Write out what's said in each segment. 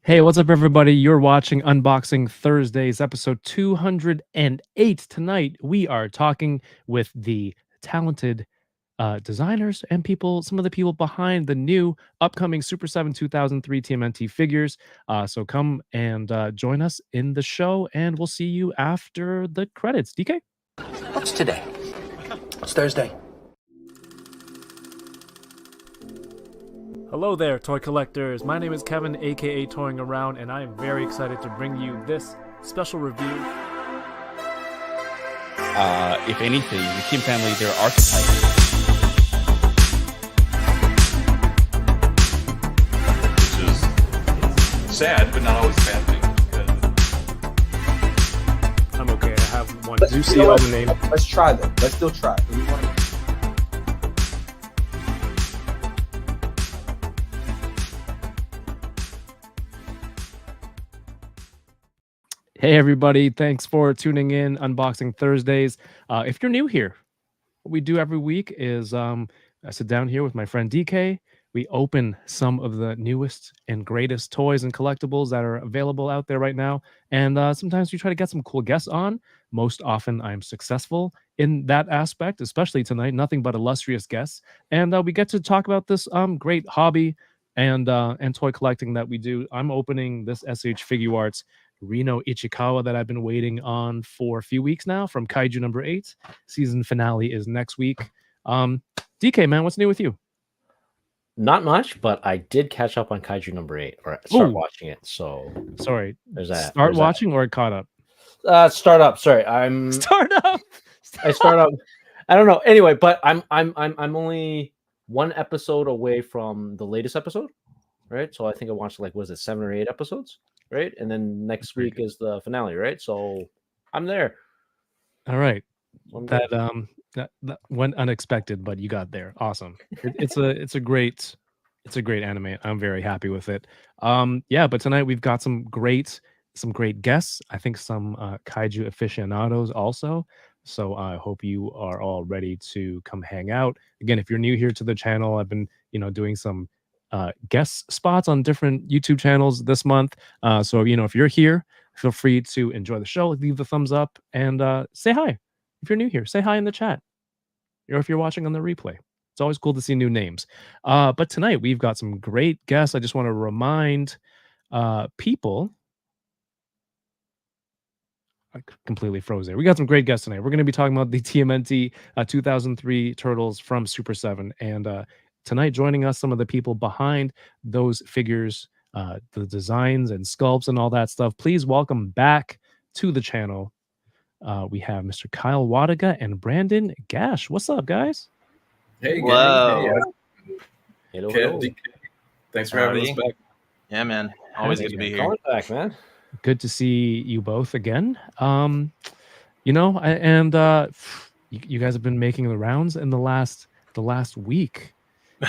Hey, what's up, everybody? You're watching Unboxing Thursdays, episode 208. Tonight, we are talking with the talented designers and some of the people behind the new upcoming Super 7 2003 TMNT figures. So come and join us in the show, and we'll see you after the credits. DK? What's today? It's Thursday. Hello there, toy collectors. My name is Kevin, aka Toying Around, and I am very excited to bring you this special review. If anything, the Kim family, they're archetypes. Which is sad, but not always a bad thing. I'm okay. I have one. Let's, Do you see all the name? Let's try them. Let's still try. Hey, everybody. Thanks for tuning in. Unboxing Thursdays. If you're new here, what we do every week is I sit down here with my friend DK. We open some of the newest and greatest toys and collectibles that are available out there right now. And sometimes we try to get some cool guests on. Most often, I'm successful in that aspect, especially tonight. Nothing but illustrious guests. And we get to talk about this great hobby and toy collecting that we do. I'm opening this SH Figure Arts Reno Ichikawa that I've been waiting on for a few weeks now from Kaiju number 8. Season finale is next week. DK, man, what's new with you? Not much, but I did catch up on Kaiju number 8 or start watching it. So Sorry, there's that. Start watching or caught up? Start up. Sorry, Start up. I start up. I don't know. Anyway, but I'm only one episode away from the latest episode, right? So I think I watched was it 7 or 8 episodes, right? And then next week is the finale, right? So I'm there. All right. That went unexpected, but you got there. Awesome. It's a great anime. I'm very happy with it. Yeah, but tonight we've got some great guests. I think some kaiju aficionados also. So I hope you are all ready to come hang out. Again, if you're new here to the channel, I've been doing some guest spots on different YouTube channels this month. So if you're here, feel free to enjoy the show, leave the thumbs up, and say hi. If you're new here, say hi in the chat. Or if you're watching on the replay, it's always cool to see new names. But tonight we've got some great guests. I just want to remind people. I completely froze there. We got some great guests tonight. We're going to be talking about the TMNT 2003 Turtles from Super 7. And tonight, joining us, some of the people behind those figures, the designs and sculpts and all that stuff. Please welcome back to the channel. We have Mr. Kyle Wadaga and Brandon Gash. What's up, guys? Hey, Whoa. Hello. Thanks for having us back. Yeah, man. Always good to be here. Back, man. Good to see you both again. You guys have been making the rounds in the last week.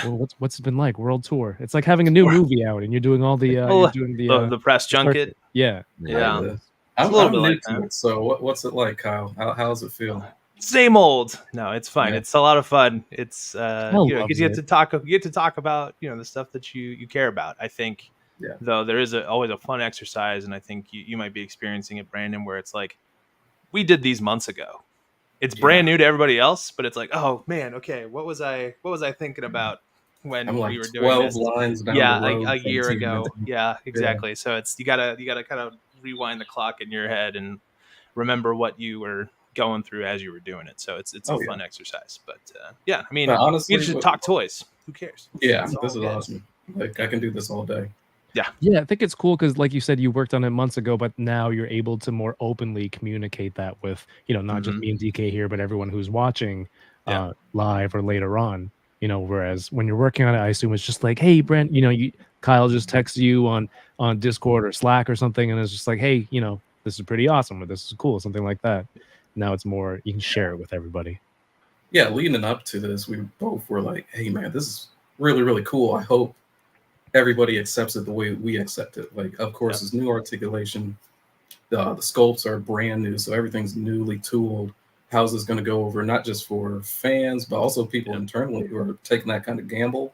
Well, what's it been like? World tour. It's like having a new movie out, and you're doing all the the press junket. Yeah. I'm a little bit new like to that. it. So what's it like, Kyle? How does it feel? Same old. No, it's fine. Yeah. It's a lot of fun. It's loves you get it. to talk. You get to talk about the stuff that you care about. I think. Yeah. Though there is always a fun exercise, and I think you might be experiencing it, Brandon, where it's like we did these months ago. It's brand new to everybody else, but it's like, oh man, okay, what was I thinking about when we were doing 12 this? lines down Yeah, the road a from year ago. TMNT. Yeah, exactly. So it's you gotta kind of rewind the clock in your head and remember what you were going through as you were doing it. So it's a fun exercise. But yeah, I mean, honestly, you should talk toys. Who cares? Yeah, That's all this is good. awesome. Like I can do this all day. Yeah, I think it's cool because, like you said, you worked on it months ago, but now you're able to more openly communicate that with, not just me and DK here, but everyone who's watching live or later on. Whereas when you're working on it, I assume it's just like, hey, Brent, Kyle just texts you on Discord or Slack or something, and it's just like, hey, this is pretty awesome, or this is cool, something like that. Now it's more you can share it with everybody. Yeah, leading up to this, we both were like, hey, man, this is really, really cool. I hope everybody accepts it the way we accept it. Like, of course, it's new articulation. The sculpts are brand new, so everything's newly tooled. How's this going to go over, not just for fans, but also people internally who are taking that kind of gamble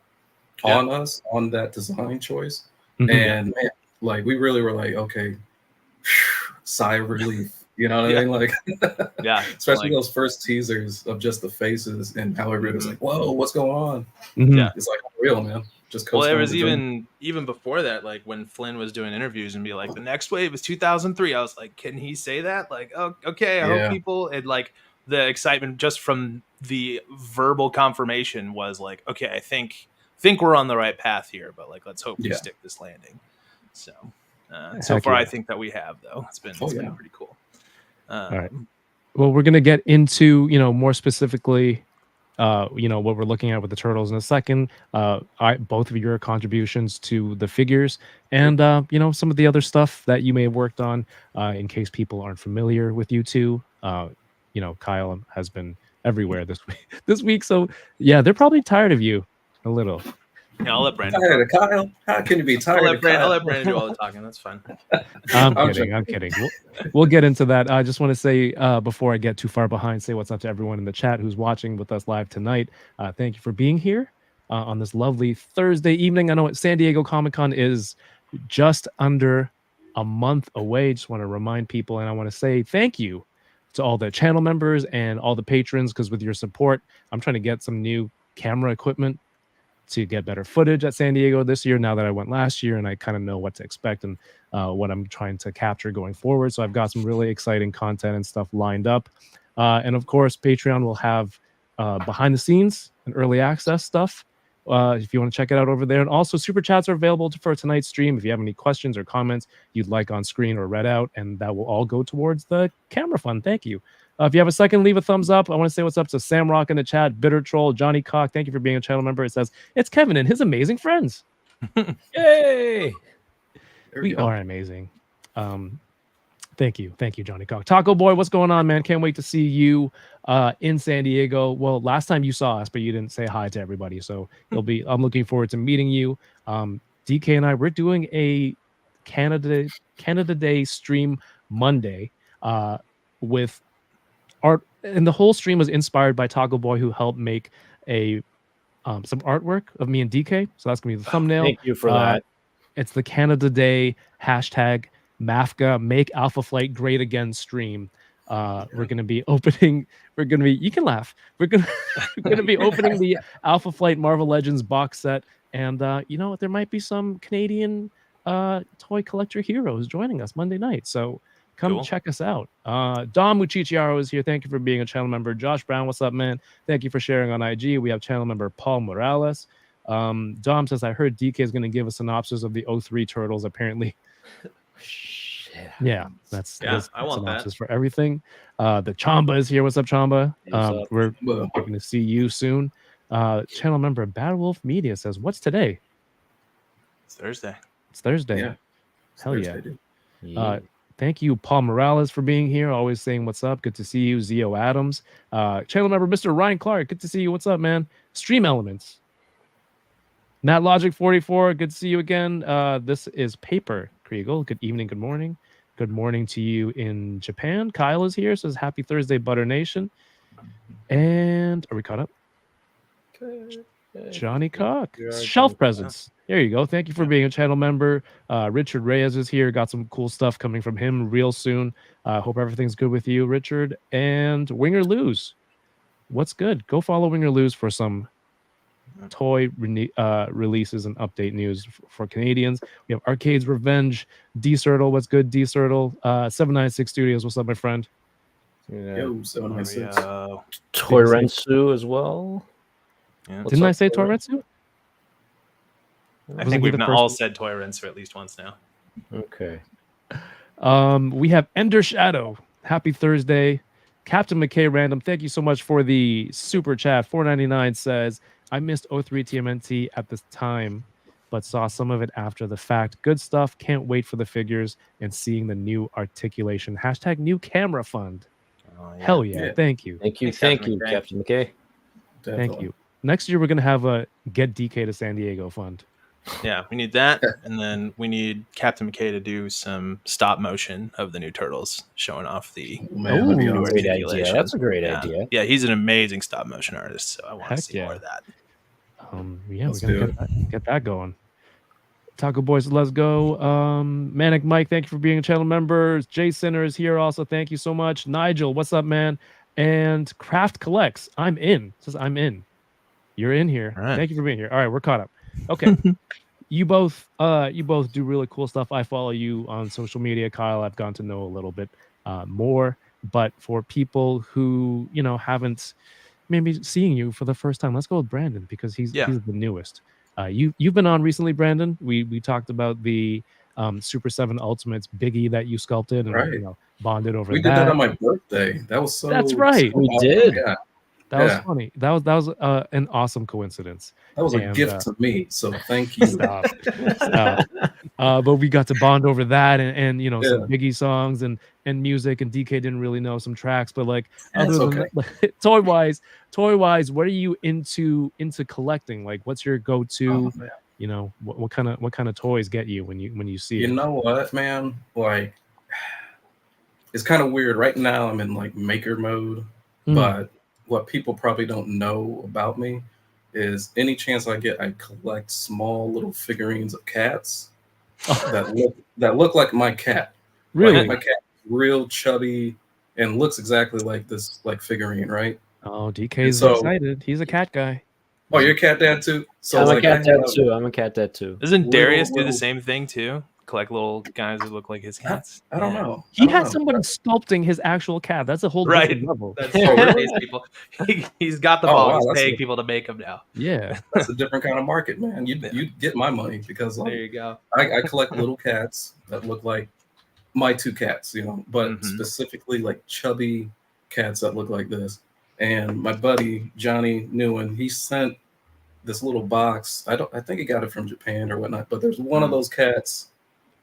on us, on that design choice. And man, like we really were like, okay, sigh of relief. You know what I Yeah. mean? Like, Yeah, especially like- those first teasers of just the faces and how everybody was like, "Whoa, what's going on?" Mhm. Yeah. It's like real, man. Just Well, it coasting was on the journey. even before that, like when Flynn was doing interviews and be like, the next wave is 2003. I was like, can he say that? Like, oh, okay. I hope Yeah. people and like the excitement just from the verbal confirmation was like, okay, I think we're on the right path here, but like, let's hope we Yeah. stick this landing. So, so Heck far, yeah. I think that we have though. It's been yeah. pretty cool. right. Well, we're gonna get into more specifically, what we're looking at with the turtles in a second. Both of your contributions to the figures, and some of the other stuff that you may have worked on. In case people aren't familiar with you two, Kyle has been everywhere this week. This week, so yeah, they're probably tired of you a little. Yeah, I'll let Brandon. Tired of Kyle? How can you be tired of Kyle? I'll let Brandon do all the talking. That's fine. I'm I'm kidding. I'm kidding. We'll get into that. I just want to say, before I get too far behind, say what's up to everyone in the chat who's watching with us live tonight. Thank you for being here on this lovely Thursday evening. I know San Diego Comic-Con is just under a month away. Just want to remind people, and I want to say thank you to all the channel members and all the patrons, because with your support, I'm trying to get some new camera equipment to get better footage at San Diego this year, now that I went last year and I kind of know what to expect and what I'm trying to capture going forward. So I've got some really exciting content and stuff lined up. And of course, Patreon will have behind the scenes and early access stuff if you want to check it out over there. And also super chats are available for tonight's stream if you have any questions or comments you'd like on screen or read out, and that will all go towards the camera fund. Thank you. If you have a second, leave a thumbs up. I want to say what's up to Sam Rock in the chat, Bitter Troll, Johnny Cock. Thank you for being a channel member. It says it's Kevin and his amazing friends. Yay! There We go. are amazing. Thank you, Johnny Cock. Taco Boy, what's going on, man? Can't wait to see you in San Diego. Well, last time you saw us, but you didn't say hi to everybody, so I'm looking forward to meeting you. DK and I, we're doing a Canada Day stream Monday with art, and the whole stream was inspired by Taco Boy, who helped make some artwork of me and DK. So that's gonna be the thumbnail. Thank you for that. It's the Canada Day hashtag MAFGA Make Alpha Flight Great Again stream. We're gonna be opening. You can laugh. We're gonna be opening the Alpha Flight Marvel Legends box set, and there might be some Canadian toy collector heroes joining us Monday night. So come Cool. check us out. Dom Muchichiaro is here. Thank you for being a channel member. Josh Brown, what's up, man? Thank you for sharing on IG. We have channel member Paul Morales. Dom says, I heard DK is going to give a synopsis of the 03 Turtles, apparently. Shit. Yeah, that's I want that. synopsis for everything. The Chamba is here. What's up, Chamba? What's up? We're Well, going to see you soon. Channel member Bad Wolf Media says, what's today? It's Thursday. It's Thursday. yeah. Hell yeah. Thursday, dude. Yeah. Thank you, Paul Morales, for being here. Always saying what's up. Good to see you, Zio Adams. Channel member Mr. Ryan Clark. Good to see you. What's up, man? Stream Elements. Matt Logic 44. Good to see you again. This is Paper Kriegel. Good evening. Good morning. Good morning to you in Japan. Kyle is here. Says happy Thursday, Butter Nation. And are we caught up? Johnny Cock. We are Shelf Johnny Cock. presence. There you go. Thank you for being a channel member. Richard Reyes is here. Got some cool stuff coming from him real soon. Hope everything's good with you, Richard. And Winger Lose. What's good? Go follow Winger Lose for some toy releases and update news for Canadians. We have Arcade's Revenge. D-Cirtle. What's good, D-Cirtle? 796 Studios. What's up, my friend? Yeah. Yo, 796. Toy Rensu as well. Yeah. What's Didn't I up, say Toy Toretsu? I Was think he we've the not first all one? said Toy Rinser at least once now. Okay. We have Ender Shadow. Happy Thursday. Captain McKay Random, thank you so much for the super chat. 499 says, I missed 03 TMNT at this time, but saw some of it after the fact. Good stuff. Can't wait for the figures and seeing the new articulation. Hashtag new camera fund. Oh, yeah. Hell yeah. Yeah. Thank you. Thank you. Thanks, Thank Captain you, McKay. Captain McKay. Thank you. Next year, we're going to have a Get DK to San Diego fund. Yeah, we need that, and then we need Captain McKay to do some stop motion of the new Turtles, showing off the Man, that'd be Ooh. awesome. Great idea. articulation. That's a great Yeah. idea. Yeah, he's an amazing stop motion artist, so I want to Heck see yeah. more of that. Yeah, Let's we're do going to get that going. Taco Boys, let's go. Manic Mike, thank you for being a channel member. Jay Sinner is here also. Thank you so much. Nigel, what's up, man? And Craft Collects, I'm in. Says I'm in. You're in here. All right. Thank you for being here. All right, we're caught up. Okay. You both do really cool stuff. I follow you on social media, Kyle. I've gotten to know a little bit more. But for people who haven't maybe seeing you for the first time, let's go with Brandon because he's the newest. You've been on recently, Brandon. We talked about the Super 7 Ultimates Biggie that you sculpted and bonded over. We did that on my birthday. That was so. That's right. We did. Yeah. That was funny. That was an awesome coincidence. That was a gift to me. So thank you. Stop. But we got to bond over that and some Biggie songs and music, and DK didn't really know some tracks, but like other than that, toy wise, what are you into collecting? Like, what's your go-to? What kind of toys get you when you see it? You know what, man? Like, it's kind of weird. Right now, I'm in like maker mode, but what people probably don't know about me is any chance I get, I collect small little figurines of cats that look like my cat. Really, like my cat, real chubby, and looks exactly like this figurine, right? Oh, DK's excited. He's a cat guy. Oh, you're a cat dad too? So I'm a cat dad too. I'm a cat dad too. Doesn't Darius do the same thing too? Collect little guys that look like his cats. I don't know. He had someone sculpting his actual cat. That's a whole different level. That's so pays people. He's got the balls. He's paying people to make them now. Yeah, that's a different kind of market, man. You get my money because there you go. I collect little cats that look like my two cats, but specifically like chubby cats that look like this. And my buddy Johnny Newen, he sent this little box. I think he got it from Japan or whatnot, but there's one of those cats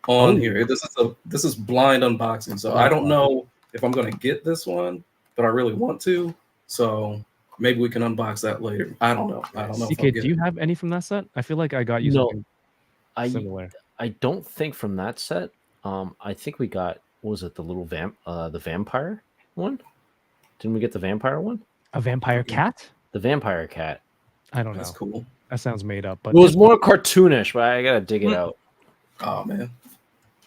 on here. This is blind unboxing, so I don't know if I'm going to get this one, but I really want to. So maybe we can unbox that later. I don't know. DK, do you have any from that set? I feel like I got you something similar. I don't think from that set. I think we got, what was it, the vampire one? Didn't we get the vampire one? A vampire cat? The vampire cat. I don't know. That's cool. That sounds made up, but it was more cartoonish, but I gotta dig it out. Oh man.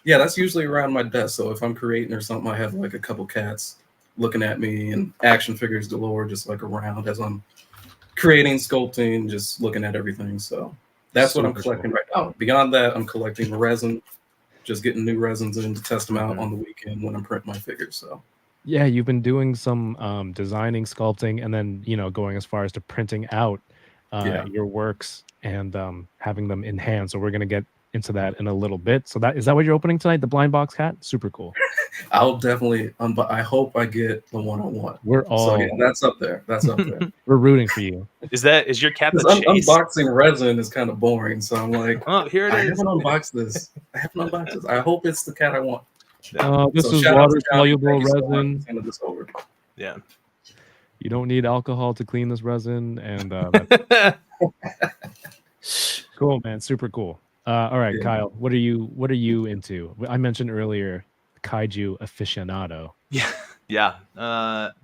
Yeah, that's usually around my desk. So if I'm creating or something, I have like a couple cats looking at me and action figures galore just like around as I'm creating, sculpting, just looking at everything. So that's what I'm collecting right now. Beyond that, I'm collecting resin, just getting new resins in to test them out on the weekend when I'm printing my figures. So yeah, you've been doing some designing, sculpting, and then going as far as to printing out your works and having them in hand. So we're gonna get into that in a little bit. So is that what you're opening tonight? The blind box cat? Super cool. I'll definitely I hope I get the one-on-one. We're all that's up there. We're rooting for you. Is your cat the chase? Unboxing resin is kind of boring, so I'm like, oh, here it is. I haven't unboxed this. I hope it's the cat I want. This is water soluble resin. This over. Yeah. You don't need alcohol to clean this resin, and cool, man. Super cool. All right, Kyle, what are you into? I mentioned earlier, kaiju aficionado. Yeah.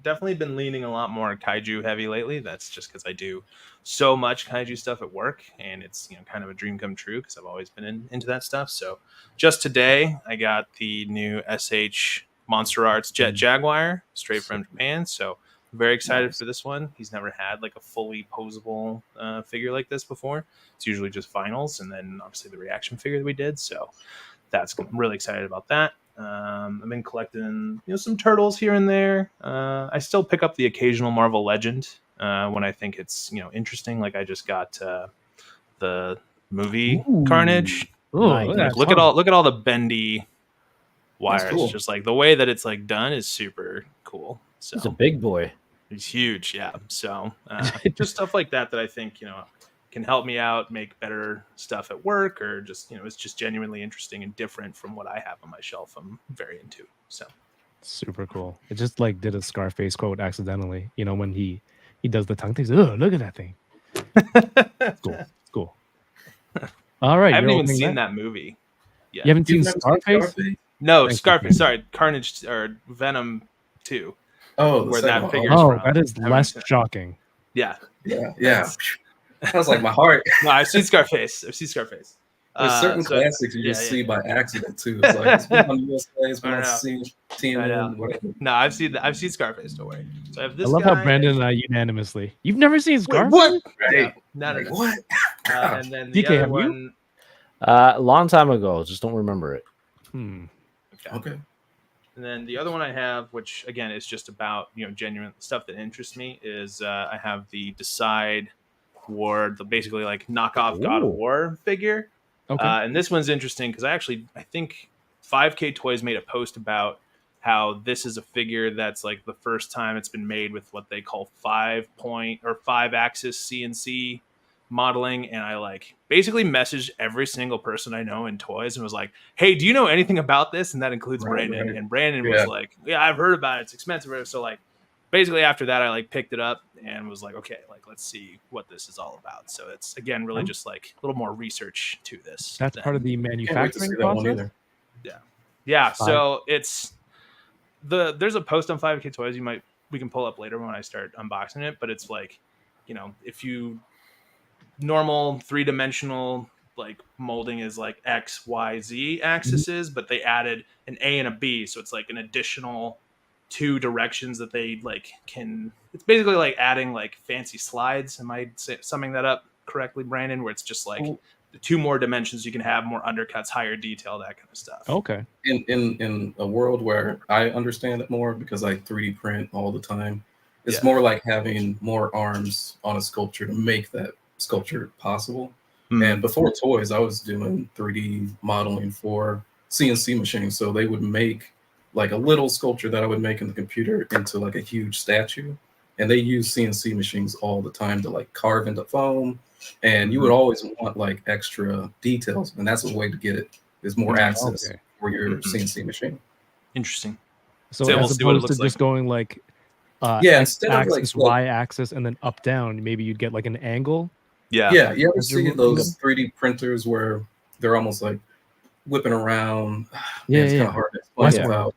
Definitely been leaning a lot more kaiju heavy lately. That's just because I do so much kaiju stuff at work, and it's kind of a dream come true because I've always been into that stuff. So just today, I got the new SH Monster Arts Jet Jaguar straight from Japan. So very excited for this one. He's never had like a fully posable figure like this before. It's usually just vinyls, and then obviously the reaction figure that we did. So I'm really excited about that. I've been collecting some turtles here and there. I still pick up the occasional Marvel Legend when I think it's interesting. Like I just got the movie Carnage. Nice. Look at all the bendy wires. Cool. Just like the way that it's like done is super cool. So He's a big boy. He's huge, yeah. So just stuff like that I think can help me out, make better stuff at work, or just it's just genuinely interesting and different from what I have on my shelf. I'm very into. So super cool. It just like did a Scarface quote accidentally. When he does the tongue things. Oh, look at that thing. It's cool. All right, I haven't even seen that movie. Yeah, you haven't seen Scarface? No, Scarface. Sorry, Carnage or Venom 2. Oh, where that figure's from. That is less shocking. Yeah. Yeah. That was like my heart. No, I've seen Scarface. There's certain So- classics you yeah, just yeah, see yeah. by accident too. It's like it's been on USA, it's been I on know. TMNT, whatever. No, I've seen Scarface. Don't worry. So I have this I love guy. how Brandon and I unanimously. You've never seen Wait, Scarface? what? Yeah. Right? No. Like, what? And then the DK, other have you? one. A long time ago, just don't remember it. Okay. And then the other one I have, which again is just about genuine stuff that interests me, is I have the Decide War, the basically like knockoff God of Ooh. War figure. Okay. And this one's interesting because I think 5K Toys made a post about how this is a figure that's like the first time it's been made with what they call 5-axis CNC modeling, and I like basically messaged every single person I know in toys and was like, hey, do you know anything about this? And that includes Brandon. Right. And Brandon was like, yeah, I've heard about it, it's expensive. So like basically after that I like picked it up and was like, okay, like let's see what this is all about. So it's again really just like a little more research to this. That's part of the Can't wait to manufacturing see that one process. either. Yeah, so it's there's a post on 5K Toys we can pull up later when I start unboxing it, but it's like, if you normal 3-dimensional like molding is like XYZ axes, but they added an A and a B, so it's like an additional 2 directions that they like can. It's basically like adding like fancy slides. Am I summing that up correctly, Brandon? Where it's just like the 2 more dimensions you can have, more undercuts, higher detail, that kind of stuff. Okay. In a world where I understand it more because I 3D print all the time, it's more like having more arms on a sculpture to make that sculpture possible. And before toys, I was doing 3D modeling for CNC machines. So they would make like a little sculpture that I would make in the computer into like a huge statue. And they use CNC machines all the time to like carve into foam. And you would always want like extra details. And that's a way to get it, is more access for your CNC machine. Interesting. So we'll as see what it opposed to looks just like. going like instead of axis, like Y axis, and then up down, maybe you'd get like an angle. Yeah. You ever As you're see moving those 3D printers where they're almost like whipping around? Yeah, It's kind yeah. of hard to explain Westworld. without.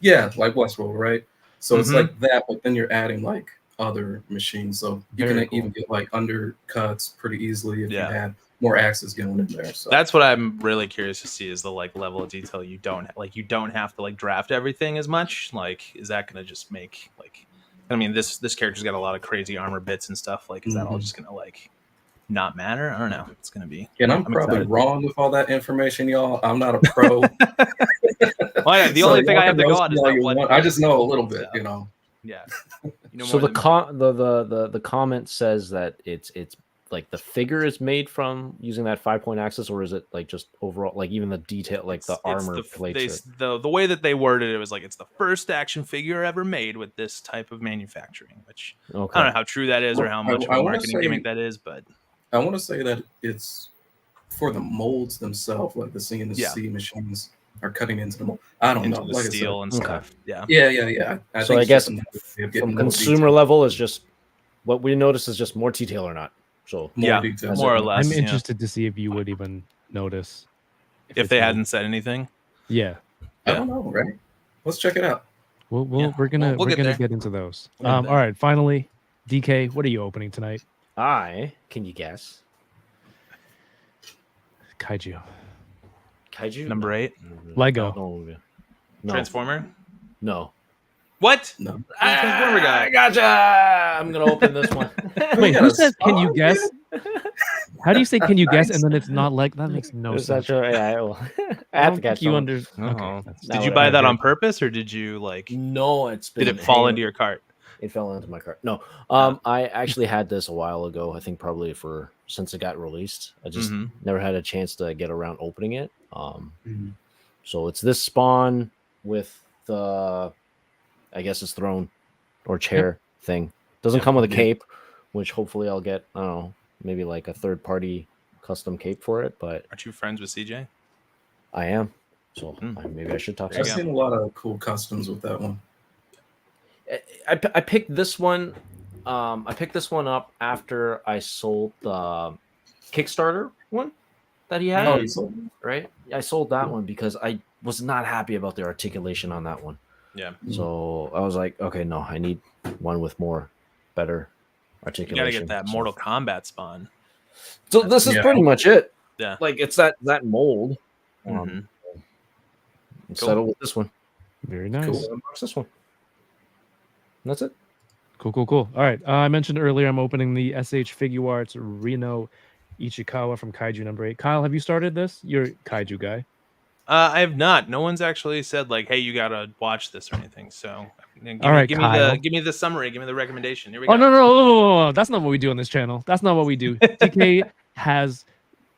Yeah, like Westworld, right? So it's like that, but then you're adding like other machines. So you Very can cool. even get like undercuts pretty easily if you Yeah. had more axes going in there. So That's what I'm really curious to see, is the like level of detail you don't have to like draft everything as much. Like, is that going to just make like, I mean, this character's got a lot of crazy armor bits and stuff. Like, is that all just going to like not matter? I don't know. It's going to be. and I'm probably excited. wrong with all that information, y'all. I'm not a pro. Well, the So only thing y'all I have to can go roast on me is all that you one. want. I just know a little bit, So, you know. Yeah. So the comment says that it's like the figure is made from using that 5-point axis, or is it like just overall, like even the detail, like the armor plates? The way that they worded it was like it's the first action figure ever made with this type of manufacturing, which I don't know how true that is or how much of I a wanna marketing say- gimmick that is, but I want to say that it's for the molds themselves, like the CNC machines are cutting into the mold. I don't into know, the like steel and Okay. stuff. Yeah. Yeah. So think I it's guess just another way of getting from more consumer detail. level is just what we notice is just more detail or not. So Yeah, detail. more or less. I'm yeah. interested to see if you would even notice If it's they moved. hadn't said anything. Yeah, I don't know, right? Let's check it out. we're gonna we'll we're get gonna there. get into those. We'll get there. All right, finally, DK, what are you opening tonight? can you guess? Kaiju, Kaiju Number 8, Lego. No. Transformer. No. What? No. Transformer guy. Gotcha. I'm gonna open this one. Wait, got who a says can you song, guess? How do you say can you guess Nice. and then it's not like that? Makes no It's sense. not sure. Yeah, I have I to don't catch think you someone. under. Oh. Okay, that's- Not Did you what buy I that did. on purpose, or did you like? No, it's been Did it fall hanging- into your cart? It fell into my cart. No, I actually had this a while ago. I think probably since it got released. I just never had a chance to get around opening it. So it's this Spawn with the, I guess it's throne or chair thing. Doesn't come with a cape, which hopefully I'll get. I don't know, maybe like a third-party custom cape for it. But Aren't you friends with CJ? I am, so maybe I should talk to There I've you him. seen a lot of cool customs with that one. I picked this one. I picked this one up after I sold the Kickstarter one that he had. Oh, you sold it? Right? I sold that one because I was not happy about the articulation on that one. Yeah. So I was like, okay, no, I need one with better You articulation. gotta get that Mortal Kombat Spawn. So this is Yeah. pretty much it. Yeah. like it's that mold. Mhm. Settle with this one. Very nice. Cool. Unbox this one. And that's it. Cool. All right. I mentioned earlier I'm opening the SH Figuarts Reno Ichikawa from Kaiju number 8. Kyle, have you started this? You're a Kaiju guy. I have not. No one's actually said like, "Hey, you gotta watch this" or anything. So, give Kyle. me the summary. Give me the recommendation. Here we Oh go. no! That's not what we do on this channel. That's not what we do. DK has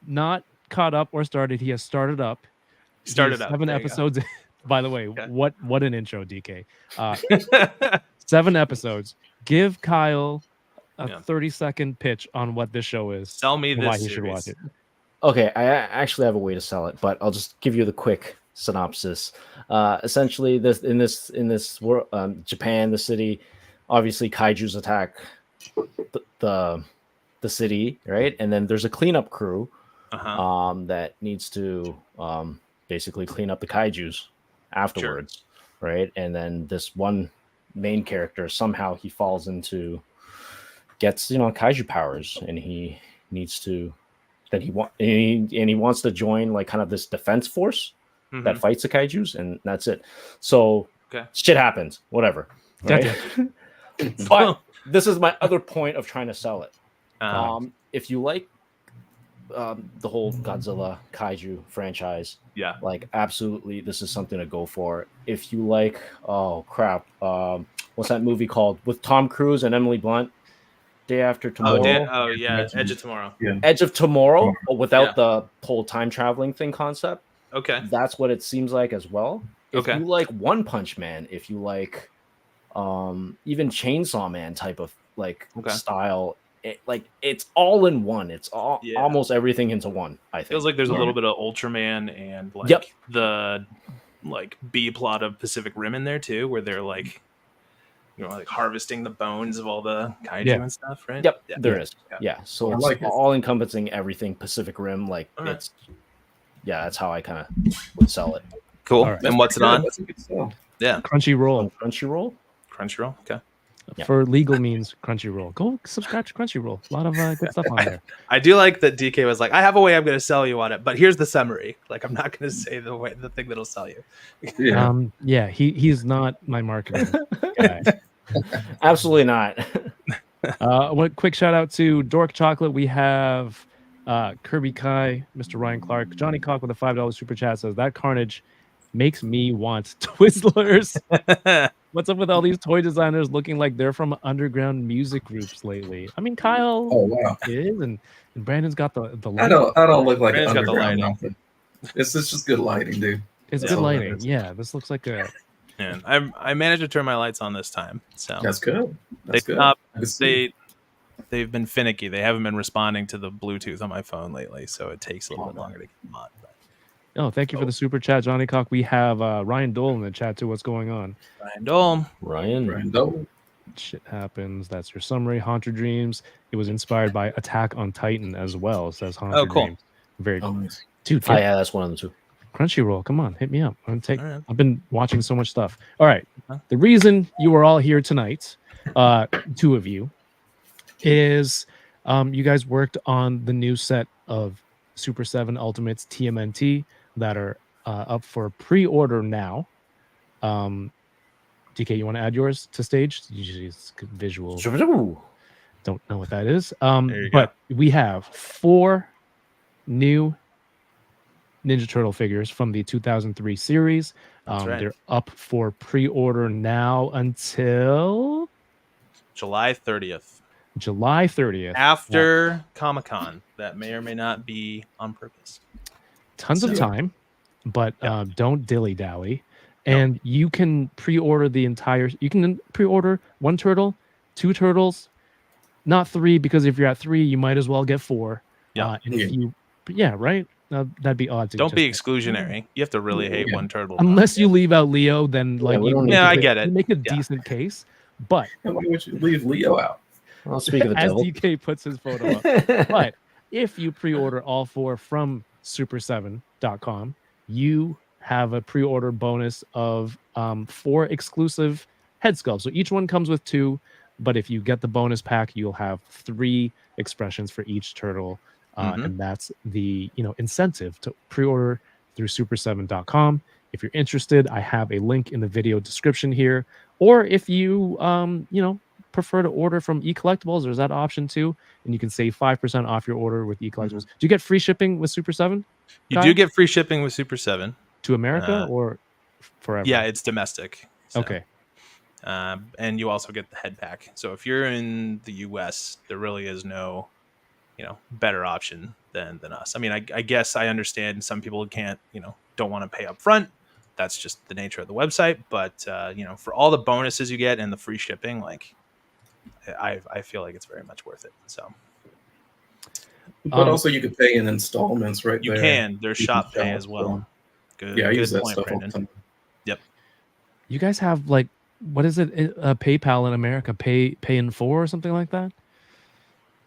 not caught up or started. He has started up. Started He's up. 7 There you go. episodes. By the way, Okay. what an intro, DK. 7 episodes. Give Kyle a 30-second pitch on what this show is. Sell me and this why he series. should watch it. Okay, I actually have a way to sell it, but I'll just give you the quick synopsis. Essentially, in this world, Japan, the city, obviously kaiju's attack the city, right? And then there's a cleanup crew that needs to basically clean up the kaijus afterwards, right? And then this one main character somehow he falls into gets kaiju powers, and he needs to. He wants to join like kind of this defense force that fights the kaijus, and that's it. So shit happens, whatever. Right? But this is my other point of trying to sell it. If you like the whole Godzilla kaiju franchise, like absolutely, this is something to go for. If you like, what's that movie called with Tom Cruise and Emily Blunt? Day After Tomorrow. Edge of Tomorrow. Yeah. Edge of Tomorrow, but without the whole time traveling thing concept. Okay. That's what it seems like as well. If you like One Punch Man, if you like even Chainsaw Man type of style, it's all in one. It's almost everything into one, I think. Feels like there's a little bit of Ultraman and the B plot of Pacific Rim in there too, where they're like harvesting the bones of all the kaiju and stuff, right? Yep, there is. Yeah, so it's all encompassing everything Pacific Rim. It's that's how I kind of would sell it. Cool. Right. And what's it on? That's a good sell. Yeah, Crunchyroll. Okay. For legal means Crunchyroll. Go subscribe to Crunchyroll. A lot of good stuff on there. I do like that DK was like, I have a way I'm going to sell you on it, but here's the summary. Like, I'm not going to say the thing that'll sell you. He's not my marketing guy. Absolutely not. One quick shout out to Dork Chocolate. We have Kirby Kai, Mr. Ryan Clark, Johnny Cock with a $5 super chat says that carnage makes me want Twizzlers. What's up with all these toy designers looking like they're from underground music groups lately? I mean, Kyle is, and Brandon's got the lighting. I don't look like Brandon's an got the underground lighting. outfit. It's just good lighting, dude. It's good lighting. Yeah, this looks like a. And I managed to turn my lights on this time, so that's good. That's good. They've been finicky. They haven't been responding to the Bluetooth on my phone lately, so it takes a little bit longer to get them on. Oh, thank you for the super chat, Johnny Cock. We have Ryan Dole in the chat too. What's going on? Ryan Dole. Shit happens. That's your summary. Haunter Dreams. It was inspired by Attack on Titan as well. Says Haunter Dreams. Very cool, nice. Dude. Yeah, that's one of them too. Crunchyroll, come on, hit me up. I've been watching so much stuff. All right. The reason you are all here tonight, 2 of you, is you guys worked on the new set of Super 7 Ultimates TMNT that are up for pre-order now. DK, you want to add yours to stage? Usually it's visual. Don't know what that is. But we have 4 new Ninja Turtle figures from the 2003 series. They're up for pre-order now until July 30th. July 30th. After Comic-Con. That may or may not be on purpose. Tons of time, but don't dilly-dally. And you can pre-order you can pre-order 1 turtle, 2 turtles, not 3, because if you're at 3, you might as well get 4. Right? That'd be odd. Don't be exclusionary. You have to really hate 1 turtle. Unless you leave out Leo, then I get it. You make a decent case, but why would you leave Leo out? Well, speak of the as devil. DK puts his photo up. But if you pre-order all 4 from super7.com, you have a pre-order bonus of 4 exclusive head sculpts. So each one comes with 2, but if you get the bonus pack, you'll have 3 expressions for each turtle. and that's the incentive to pre-order through super7.com. If you're interested, I have a link in the video description here. Or if you prefer to order from eCollectibles, there's that option too, and you can save 5% off your order with eCollectibles. Do you get free shipping with Super 7? You do get free shipping with Super 7 to America or forever? Yeah, it's domestic. So. Okay. And you also get the head pack. So if you're in the US, there really is no better option than us. I mean, I guess I understand some people can't don't want to pay up front. That's just the nature of the website. But for all the bonuses you get and the free shipping, like I feel like it's very much worth it. So but also you could pay in installments, right? You can. There's shop pay as well. Good. Yeah, I use that point, stuff all the Brandon. time. Yep. You guys have like, what is it? PayPal in America, pay in 4 or something like that.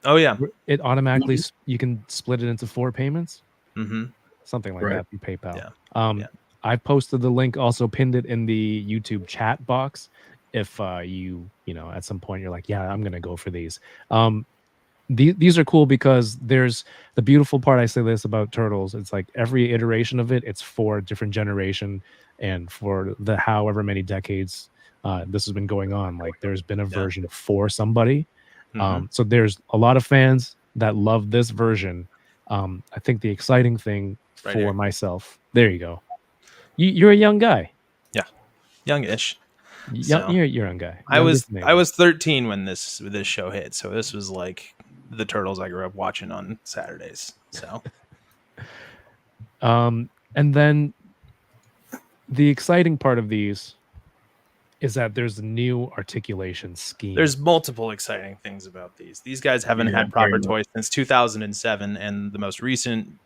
Oh yeah. It automatically you can split it into 4 payments. Mm-hmm. Something like that through PayPal. Yeah. I posted the link, also pinned it in the YouTube chat box. If you at some point you're like, yeah, I'm gonna go for these. These are cool because there's the beautiful part. I say this about Turtles. It's like every iteration of it, it's for a different generation, and for the however many decades this has been going on. Like there's been a version for somebody. So there's a lot of fans that love this version. I think the exciting thing for myself. There you go. You're a young guy. Yeah, youngish. You're a young guy. I was 13 when this show hit, so this was like the Turtles I grew up watching on Saturdays. So, and then the exciting part of these is that there's a new articulation scheme. There's multiple exciting things about these. These guys haven't had proper toys since 2007, and the most recent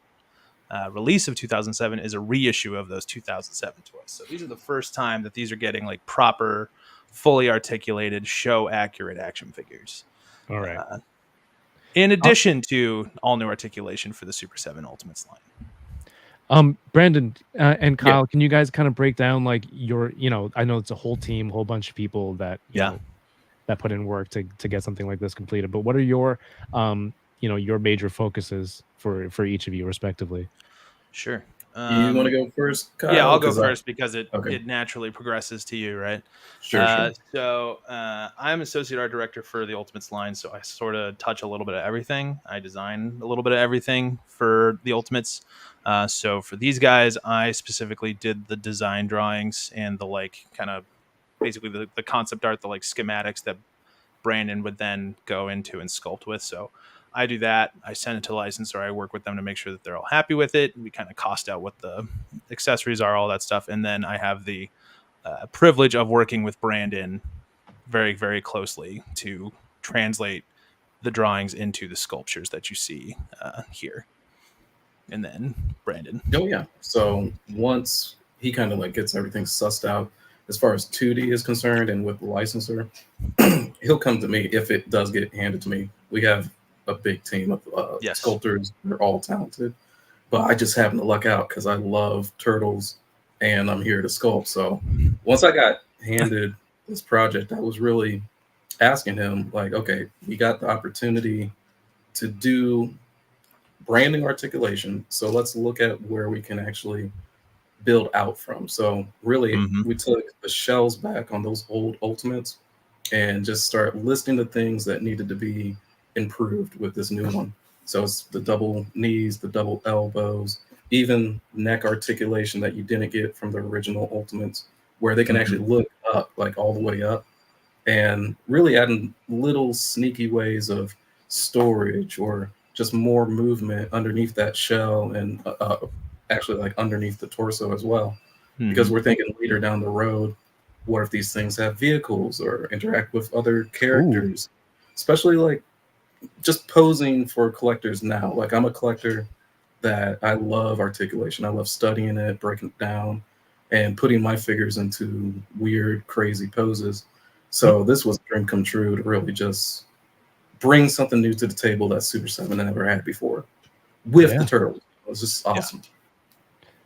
release of 2007 is a reissue of those 2007 toys. So these are the first time that these are getting like proper, fully articulated, show accurate action figures. All right. In addition to all new articulation for the Super 7 Ultimates line. Brandon and Kyle, can you guys kind of break down like your, I know it's a whole team, whole bunch of people that that put in work to get something like this completed. But what are your your major focuses for each of you respectively? Sure. You want to go first, Kyle? Yeah, I'll go first because it naturally progresses to you, right? Sure. So I'm associate art director for the Ultimates line, so I sort of touch a little bit of everything. I design a little bit of everything for the Ultimates. So for these guys, I specifically did the design drawings and the like kind of basically the concept art, the like schematics that Brandon would then go into and sculpt with. So I do that. I send it to licensor. I work with them to make sure that they're all happy with it. We kind of cost out what the accessories are, all that stuff. And then I have the privilege of working with Brandon very, very closely to translate the drawings into the sculptures that you see here. And then Brandon. Oh, yeah. So once he kind of like gets everything sussed out as far as 2D is concerned and with the licensor, he'll come to me if it does get handed to me. We have a big team of sculptors. They're all talented, but I just happen to luck out because I love Turtles and I'm here to sculpt. So once I got handed this project, I was really asking him like, okay, we got the opportunity to do branding articulation. So let's look at where we can actually build out from. So really we took the shells back on those old Ultimates and just start listing the things that needed to be improved with this new one. So it's the double knees, the double elbows, even neck articulation that you didn't get from the original Ultimates, where they can actually look up, like all the way up, and really adding little sneaky ways of storage or just more movement underneath that shell and actually like underneath the torso as well. Because we're thinking later down the road, what if these things have vehicles or interact with other characters? Especially like just posing for collectors now. Like I'm a collector that I love articulation. I love studying it, breaking it down, and putting my figures into weird, crazy poses. So this was a dream come true to really just bring something new to the table that Super 7 never had before with the Turtles. It was just awesome.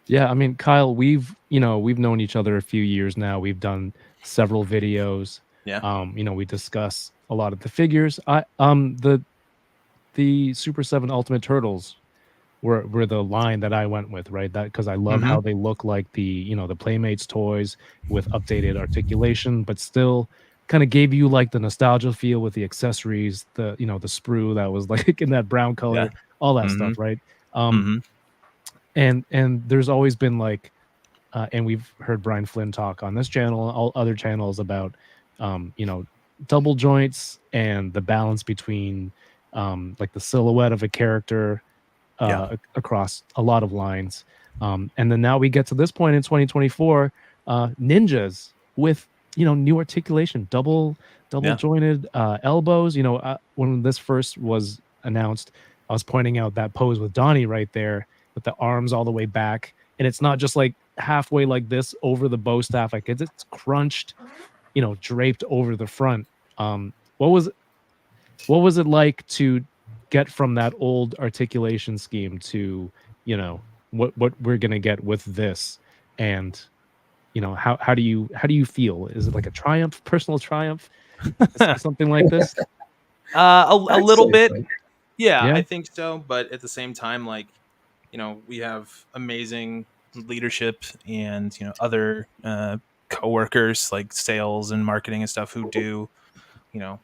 Yeah, I mean, Kyle, we've known each other a few years now. We've done several videos. Yeah. We discuss a lot of the figures. The the Super 7 Ultimate Turtles were the line that I went with, right? That because I love how they look like the the Playmates toys with updated articulation, but still kind of gave you like the nostalgia feel with the accessories, the the sprue that was like in that brown color, all that stuff, right? And there's always been like and we've heard Brian Flynn talk on this channel, all other channels about double joints and the balance between like the silhouette of a character across a lot of lines. And then now we get to this point in 2024, ninjas with new articulation, double jointed elbows. When this first was announced, I was pointing out that pose with Donnie right there with the arms all the way back, and it's not just like halfway like this over the bow staff, like it's crunched, draped over the front. What was it like to get from that old articulation scheme to what we're gonna get with this? And how do you feel? Is it like a triumph, personal triumph, something like this? A little bit. So. Yeah, I think so. But at the same time, like, we have amazing leadership and, other coworkers like sales and marketing and stuff who do,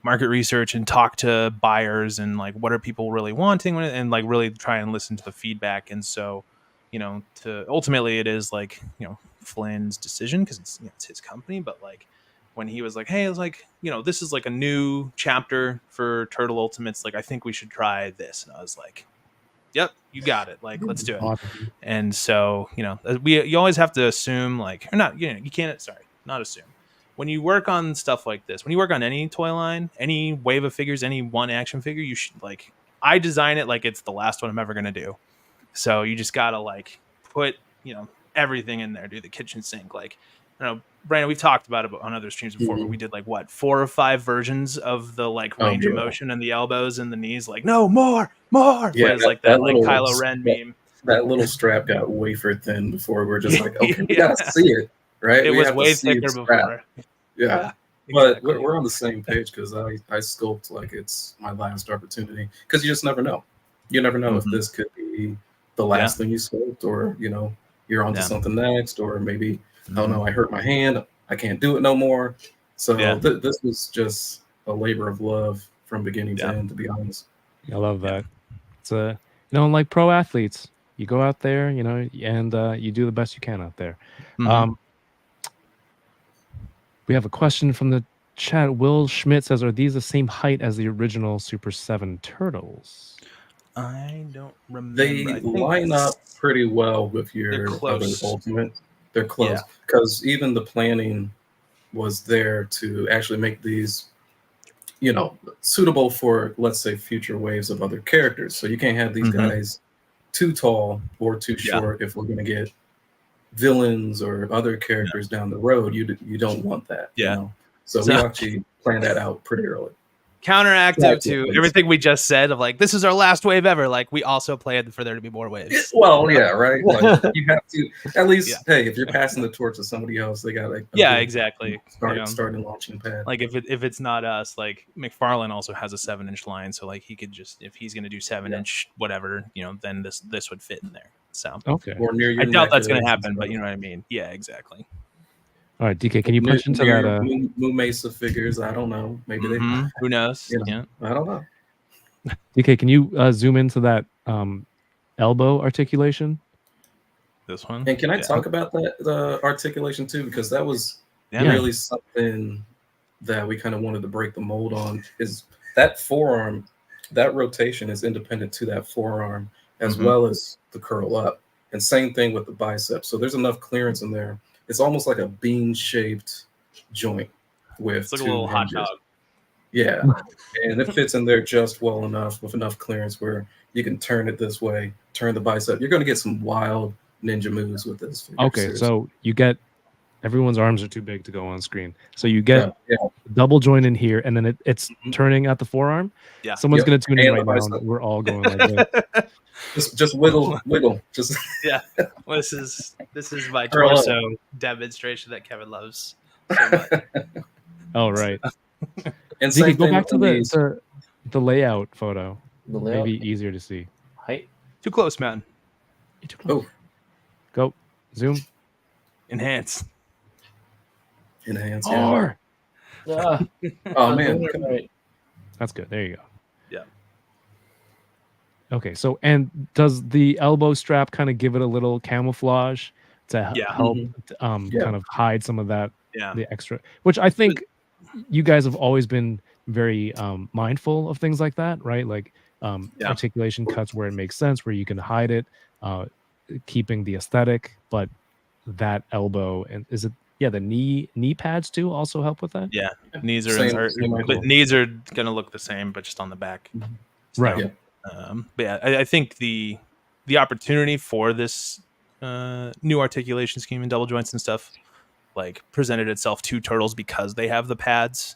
market research and talk to buyers and like, what are people really wanting, and like really try and listen to the feedback. And so, to ultimately it is like, Flynn's decision because it's his company. But like, when he was like, hey, I was like, this is like a new chapter for Turtle Ultimates. Like, I think we should try this. And I was like, yep, you got it. Like, let's do it. Awesome. And so, you always have to assume, like, or not, you can't, not assume. When you work on stuff like this, when you work on any toy line, any wave of figures, any one action figure, you should, like, I design it like it's the last one I'm ever going to do. So you just got to, like, put, everything in there, do the kitchen sink. Like, Brandon, we've talked about it on other streams before, but we did like 4 or 5 versions of the like range of motion and the elbows and the knees, like, no more. Yeah, it's like that like Kylo Ren meme. That little strap got wafer thin before we're just like, okay, we gotta see it, right? It was way thicker before. Yeah. But we're on the same page because I sculpt like it's my last opportunity, because you just never know. You never know if this could be the last thing you sculpt, or you're on to something next, or maybe oh no, I hurt my hand, I can't do it no more. So this was just a labor of love from beginning to end, to be honest. I love that. It's like pro athletes, you go out there, and you do the best you can out there. We have a question from the chat. Will Schmidt says, are these the same height as the original Super 7 Turtles? I don't remember. They line up pretty well with your other Ultimate. They're close, because even the planning was there to actually make these, suitable for, let's say, future waves of other characters. So you can't have these guys too tall or too short if we're going to get villains or other characters down the road. You don't want that. So we actually planned that out pretty early. Counteractive to everything we just said of like, this is our last wave ever. Like, we also planned for there to be more waves. Well, yeah, right. Like, you have to at least, hey, if you're passing the torch to somebody else, they got like exactly starting launching pad. Like if it's not us, like McFarlane also has a 7-inch line, so like he could just, if he's going to do 7-inch whatever, then this would fit in there. So okay, or near your I doubt that's going to happen, but you know what I mean. Yeah, exactly. All right, DK, can you punch into that? Moo Mesa figures, I don't know. Maybe they. Who knows? I don't know. DK, can you zoom into that elbow articulation? This one. And can I talk about the articulation too? Because that was really something that we kind of wanted to break the mold on. Is that forearm, that rotation is independent to that forearm as well as the curl up, and same thing with the biceps. So there's enough clearance in there. It's almost like a bean-shaped joint with it's like a little hot dog. Yeah, and it fits in there just well enough, with enough clearance where you can turn it this way, turn the bicep. You're going to get some wild ninja moves with this figure. Okay, so you get, everyone's arms are too big to go on screen. So you get double joint in here, and then it's turning at the forearm. Yeah, someone's going to tune in right now, and we're all going like this. Just wiggle. Just Well, this is my torso demonstration that Kevin loves so much. Oh, right. And DK, go back to the layout photo. The layout, maybe easier to see. height. Too close, man. You're too close. Oh, Go zoom. Enhance. enhance. Yeah. More. Ah, Oh I'm man, doing it come on. right. That's good. There you go. Yeah. Okay, so and does the elbow strap kind of give it a little camouflage to Yeah. help Yeah. kind of hide some of that Yeah. the extra, which I think you guys have always been very mindful of things like that, right? Like Yeah. articulation cuts where it makes sense, where you can hide it, keeping the aesthetic, but that elbow and is it the knee pads too also help with that? Yeah. Knees are, Same idea. but knees are gonna look the same, but just on the back. Right. Yeah. But yeah, I think the opportunity for this new articulation scheme and double joints and stuff like presented itself to turtles because they have the pads,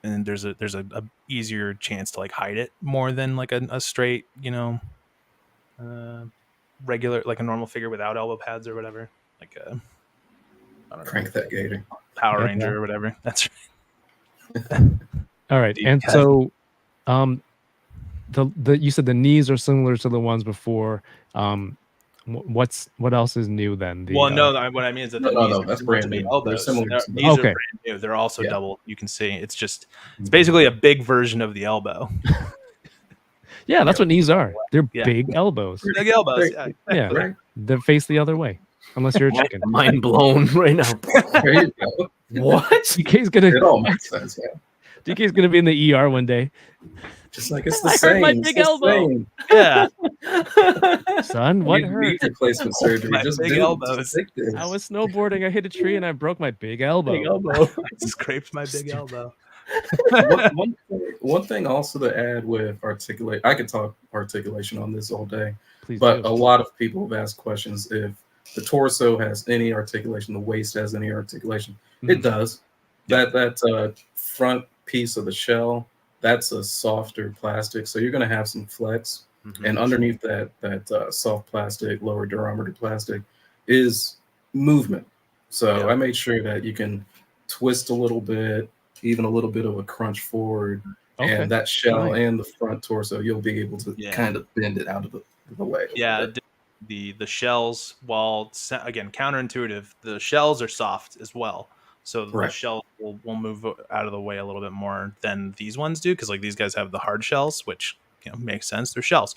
and there's a easier chance to like hide it more than like a straight, regular, like a normal figure without elbow pads or whatever, like a I don't know, Crank that gator. Power Yeah, Ranger yeah. or whatever. That's All right. Deep And cut. so the you said the knees are similar to the ones before. What else is new then? The well, no, what I mean is that the No, knees are that's similar brand to the new. They're elbows. similar to the- These are Okay. brand new. They're also Yeah. double. You can see it's basically a big version of the elbow. Yeah, that's what knees are. They're Yeah. big elbows. Big elbows. Right. Yeah. Yeah. Right. They're face the other way. Unless you're a chicken. Mind blown right now. There you go. What? DK's gonna It all makes sense. Yeah. DK's gonna be in the ER one day. Just like it's the I hurt same. my it's big the elbow. same. Yeah. Son, what You hurt? need replacement surgery. My Just big do it. elbows. Just take this. I was snowboarding, I hit a tree and I broke my big elbow. Big elbow. I scraped my big elbow. One thing also to add with articulate, I could talk articulation on this all day, Please but do. a lot of people have asked questions if the torso has any articulation, the waist has any articulation. It Mhm. does. That front piece of the shell, that's a softer plastic, so you're going to have some flex. Mhm. And underneath that soft plastic, lower diameter plastic, is movement. So Yeah. I made sure that you can twist a little bit, even a little bit of a crunch forward, Okay. and that shell Nice. and the front torso, you'll be able to Yeah. kind of bend it out of the way. a Yeah, little bit. the shells, while again counterintuitive, the shells are soft as well. So the Right. shell will move out of the way a little bit more than these ones do, because like these guys have the hard shells, which makes sense. They're shells,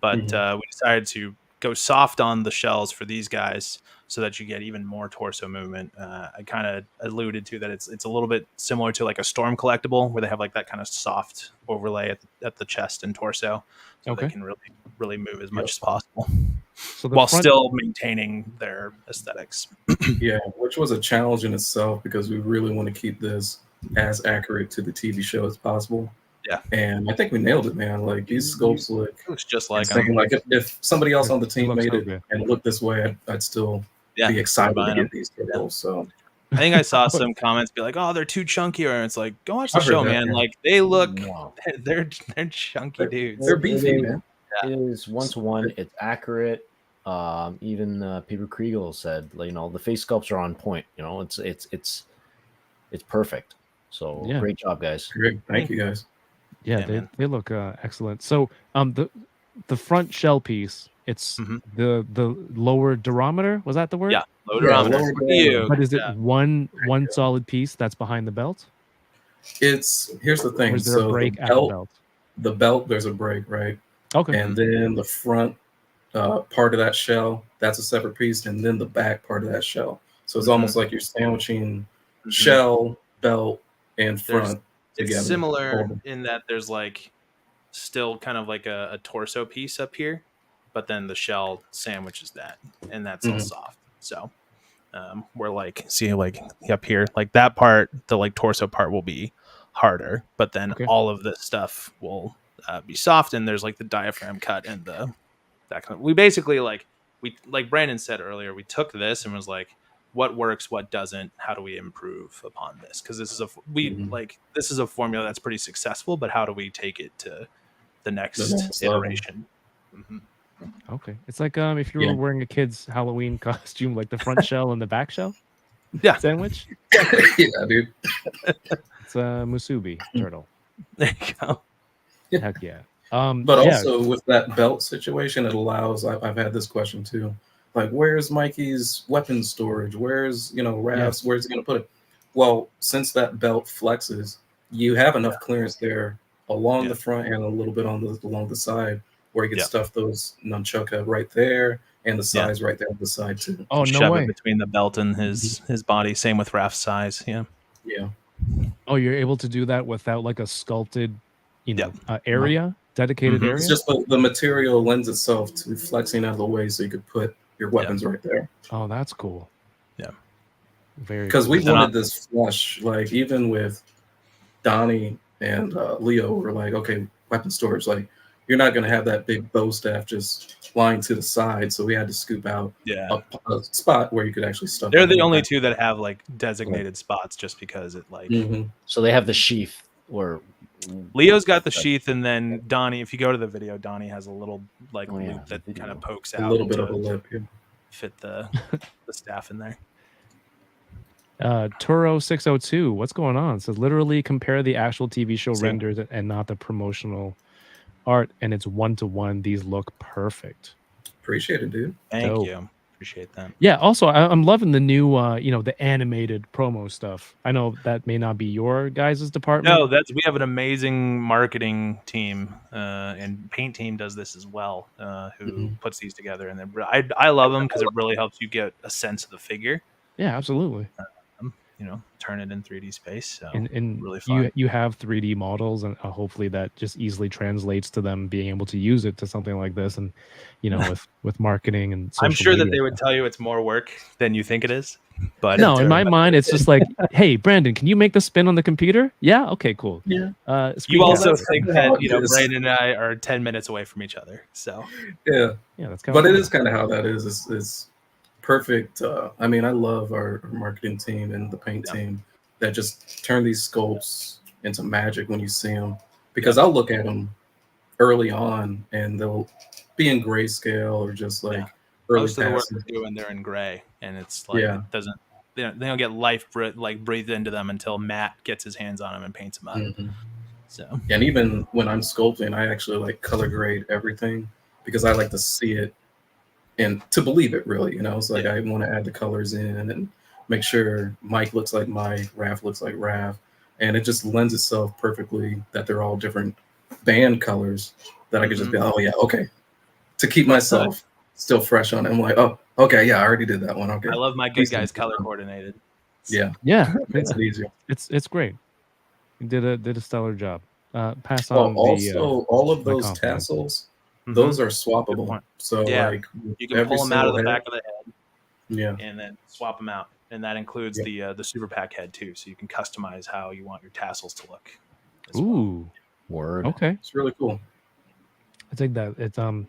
but we decided to go soft on the shells for these guys so that you get even more torso movement. I kind of alluded to that it's a little bit similar to like a Storm collectible, where they have like that kind of soft overlay at the chest and torso, so Okay. they can really move as much as possible So the while front, still maintaining their aesthetics. Yeah, which was a challenge in itself because we really want to keep this as accurate to the TV show as possible. Yeah. And I think we nailed it, man. Like these sculpts look It looks just like insane. Like if somebody else on the It team looks made so it good. and it looked this way, I'd still yeah, be excited to combine get them. these turtles. So I think I saw some comments be like, "Oh, they're too chunky," or it's like, "Go watch the I've heard show, that, man! yeah. Like they look, Wow. they're chunky dudes." they're beefy, It man. It is 1-to-1. It's accurate. Even Peter Kriegel said, the face sculpts are on point. It's perfect. So Yeah. great job, guys. Great. Thank you guys. yeah, Yeah, man. they look excellent. So the front shell piece, it's Mhm. the lower durometer, was that the word? Yeah, low Yeah, durometer. lower Look at you. But is it Yeah. one solid piece that's behind the belt? Here's the Or thing. is there a So break the at the belt, belt? there's a break, right? Okay. And then the front part of that shell, that's a separate piece, and then the back part of that shell. So it's almost like you're sandwiching Mhm. shell, belt, and front It's together. similar Horrible. in that there's like still kind of like a torso piece up here, but then the shell sandwiches that, and that's all Mhm. soft. So we're like, see, like up here, like that part, the like torso part will be harder, but then Okay. all of this stuff will be soft. And there's like the diaphragm cut and that kind of. We basically like Brandon said earlier, we took this and was like, what works, what doesn't, how do we improve upon this? Because this is this is a formula that's pretty successful, but how do we take it to the next next level. iteration? Mhm. Okay. It's like if you were Yeah. wearing a kid's Halloween costume, like the front shell and the back shell Yeah. sandwich. Yeah, dude. It's a musubi turtle. There you go. Heck yeah. But Yeah, also with that belt situation, it allows. I've had this question too. Like, where's Mikey's weapon storage? Where's Rav's? Where's he gonna put it? Well, since that belt flexes, you have enough clearance there along the front and a little bit along the side where you can stuff those nunchuck right there and the size right there on the side too. Oh, no Shove way. it between the belt and his body. Same with Raph's size. Yeah. Yeah. Oh, you're able to do that without like a sculpted, area, dedicated area? It's just the material lends itself to flexing out of the way so you could put your weapons right there. Oh, that's cool. Yeah. Very Because cool. we wanted this flush, like even with Donnie and Leo, were like, okay, weapon storage, like you're not going to have that big bow staff just lying to the side, so we had to scoop out a spot where you could actually stuff. They're the only two that have like designated spots, just because it like. So they have the sheath, or Leo's got the sheath, and then Donnie. If you go to the video, Donnie has a little like loop that kind of pokes out a little bit of a lip, fit the staff in there. Turo 602, what's going on? It says literally compare the actual TV show renders and not the promotional art, and it's 1-to-1. These look perfect. Appreciate it, dude. Thank you. Appreciate that. Yeah. Also, I'm loving the new, the animated promo stuff. I know that may not be your guys' department. No, we have an amazing marketing team, and paint team does this as well. Who puts these together, and I love them because it really helps you get a sense of the figure. Yeah, absolutely. Turn it in 3D space. So and really fun. You have 3D models, and hopefully that just easily translates to them being able to use it to something like this. And with marketing and I'm sure that they stuff. would tell you it's more work than you think it is. But no, in my mind, it's just like, hey, Brandon, can you make the spin on the computer? Yeah. Okay, cool. Yeah. You also think that Brandon and I are 10 minutes away from each other. So yeah, that's kind. But it is kind of how that is. It's perfect. I mean, I love our marketing team and the paint team that just turn these sculpts into magic when you see them. Because I'll look at them early on and they'll be in grayscale or just like early. Most of the work they do when they're in gray, and it's like it doesn't. They don't get life breathed into them until Matt gets his hands on them and paints them up. So and even when I'm sculpting, I actually like color grade everything because I like to see it. And to believe it, really, it's like I want to add the colors in and make sure Mike looks like Mike, Raph looks like Raph, and it just lends itself perfectly that they're all different band colors that I could just be, oh yeah, okay, to keep myself still fresh on it. I'm like, oh, okay, yeah, I already did that one. Okay, I love my good guys color coordinated. Yeah, makes it easier. It's great. You did a stellar job. Pass well, on. Also, all of those tassels. Those are swappable. So like you can pull them out of the back of the head. Yeah. And then swap them out. And that includes the super pack head too. So you can customize how you want your tassels to look. Ooh. Word. Okay. It's really cool. I think that it's a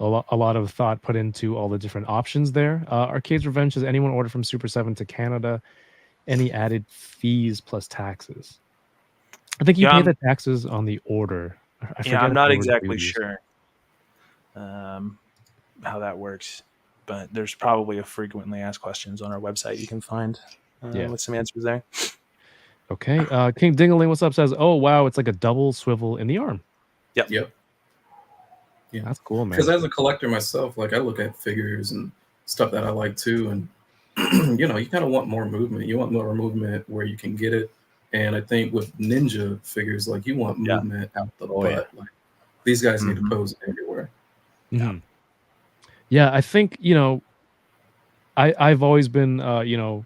lot of thought put into all the different options there. Arcade's Revenge, has anyone ordered from Super 7 to Canada? Any added fees plus taxes? I think you pay the taxes on the order. I'm not exactly sure how that works, but there's probably a frequently asked questions on our website you can find with some answers there. Okay. King Dingaling, what's up, says, oh wow, it's like a double swivel in the arm. Yep. Yeah, that's cool, man. Because as a collector myself, like I look at figures and stuff that I like too, and you kind of want more movement. You want more movement where you can get it, and I think with ninja figures, like you want movement out the butt. Like these guys need to pose everywhere. Yeah, I think I've always been a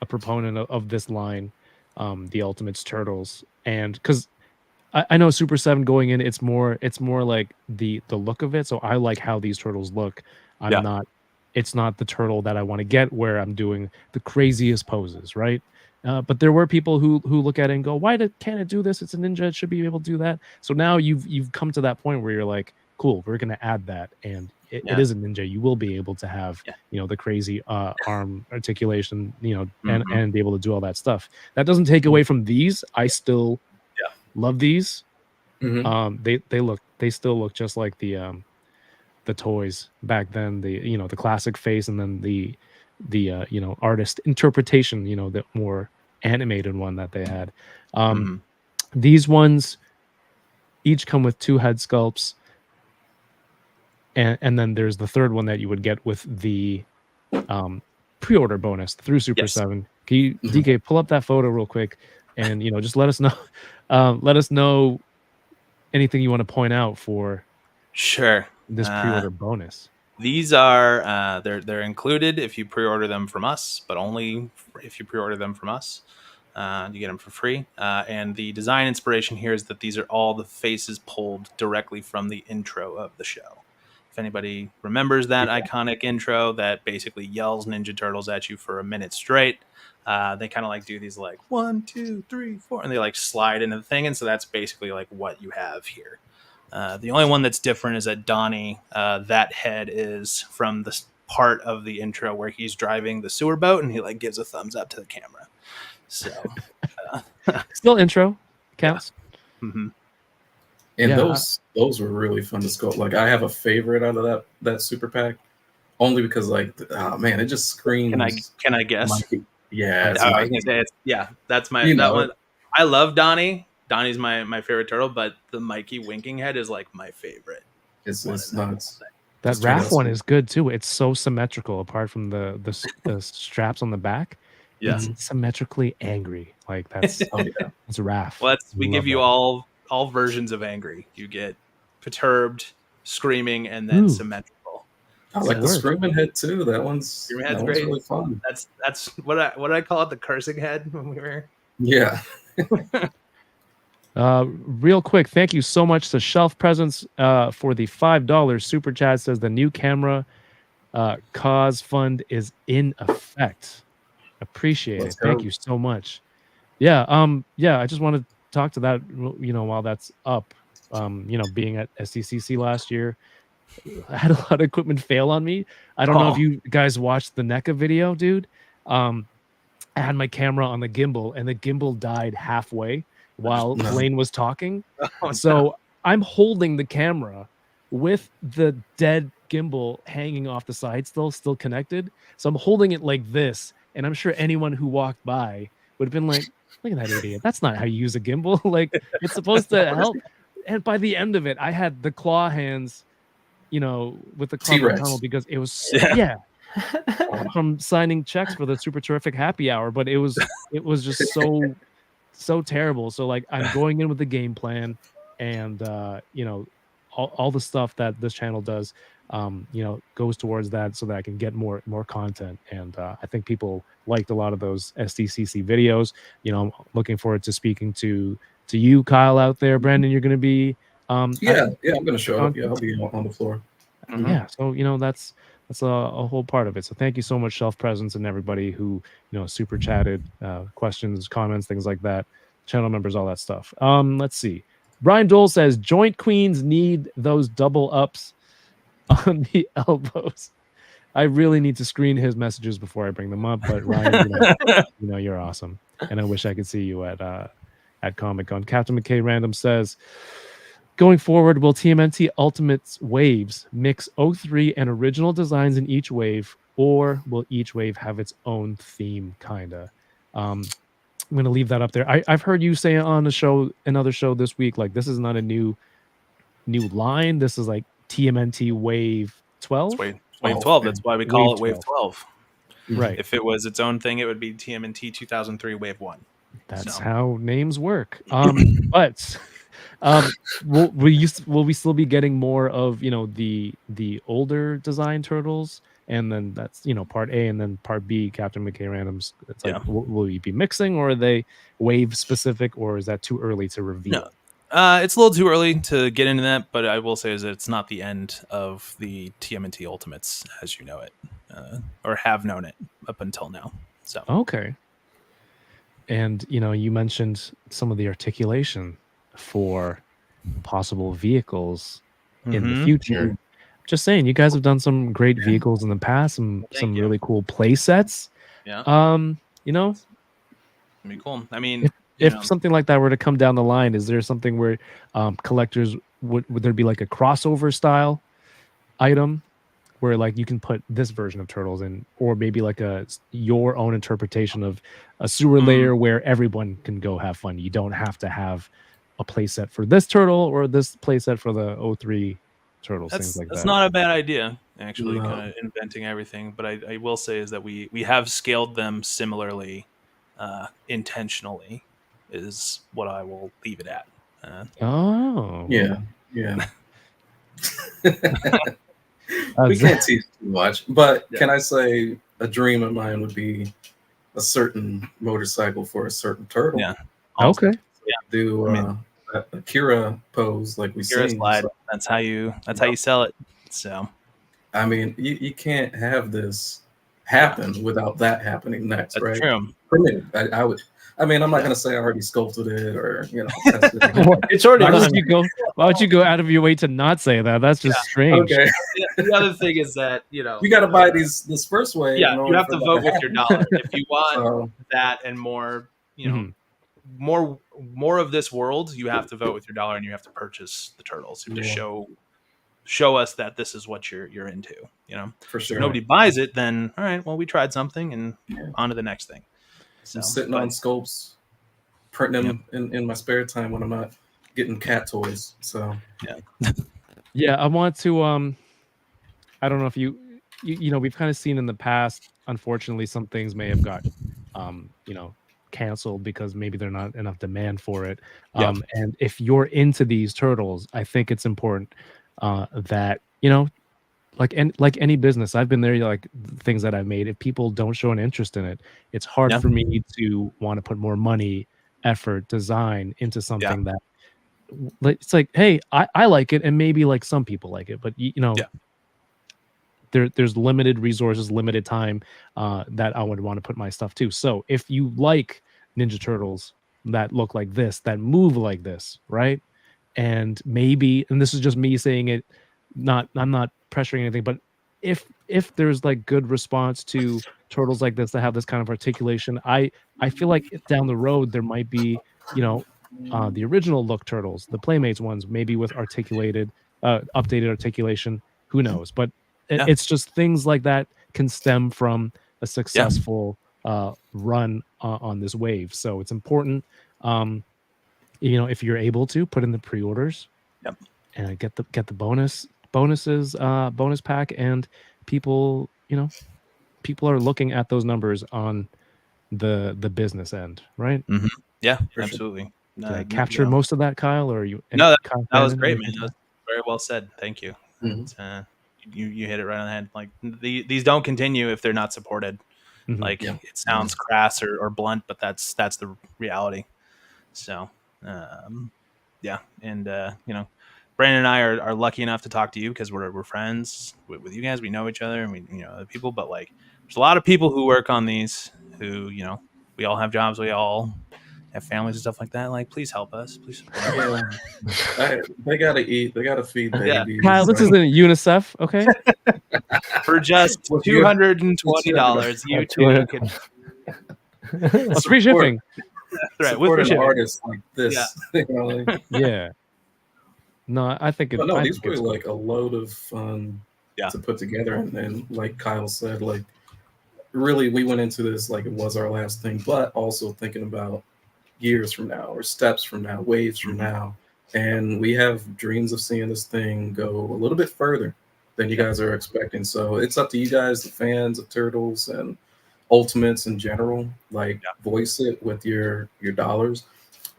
proponent of this line, the Ultimates Turtles, and because I know Super 7 going in, it's more like the look of it. So I like how these turtles look. It's not the turtle that I want to get where I'm doing the craziest poses, right? But there were people who look at it and go, why can't it do this? It's a ninja, it should be able to do that. So now you've come to that point where you're like, cool, we're gonna add that, and it is a ninja. You will be able to have the crazy arm articulation, and be able to do all that stuff. That doesn't take away from these. I still love these. They still look just like the toys back then. The classic face, and then the artist interpretation, the more animated one that they had. These ones, each come with 2 head sculpts, and then there's the third one that you would get with the pre-order bonus through Super Yes. 7. Can you, DK, pull up that photo real quick, and just let us know anything you want to point out for Sure. this pre-order bonus. These are they're included if you pre-order them from us, but only if you pre-order them from us. You get them for free. And the design inspiration here is that these are all the faces pulled directly from the intro of the show. If anybody remembers that iconic intro that basically yells Ninja Turtles at you for a minute straight, they kind of like do these like 1, 2, 3, 4, and they like slide into the thing. And so that's basically like what you have here. The only one that's different is that Donnie, that head is from the part of the intro where he's driving the sewer boat and he like gives a thumbs up to the camera. So still intro counts. Yeah. Mm-hmm. And those were really fun to sculpt. Like I have a favorite out of that super pack, only because like man, it just screams. Can I guess? Mikey. Yeah, I was gonna say that's my one. I love Donnie. Donnie's my favorite turtle, but the Mikey winking head is like my favorite. It's nuts. That Raph one is good too. It's so symmetrical apart from the straps on the back. Yeah. It's symmetrically angry. Like that's it's Raph. Well, we give you all versions of angry. You get perturbed, screaming, and then symmetrical. I like the screaming head too. That one's great. Really fun. That's what I call it, the cursing head when we were. Yeah. Real quick, thank you so much to Shelf Presents for the $5 super chat. Says the new camera cause fund is in effect. Appreciate it. Thank you so much. Yeah, I just want to talk to that, while that's up. Being at SDCC last year, I had a lot of equipment fail on me. I don't know if you guys watched the NECA video, dude. I had my camera on the gimbal and the gimbal died halfway while Blaine was talking. So I'm holding the camera with the dead gimbal hanging off the side still connected. So I'm holding it like this, and I'm sure anyone who walked by would have been like, look at that idiot. That's not how you use a gimbal. Like, it's supposed to help. And by the end of it, I had the claw hands, with the carpal tunnel because it was from signing checks for the super terrific happy hour. But it was just so terrible. So like I'm going in with the game plan, and all the stuff that this channel does goes towards that so that I can get more content. And I think people liked a lot of those SDCC videos. I'm looking forward to speaking to you, Kyle, out there. Brandon, you're going to be I'm going to show up. Yeah, I'll be on the floor. Mm-hmm. Yeah, so that's a whole part of it. So thank you so much, Shelf Presence, and everybody who super chatted, questions, comments, things like that, channel members, all that stuff. Let's see. Brian Dole says joint queens need those double ups on the elbows. I really need to screen his messages before I bring them up, but Ryan, you're awesome, and I wish I could see you at Comic-Con. Captain McKay Random says, going forward, will TMNT Ultimates waves mix 03 and original designs in each wave, or will each wave have its own theme, kinda? I'm going to leave that up there. I've heard you say on another show this week, like this is not a new line. This is like TMNT Wave 12? Wave 12. That's why we call it Wave 12. Right. If it was its own thing, it would be TMNT 2003 Wave 1. That's how names work. But will we still be getting more of the older design turtles, and then that's part A, and then part B, Captain McKay Randoms. It's like, will we be mixing, or are they wave specific, or is that too early to reveal? No. It's a little too early to get into that, but I will say is that it's not the end of the TMNT Ultimates as you know it, or have known it up until now. So okay. And you mentioned some of the articulation for possible vehicles in the future. Just saying, you guys have done some great vehicles in the past, some really cool play sets. Yeah. It'd be cool. I mean, if something like that were to come down the line, is there something where collectors would there be like a crossover style item where like you can put this version of Turtles in, or maybe like your own interpretation of a sewer layer where everyone can go have fun? You don't have to have a playset for this turtle or this playset for the 03 turtles, things like That's that. not a bad idea, actually, No. kind of inventing everything. But I will say is that we have scaled them similarly, intentionally, is what I will leave it at. Oh, Yeah. We That's- can't teach too much, but Yeah. can I say a dream of mine would be a certain motorcycle for a certain turtle? Yeah. okay. Do I mean- that Akira pose like we Akira see. slide. So, That's how you sell it. So I mean, you can't have this happen without that happening next, that's right? true. For me, I would. I mean, I'm not Yeah. gonna say I already sculpted it or tested it. It's already Why done. would you go out of your way to not say that? That's just strange. Okay, The other thing is that you got to buy this first way. Yeah, in you order have for to that vote with your happen. dollar if you want So, that and more. Mhm. More of this world. You have to vote with your dollar, and you have to purchase the turtles. You have to Yeah. show us that this is what you're into. for If sure. nobody buys it, then all right, well, we tried something, and Yeah. on to the next thing. So, I'm sitting but- on sculpts, printing them in my spare time when I'm not getting cat toys. So Yeah, I want to I don't know if you know, we've kind of seen in the past, unfortunately, some things may have got canceled because maybe there's not enough demand for it. Yeah. And if you're into these turtles, I think it's important that like any business, I've been there, like things that I've made, if people don't show an interest in it, it's hard Yeah. for me to want to put more money, effort, design into something that it's like, hey, I like it, and maybe like some people like it, but Yeah. there's limited resources, limited time that I would want to put my stuff to. So if you like Ninja Turtles that look like this, that move like this, right? And maybe, and this is just me saying it, I'm not pressuring anything, but if there's like good response to turtles like this that have this kind of articulation, I feel like down the road there might be, the original look turtles, the Playmates ones, maybe with articulated, updated articulation. Who knows? But it's just things like that can stem from a successful run on this wave. So it's important, if you're able to put in the pre-orders, and get the bonuses, bonus pack, and people are looking at those numbers on the business end, right? Yeah, sure. absolutely. Did I capture most of that, Kyle? Or you? No, Kyle, that was Brandon, great, anything? man. That was very well said. Thank you. Mhm. You hit it right on the head. Like these don't continue if they're not supported. Mhm. Like Yeah. it sounds crass or blunt, but that's the reality. So, yeah, and Brandon and I are lucky enough to talk to you because we're friends with you guys. We know each other, and we other people. But like, there's a lot of people who work on these who we all have jobs. We all have families and stuff like that. Like, please help us. Please support us. They gotta eat. They gotta feed Yeah. babies. Kyle, this like- isn't UNICEF, okay? For just With your- $220, you too can. It's free shipping. Right, with support free an shipping. artist like this. Like, Yeah. No, I think but no, I these think were it's like a load of fun Yeah. to put together, and like Kyle said, like really we went into this like it was our last thing, but also thinking about years from now or steps from now, waves from now, and we have dreams of seeing this thing go a little bit further than you guys are expecting. So it's up to you guys, the fans of Turtles and Ultimates in general. Like voice it with your dollars.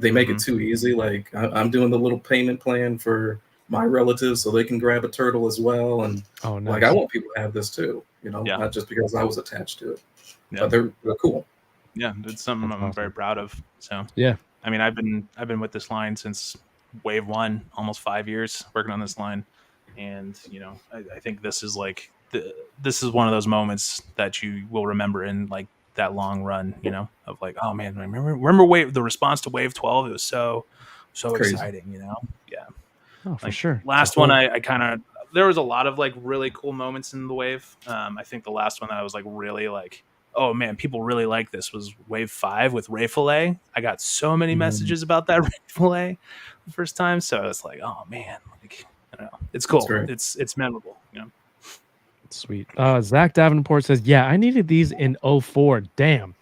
They make it too easy. Like I'm doing the little payment plan for my relatives so they can grab a turtle as well. And Oh, nice. like I want people to have this too, Yeah. not just because I was attached to it. Yeah. But they're cool. Yeah, it's something That's I'm awesome. very proud of. So Yeah. I mean, I've been with this line since wave 1, almost 5 years working on this line, and I think this is like this is one of those moments that you will remember in like that long run, of like, oh man, remember the response to wave 12? It was so Crazy. exciting, Yeah. Oh, for Like, sure. Last one, I kind of there was a lot of like really cool moments in the wave. I think the last one that I was like really like, oh man, people really like this was wave 5 with Ray Fillet. I got so many messages about that Ray Fillet the first time, so it's like, oh man, like I don't know, it's cool. great. It's memorable. Sweet. Zach Davenport says, yeah, I needed these in 04. Damn.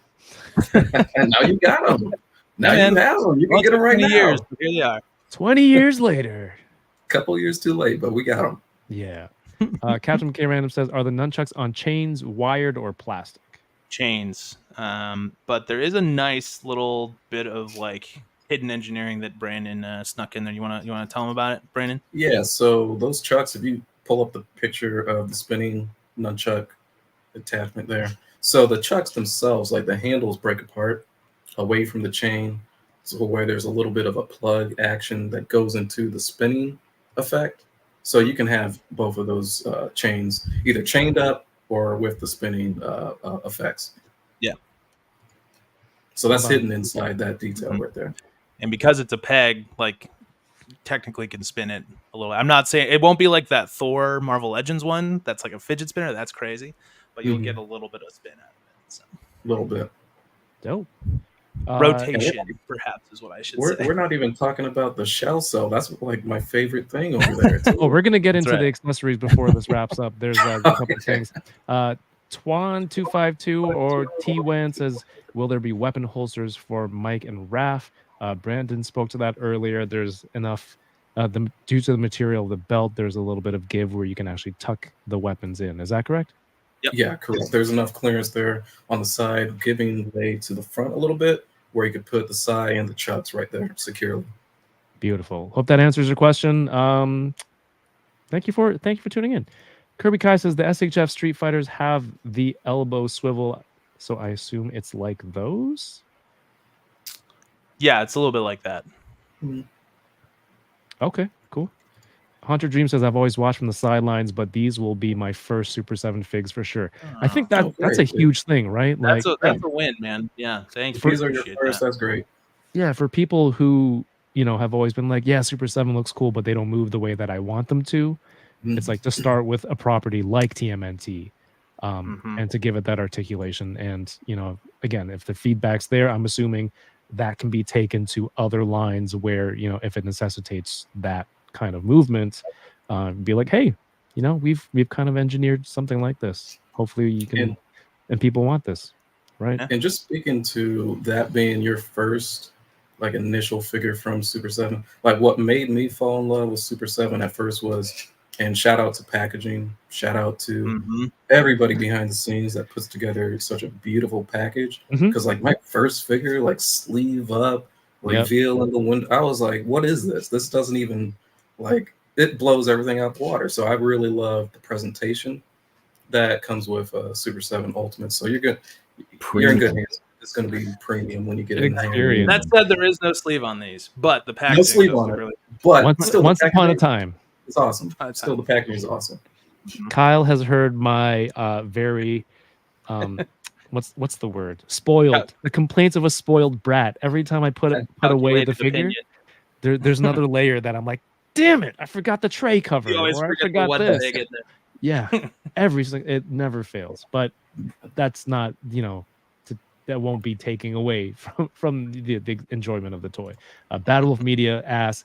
And now you got them. Now Yeah, you have them. You can Well, get them right 20 now. years, but here they are. 20 years later. Couple years too late, but we got them. Yeah. Captain K Random says, are the nunchucks on chains, wired, or plastic? Chains. But there is a nice little bit of like hidden engineering that Brandon snuck in there. You wanna tell him about it, Brandon? Yeah, so those chucks, if you pull up the picture of the spinning nunchuck attachment there, so the chucks themselves, like the handles break apart away from the chain, so where there's a little bit of a plug action that goes into the spinning effect. So you can have both of those chains either chained up or with the spinning effects. Yeah. So that's hidden inside that detail right there. And because it's a peg, like technically can spin it a little. I'm not saying it won't be like that Thor Marvel Legends one that's like a fidget spinner. That's crazy, but you'll get a little bit of spin out of it. So. A little bit. Dope. Rotation, perhaps, is what I should say. We're not even talking about the shell cell. That's like my favorite thing over there. Oh, we're gonna get into the accessories before this wraps up. There's a couple things. Twan252 or T-Wan says, will there be weapon holsters for Mike and Raph? Brandon spoke to that earlier. There's enough due to the material of the belt, there's a little bit of give where you can actually tuck the weapons in. Is that correct? Yep. Yeah, correct. There's enough clearance there on the side, giving way to the front a little bit, where you could put the Psy and the chucks right there securely. Beautiful. Hope that answers your question. Thank you for tuning in. Kirby Kai says the SHF Street Fighters have the elbow swivel, so I assume it's like those. Yeah, it's a little bit like that. Okay, cool. Hunter Dream says, I've always watched from the sidelines, but these will be my first Super 7 figs for sure. I think that's a huge thing, right? That's a win, man. Yeah, thank you. These are your first. That's great. Yeah, for people who, have always been like, yeah, Super 7 looks cool, but they don't move the way that I want them to. It's like to start with a property like TMNT and to give it that articulation. And, again, if the feedback's there, I'm assuming that can be taken to other lines where, if it necessitates that kind of movement, be like, hey, we've kind of engineered something like this. Hopefully you can, and people want this, right? And just speaking to that being your first like initial figure from Super 7, like what made me fall in love with Super 7 at first was, and shout out to packaging, shout out to everybody behind the scenes that puts together such a beautiful package. Because like my first figure, like sleeve up, reveal in the window, I was like, what is this? This doesn't even, like, it blows everything out the water. So I really love the presentation that comes with Super 7 Ultimate. So you're good. You're in good hands. It's going to be premium when you get it in the hand. That said, there is no sleeve on these, but the packaging. No sleeve on it. Really, but once upon a time. It's awesome. Still, the packaging is awesome. Kyle has heard my very what's the word? Spoiled. The complaints of a spoiled brat. Every time I put away the figure, there's another layer that I'm like, damn it, I forgot the tray cover. You always or forget I forgot this. Yeah, it never fails. But that's not, that won't be taking away from the enjoyment of the toy. Battle of Media asks,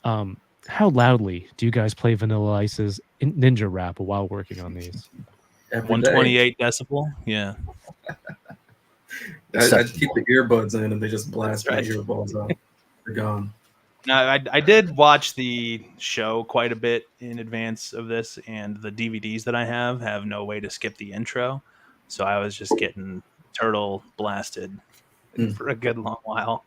how loudly do you guys play Vanilla Ice's Ninja Rap while working on these? 128 decibel. Yeah. I keep the earbuds in and they just blast my earbuds out. They're gone. Now, I did watch the show quite a bit in advance of this, and the DVDs that I have no way to skip the intro. So I was just getting turtle blasted for a good long while.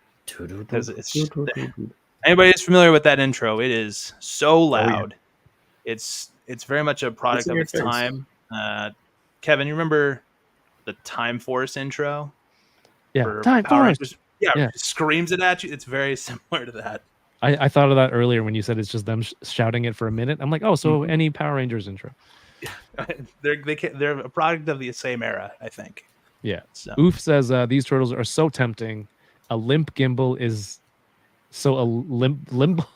Anybody who's familiar with that intro, it is so loud. It's very much a product of its time. Kevin, you remember the Time Force intro? Yeah, Time Force. Yeah, it screams it at you. It's very similar to that. I thought of that earlier when you said it's just them shouting it for a minute. I'm like, oh, so any Power Rangers intro. They're a product of the same era, I think. Yeah. So. Oof says these turtles are so tempting. A limp gimbal is so a limbo.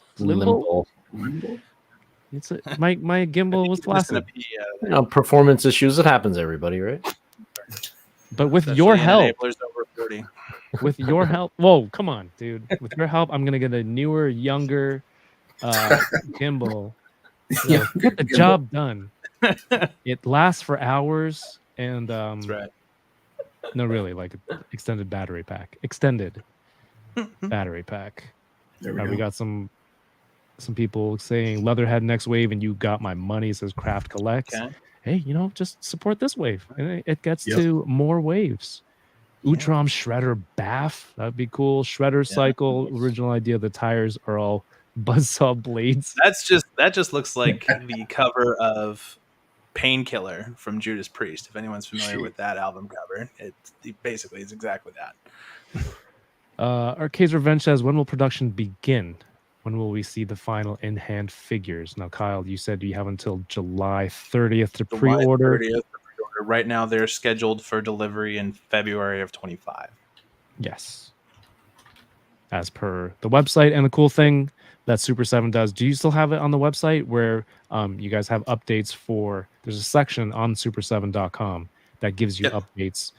It's my gimbal was flaccid. Performance issues. It happens, everybody, right? But with your help, with your help, whoa, come on, dude. With your help, I'm gonna get a newer, younger gimbal. Get the job done. It lasts for hours, and that's right. No, really, like extended battery pack. Extended battery pack. There We we go. got some people saying Leatherhead next wave, and you got my money. Says Craft Collects. Okay. Hey, just support this wave, and it gets Yep. to more waves. Yeah. Utrom Shredder Baff, that'd be cool. Shredder Cycle, original idea. The tires are all buzzsaw blades. That just looks like the cover of Painkiller from Judas Priest. If anyone's familiar with that album cover, it basically is exactly that. Arcade's Revenge says, when will production begin? When will we see the final in-hand figures? Now, Kyle, you said you have until July 30th to pre-order. July 30th to pre-order. Right now, they're scheduled for delivery in February of 25. Yes. As per the website. And the cool thing that Super 7 does, do you still have it on the website where you guys have updates for, there's a section on super7.com that gives you updates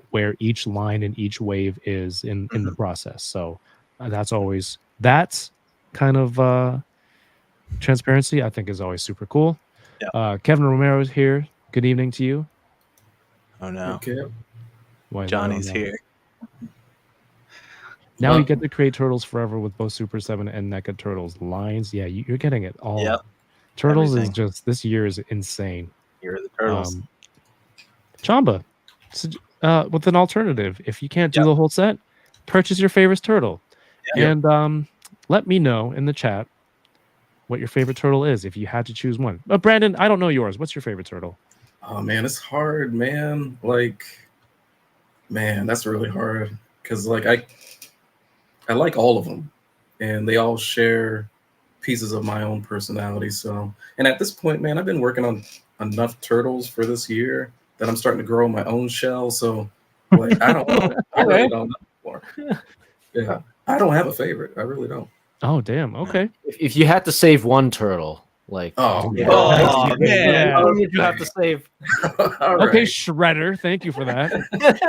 where each line and each wave is in the process. So that's kind of transparency, I think, is always super cool. Kevin Romero is here. Good evening to you. Oh no. Okay. Why Johnny's here. Now you get to create Turtles Forever with both Super 7 and NECA Turtles lines. Yeah, you're getting it all. Yep. Turtles Everything. is just, this year is insane. Here are the Turtles. Chamba, with an alternative. If you can't do the whole set, purchase your favorite turtle. And let me know in the chat what your favorite turtle is if you had to choose one. Brandon, I don't know yours. What's your favorite turtle? Oh man, it's hard, man. That's really hard because I like all of them, and they all share pieces of my own personality. So, and at this point, man, I've been working on enough turtles for this year that I'm starting to grow my own shell. So, I don't know. I really don't know anymore. Yeah, I don't have a favorite. I really don't. Oh, damn. Okay. If you had to save one turtle, man. what would you have to save? Okay, Shredder. Thank you for that.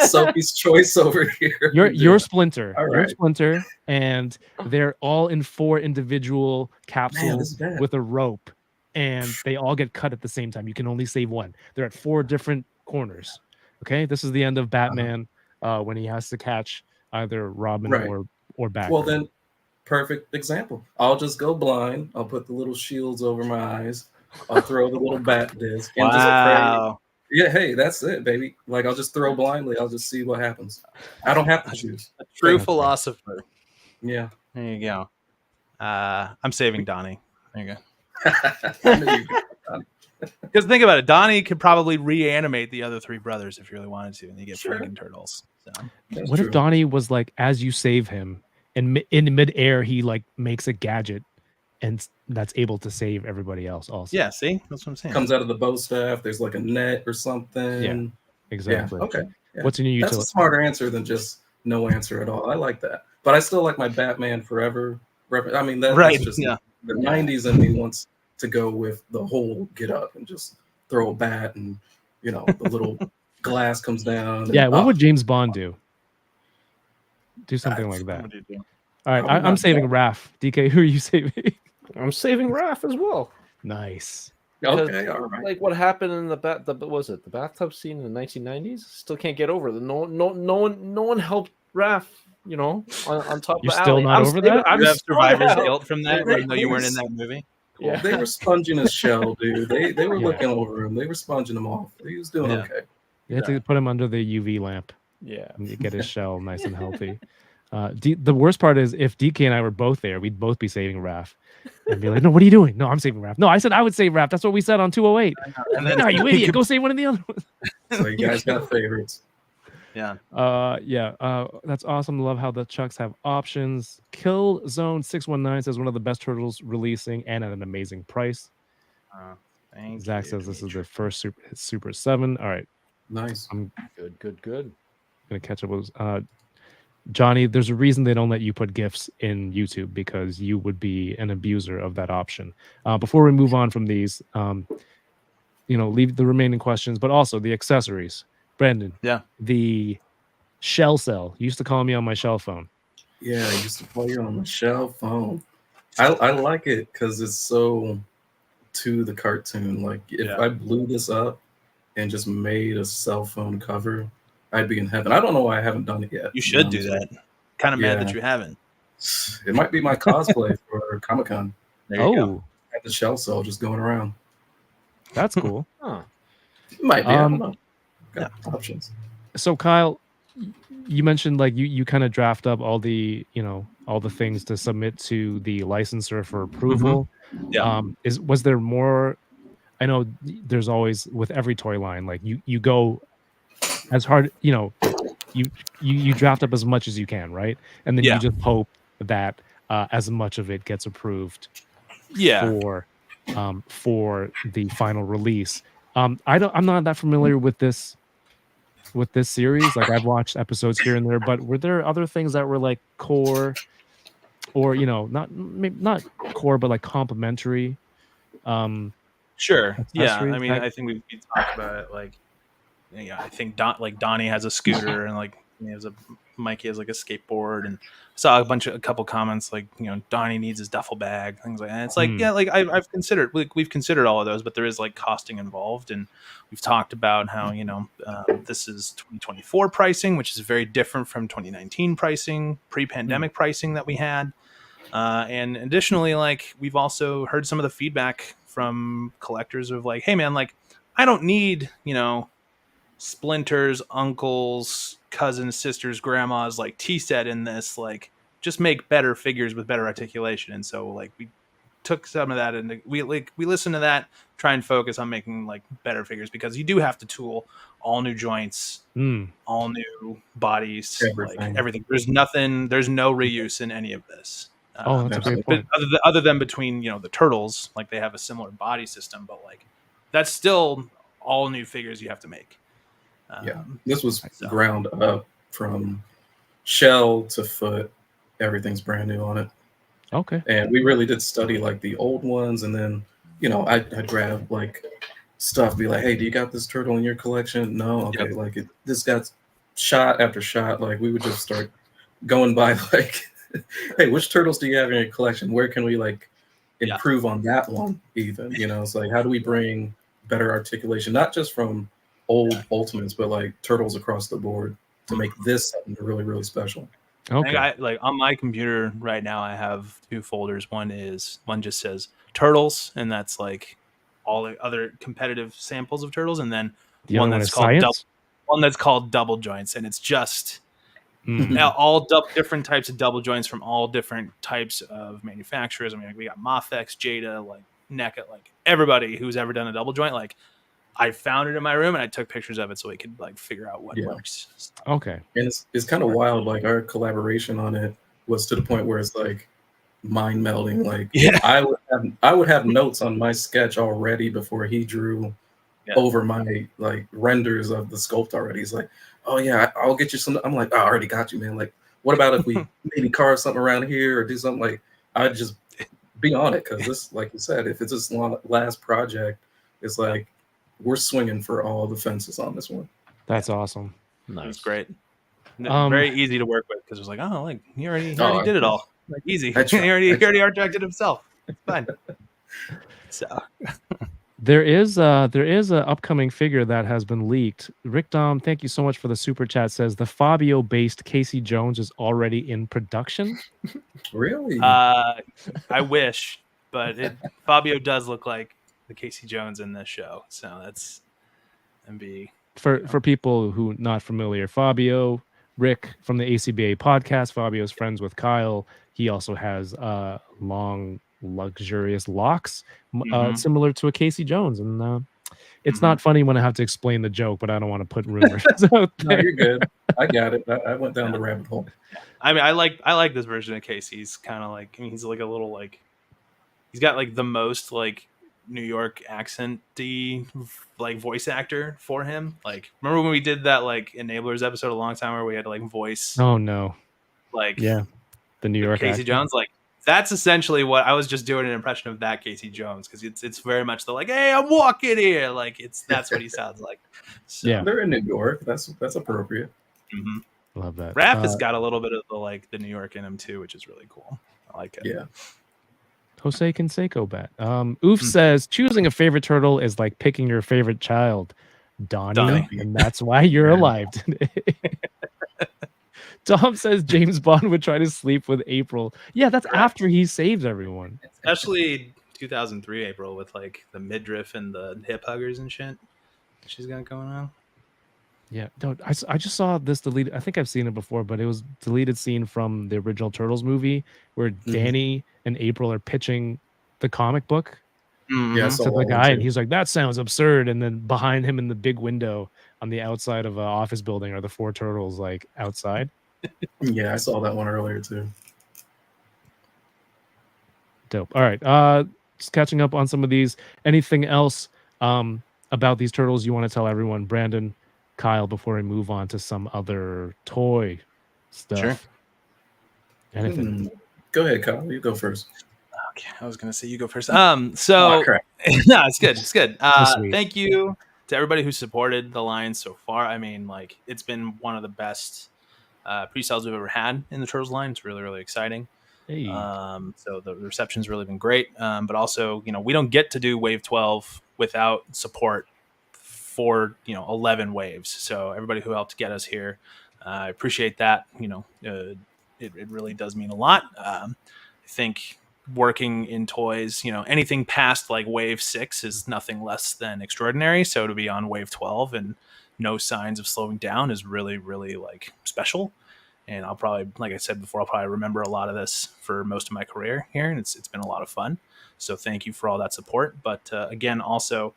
Sophie's choice over here. Your Splinter. All Your right. Splinter. And they're all in 4 individual capsules with a rope. And they all get cut at the same time. You can only save one. They're at 4 different corners. Okay? This is the end of Batman when he has to catch either Robin or Batman. Well, then, perfect example. I'll just go blind. I'll put the little shields over my eyes. I'll throw the little bat disc. And just pray. Yeah, hey, that's it, baby. I'll just throw blindly. I'll just see what happens. I don't have to choose. A true philosopher. Yeah. There you go. I'm saving Donnie. There you go. Because think about it, Donnie could probably reanimate the other 3 brothers if you really wanted to, and you get friggin' turtles. So. What if Donnie was as you save him, and in midair he makes a gadget, and that's able to save everybody else also? Yeah, see, that's what I'm saying. Comes out of the bow staff. There's a net or something. Yeah, exactly. Yeah, okay. Yeah. What's in your utility? That's a smarter answer than just no answer at all. I like that, but I still like my Batman Forever. I mean, that's just the 90s in me wants to go with the whole get up and just throw a bat and the little glass comes down. Yeah, what would James Bond do? Do something like that. All right, I'm saving Raph. DK, who are you saving? I'm saving Raph as well. Nice. Okay, all right. What happened in the bathtub scene in the 1990s? Still can't get over that. No one helped Raph. On top You're of the still alley. not over that? You have survivor's guilt from that, even though you weren't in that movie. Cool. Yeah. They were sponging his shell, dude. They were looking over him. They were sponging him off. He was doing okay. You have to put him under the UV lamp. Yeah. And get his shell nice and healthy. The worst part is if DK and I were both there, we'd both be saving Raph. And be like, no, what are you doing? No, I'm saving Raph. No, I said I would save Raph. That's what we said on 208. And then, no, you idiot. Go save one of the other ones. So you guys got favorites. Yeah. That's awesome. Love how the Chucks have options. Kill Zone 619 says one of the best turtles releasing and at an amazing price. Zach says this is their first Super 7. All right. Nice. I'm good. Gonna catch up with Johnny. There's a reason they don't let you put GIFs in YouTube because you would be an abuser of that option. Before we move on from these, leave the remaining questions, but also the accessories. Brandon, the shell cell. You used to call me on my shell phone. Yeah, I used to call you on my shell phone. I like it because it's so to the cartoon. If I blew this up and just made a cell phone cover, I'd be in heaven. I don't know why I haven't done it yet. You should do that. Kind of mad that you haven't. It might be my cosplay for Comic-Con. There you go. Oh, At the shell cell, just going around. that's cool. Huh. It might be. I don't know. Got options. So Kyle, you mentioned like you kind of draft up all the all the things to submit to the licensor for approval. Yeah. Was there more? I know there's always with every toy line, like you go as hard, you draft up as much as you can, right? And then Yeah. you just hope that as much of it gets approved Yeah. for the final release. I'm not that familiar with this series. Like I've watched episodes here and there, but were there other things that were like core or not core but like complementary? Sure. Yeah. Accessories I mean, that- I think we talked about it. Like, yeah, I think Donnie has a scooter, and like Mikey has like a skateboard, and I saw a couple comments like Donnie needs his duffel bag, things like that. And it's like yeah, like I've considered we've considered all of those, but there is like costing involved, and we've talked about how this is 2024 pricing, which is very different from 2019 pricing, pre-pandemic pricing that we had. And additionally, like we've also heard some of the feedback from collectors of like, hey man, like I don't need, splinters, uncles, cousins, sisters, grandmas, like T-set in this, like just make better figures with better articulation. And so like we took some of that and we listened to that, try and focus on making like better figures, because you do have to tool all new joints, all new bodies, like everything. There's no reuse in any of this. That's a great point. Other than between the turtles, like they have a similar body system, but like that's still all new figures you have to make. This was ground up from shell to foot. Everything's brand new on it. Okay. And we really did study like the old ones, and then I'd grab like stuff, be like, hey, do you got this turtle in your collection? No. Okay. Yep. Like this got shot after shot. Like we would just start going by like, hey, which turtles do you have in your collection? Where can we like improve on that one? Even it's like, how do we bring better articulation, not just from old Ultimates, but like turtles across the board to make this something really, really special. Okay. I like on my computer right now, I have two folders. One just says turtles, and that's like all the other competitive samples of turtles, and then one that's called double joints, and it's just all different types of double joints from all different types of manufacturers. I mean, like we got Mofex, Jada, like NECA, like everybody who's ever done a double joint. Like I found it in my room and I took pictures of it so we could like figure out what works. Okay. And it's kind of wild. Like our collaboration on it was to the point where it's like mind melding. Like I would have notes on my sketch already before he drew over my like renders of the sculpt already. He's like, oh yeah, I'll get you some. I'm like, I already got you, man. Like, what about if we maybe carve something around here or do something? Like, I'd just be on it, because this, like you said, if it's this last project, it's like we're swinging for all the fences on this one. That's awesome. Nice. It was great. Very easy to work with, because it was like, oh, like he already did it all. Like easy. He already art directed himself. It's fine. So there is a upcoming figure that has been leaked. Rick Dom, thank you so much for the super chat. Says the Fabio based Casey Jones is already in production. Really? I wish, but Fabio does look like the Casey Jones in this show, so that's for people who not familiar. Fabio, Rick from the ACBA podcast. Fabio's friends with Kyle. He also has long, luxurious locks, similar to a Casey Jones, and it's not funny when I have to explain the joke, but I don't want to put rumors out there. No, you're good. I got it. I went down the rabbit hole. I mean, I like this version of Casey. He's kind of like, he's like a little like, he's got like the most like New York accent-y like voice actor for him. Like, remember when we did that like Enablers episode a long time where we had to like voice? Oh no! Like the New York Casey accent. Jones. Like that's essentially what I was just doing, an impression of that Casey Jones, because it's very much the like, hey, I'm walking here. Like that's what he sounds like. So, yeah, they're in New York. That's appropriate. Mm-hmm. Love that. Raph has got a little bit of the New York in him too, which is really cool. I like it. Yeah. Jose Canseco bet. Oof says choosing a favorite turtle is like picking your favorite child, Donnie. And that's why you're alive today. Tom says James Bond would try to sleep with April. Yeah, that's after he saves everyone. Especially 2003 April with like the midriff and the hip huggers and shit. She's got going on. Yeah, no, I just saw this deleted. I think I've seen it before, but it was deleted scene from the original Turtles movie where Danny and April are pitching the comic book Yeah, I saw to the that one guy, and too. he's like, "That sounds absurd." And then behind him in the big window on the outside of an office building are the four turtles, like outside. Yeah, I saw that one earlier too. Dope. All right, just catching up on some of these. Anything else about these turtles you want to tell everyone, Brandon, Kyle, before we move on to some other toy stuff? Sure. Anything? Go ahead, Kyle. You go first. Okay, I was gonna say you go first. Oh, So crap. no, it's good. It's good. sweet. Thank you to everybody who supported the line so far. I mean, like, it's been one of the best pre-sales we've ever had in the Turtles line. It's really, really exciting. Hey. So the reception's really been great. But also, we don't get to do Wave 12 without support for 11 waves. So everybody who helped get us here, I appreciate that. It really does mean a lot. I think working in toys, anything past like Wave 6 is nothing less than extraordinary. So to be on Wave 12 and no signs of slowing down is really, really like special. And I'll probably, like I said before, I'll probably remember a lot of this for most of my career here, and it's been a lot of fun. So thank you for all that support. But again, also,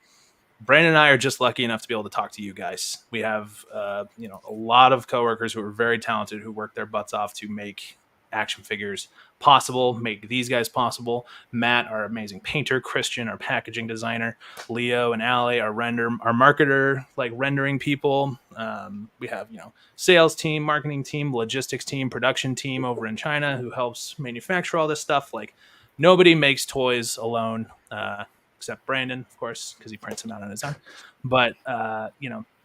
Brandon and I are just lucky enough to be able to talk to you guys. We have a lot of coworkers who are very talented, who work their butts off to make action figures possible, make these guys possible. Matt, our amazing painter, Christian, our packaging designer, Leo and Allie, our marketer, like rendering people. We have sales team, marketing team, logistics team, production team over in China who helps manufacture all this stuff. Like, nobody makes toys alone, except Brandon, of course, because he prints them out on his own. But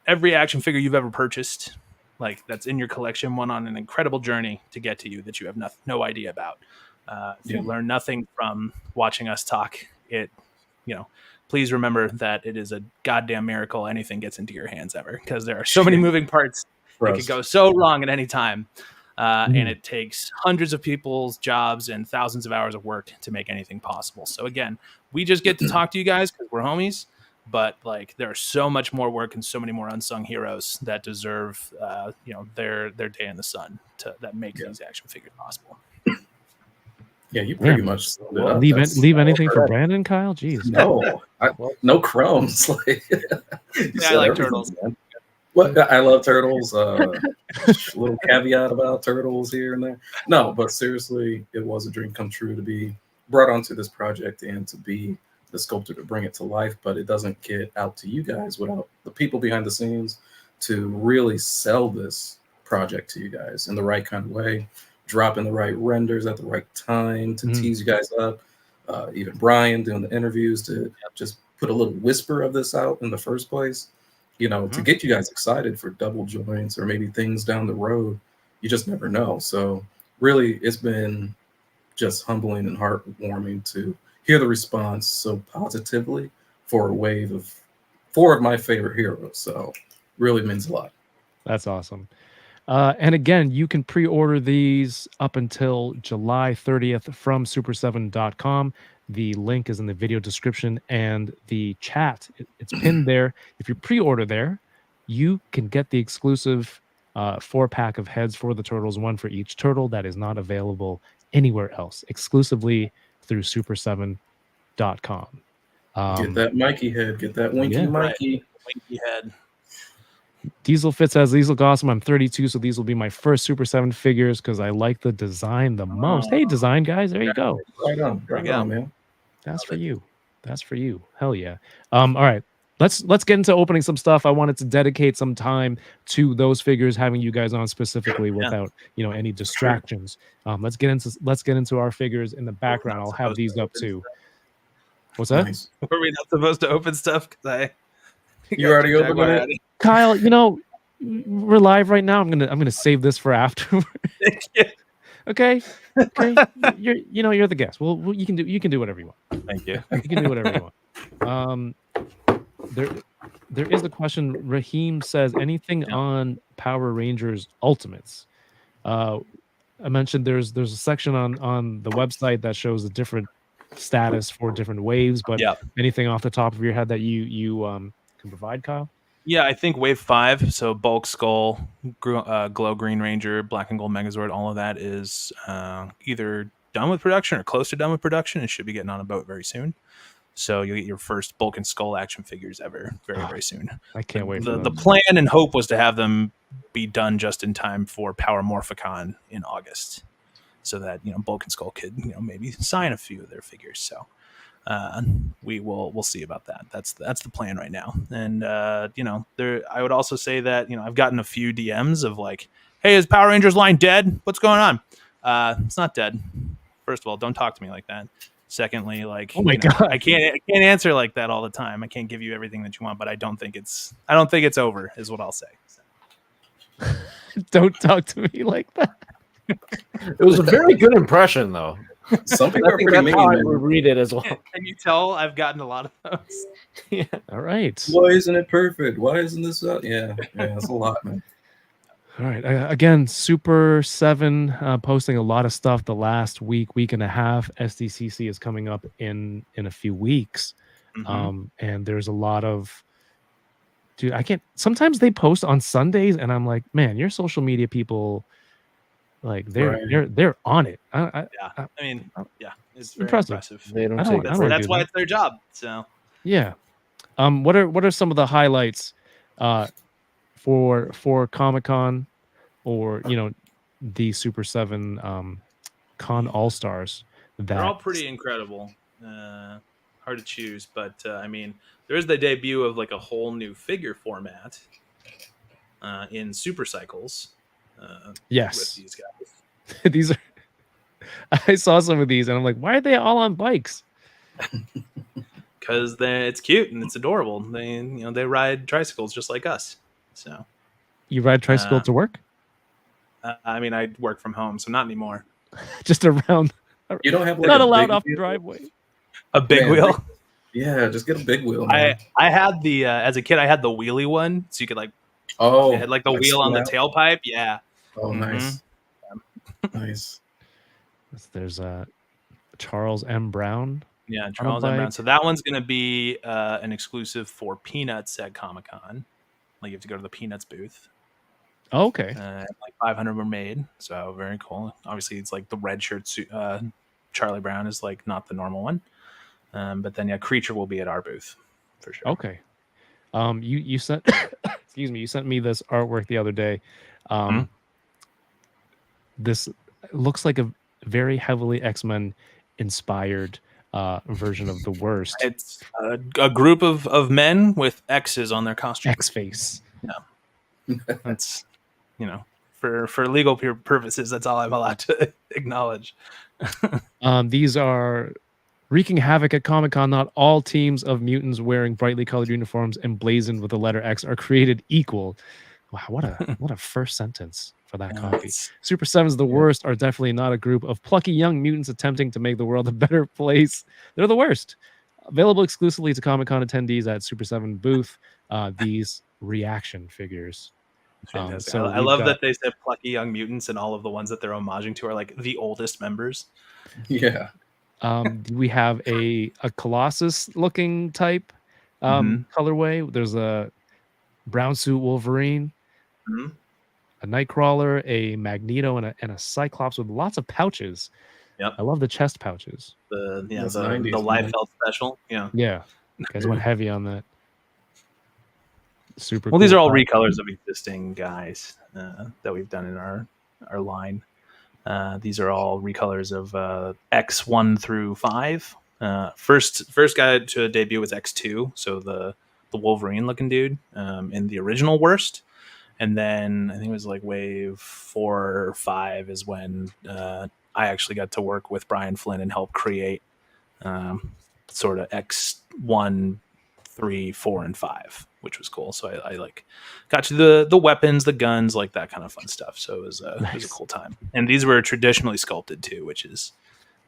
every action figure you've ever purchased, like, that's in your collection, went on an incredible journey to get to you that you have no idea about. If you learn nothing from watching us talk, please remember that it is a goddamn miracle anything gets into your hands ever, because there are so many moving parts. It could go so wrong at any time. And it takes hundreds of people's jobs and thousands of hours of work to make anything possible. So again, we just get to talk to you guys because we're homies. But like, there's so much more work and so many more unsung heroes that deserve, their day in the sun that make these action figures possible. Yeah, you pretty much summed it up. Leave anything for Brandon, Kyle? Jeez. No, no crumbs. Like, I like turtles. Man. Well, I love turtles. Little caveat about turtles here and there. No, but seriously, it was a dream come true to be brought onto this project and to be the sculptor to bring it to life. But it doesn't get out to you guys without the people behind the scenes to really sell this project to you guys in the right kind of way, dropping the right renders at the right time to tease you guys up. Even Brian doing the interviews to just put a little whisper of this out in the first place. To get you guys excited for double joints or maybe things down the road. You just never know. So really, it's been just humbling and heartwarming to hear the response so positively for a wave of 4 of my favorite heroes. So really means a lot. That's awesome. And again, you can pre-order these up until July 30th from super7.com. The link is in the video description and the chat. It's pinned there. If you pre-order there, you can get the exclusive 4-pack of heads for the turtles, one for each turtle that is not available anywhere else, exclusively through super7.com. Get that Mikey head. Get that Winky Mikey. Winky head. Diesel Fit says, these look awesome. I'm 32, so these will be my first Super 7 figures because I like the design the most. Hey, design guys, there you go. Right on, man. That's for you. That's for you. Hell yeah. All right. Let's get into opening some stuff. I wanted to dedicate some time to those figures, having you guys on specifically without any distractions. Let's get into our figures in the background. I'll have these up too. What's that? Nice. Were we not supposed to open stuff? Because You already opened it? Kyle, we're live right now. I'm gonna save this for afterward. Okay. You're the guest. Well, you can do whatever you want. Thank you. You can do whatever you want. There is a question. Raheem says, anything on Power Rangers Ultimates? I mentioned there's a section on the website that shows a different status for different waves, but Yeah. anything off the top of your head that you can provide, Kyle? Yeah, I think Wave 5, so Bulk Skull, Glow Green Ranger, Black and Gold Megazord, all of that is either done with production or close to done with production. It should be getting on a boat very soon. So you'll get your first Bulk and Skull action figures ever very, very soon. I can't wait for The those. plan and hope was to have them be done just in time for Power Morphicon in August, so that Bulk and Skull could maybe sign a few of their figures. So we'll see about that. That's the plan right now. And I would also say that I've gotten a few DMs of like, hey, is Power Rangers line dead? What's going on? It's not dead. First of all, don't talk to me like that. Secondly, like, oh my god, I can't answer like that all the time. I can't give you everything that you want, but I don't think it's over, is what I'll say. don't talk to me like that. It was a very good impression, though. Some people I are think pretty that's how I mean. would read it as well. Can you tell I've gotten a lot of those? Yeah. All right. Why isn't it perfect? Why isn't this out? Yeah, it's a lot, man. All right. Again, Super 7 posting a lot of stuff the last week and a half. SDCC is coming up in a few weeks. Mm-hmm. And there's a lot of, dude, I can't, sometimes they post on Sundays and I'm like, man, your social media people, like they're on it. It's very impressive. They don't I take don't- it. That's why it's their job. So Yeah. What are some of the highlights for Comic-Con or the Super 7 Con All-Stars? they're all pretty incredible. Hard to choose, but there is the debut of like a whole new figure format in Super Cycles. Yes. With these guys. These are I saw some of these and I'm like, why are they all on bikes? Because it's cute and it's adorable. They ride tricycles just like us. So You ride tricycle to work? I work from home, so not anymore. Just around. You don't have like Not a allowed big off the wheel? driveway. A big wheel. Yeah, just get a big wheel. Man. I had the as a kid I had the wheelie one, so you could it had like the wheel on the tailpipe. Yeah. Oh, nice. Nice. There's Charles M. Brown. Yeah, Charles M. Brown. So that one's going to be an exclusive for Peanuts at Comic-Con. Like you have to go to the Peanuts booth. Oh, okay. Like 500 were made, so very cool. Obviously, it's like the red shirt suit. Charlie Brown is like not the normal one, but then Creature will be at our booth for sure. Okay. You sent excuse me. You sent me this artwork the other day. This looks like a very heavily X-Men inspired version of the Worst. It's a group of men with X's on their costume. X-Face. Yeah, that's for legal purposes, that's all I'm allowed to acknowledge. These are wreaking havoc at Comic-Con. Not all teams of mutants wearing brightly colored uniforms emblazoned with the letter X are created equal. Wow, what a first sentence for that copy. Super 7's The Worst are definitely not a group of plucky young mutants attempting to make the world a better place. They're the worst. Available exclusively to Comic-Con attendees at Super 7 booth. These reaction figures. So I love that they said plucky young mutants, and all of the ones that they're homaging to are like the oldest members. Yeah. We have a Colossus looking type colorway. There's a brown suit Wolverine, a Nightcrawler, a Magneto, and a Cyclops with lots of pouches. Yep. I love the chest pouches. The 90s, the Liefeld special. Yeah. You guys went heavy on that. Super well, these cool are all type. recolors of existing guys that we've done in our line. These are all recolors of X1 through 5. First guy to debut was X2, so the Wolverine looking dude in the original Worst. And then I think it was like wave 4 or 5 is when I actually got to work with Brian Flynn and help create sort of X1, 3, 4, and 5, which was cool. So I like got to the weapons, the guns, like that kind of fun stuff. So it was a cool time. And these were traditionally sculpted too, which is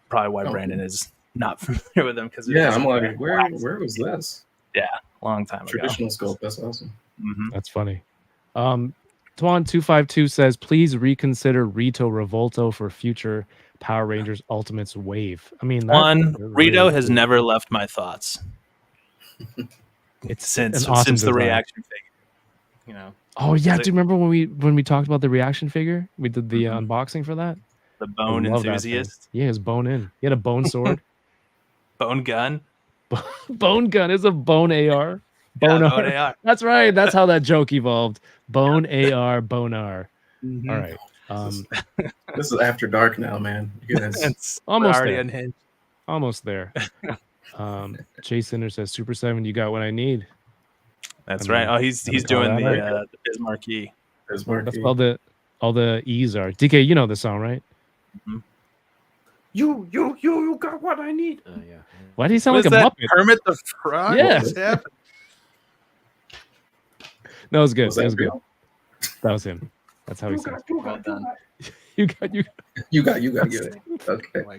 probably why Brandon is not familiar with them. Because I'm like, where was this? Yeah, long time ago. Traditional sculpt. That's awesome. That's funny. Twan252 says, please reconsider Rito Revolto for future Power Rangers Ultimates wave. I mean, One, Rito really has cool. never left my thoughts. It's since an awesome the design. reaction figure. You know. Oh yeah, Is do you remember when we talked about the reaction figure? We did the Mhm. unboxing for that. The I bone love that thing. enthusiast. Yeah, his bone in. He had a bone sword. Bone gun. Bone gun is a bone AR. Bone Bonar. AR. That's right. That's how that joke evolved. Bone AR, Bonar. Mhm. All right. This is after dark now, man. You guys, It's Almost already there. unhinged. Almost there. Chase Center says, Super 7, you got what I need. That's I mean, right. Oh, he's gotta call doing that out. the Bismarcky. there's That's Marquee. all the E's are. DK, you know the song, right? Mhm. You got what I need. Yeah. Why do you sound What like is a that? Muppet? Kermit the Frog? Yeah. What's happening? No, it was good. Was It that was good. real? That was him. That's how he sounds. Well done. You got you. You got to get it. Okay. Oh my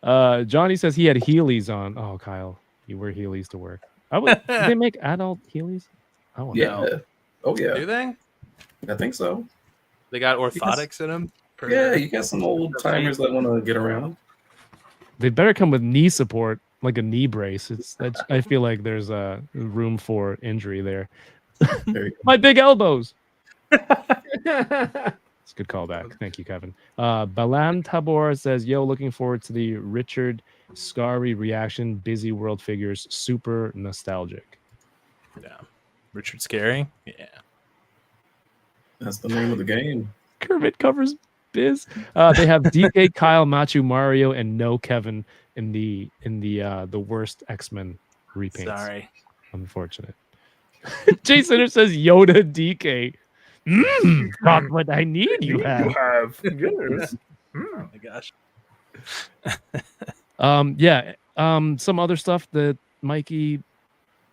god. Johnny says he had Heelys on. Oh, Kyle, you wear Heelys to work. Did they make adult Heelys? Oh, Yeah. Oh Do yeah. they? I think so. They got orthotics in them. Yeah, you got some old timers that want to get around. they better come with knee support, like a knee brace. I feel like there's a room for injury there. There you go. My big elbows. It's a good callback. Thank you, Kevin. Balan Tabor says, yo, looking forward to the Richard Scarry reaction. Busy World figures. Super nostalgic. Yeah. Richard Scary. Yeah. That's the name of the game. Kermit covers Biz. They have DK, Kyle, Machu, Mario, and no Kevin in the worst X-Men repaints. Sorry. Unfortunate. Jason says Yoda DK. Not what I need. You have. Yes. Oh my gosh. Some other stuff that Mikey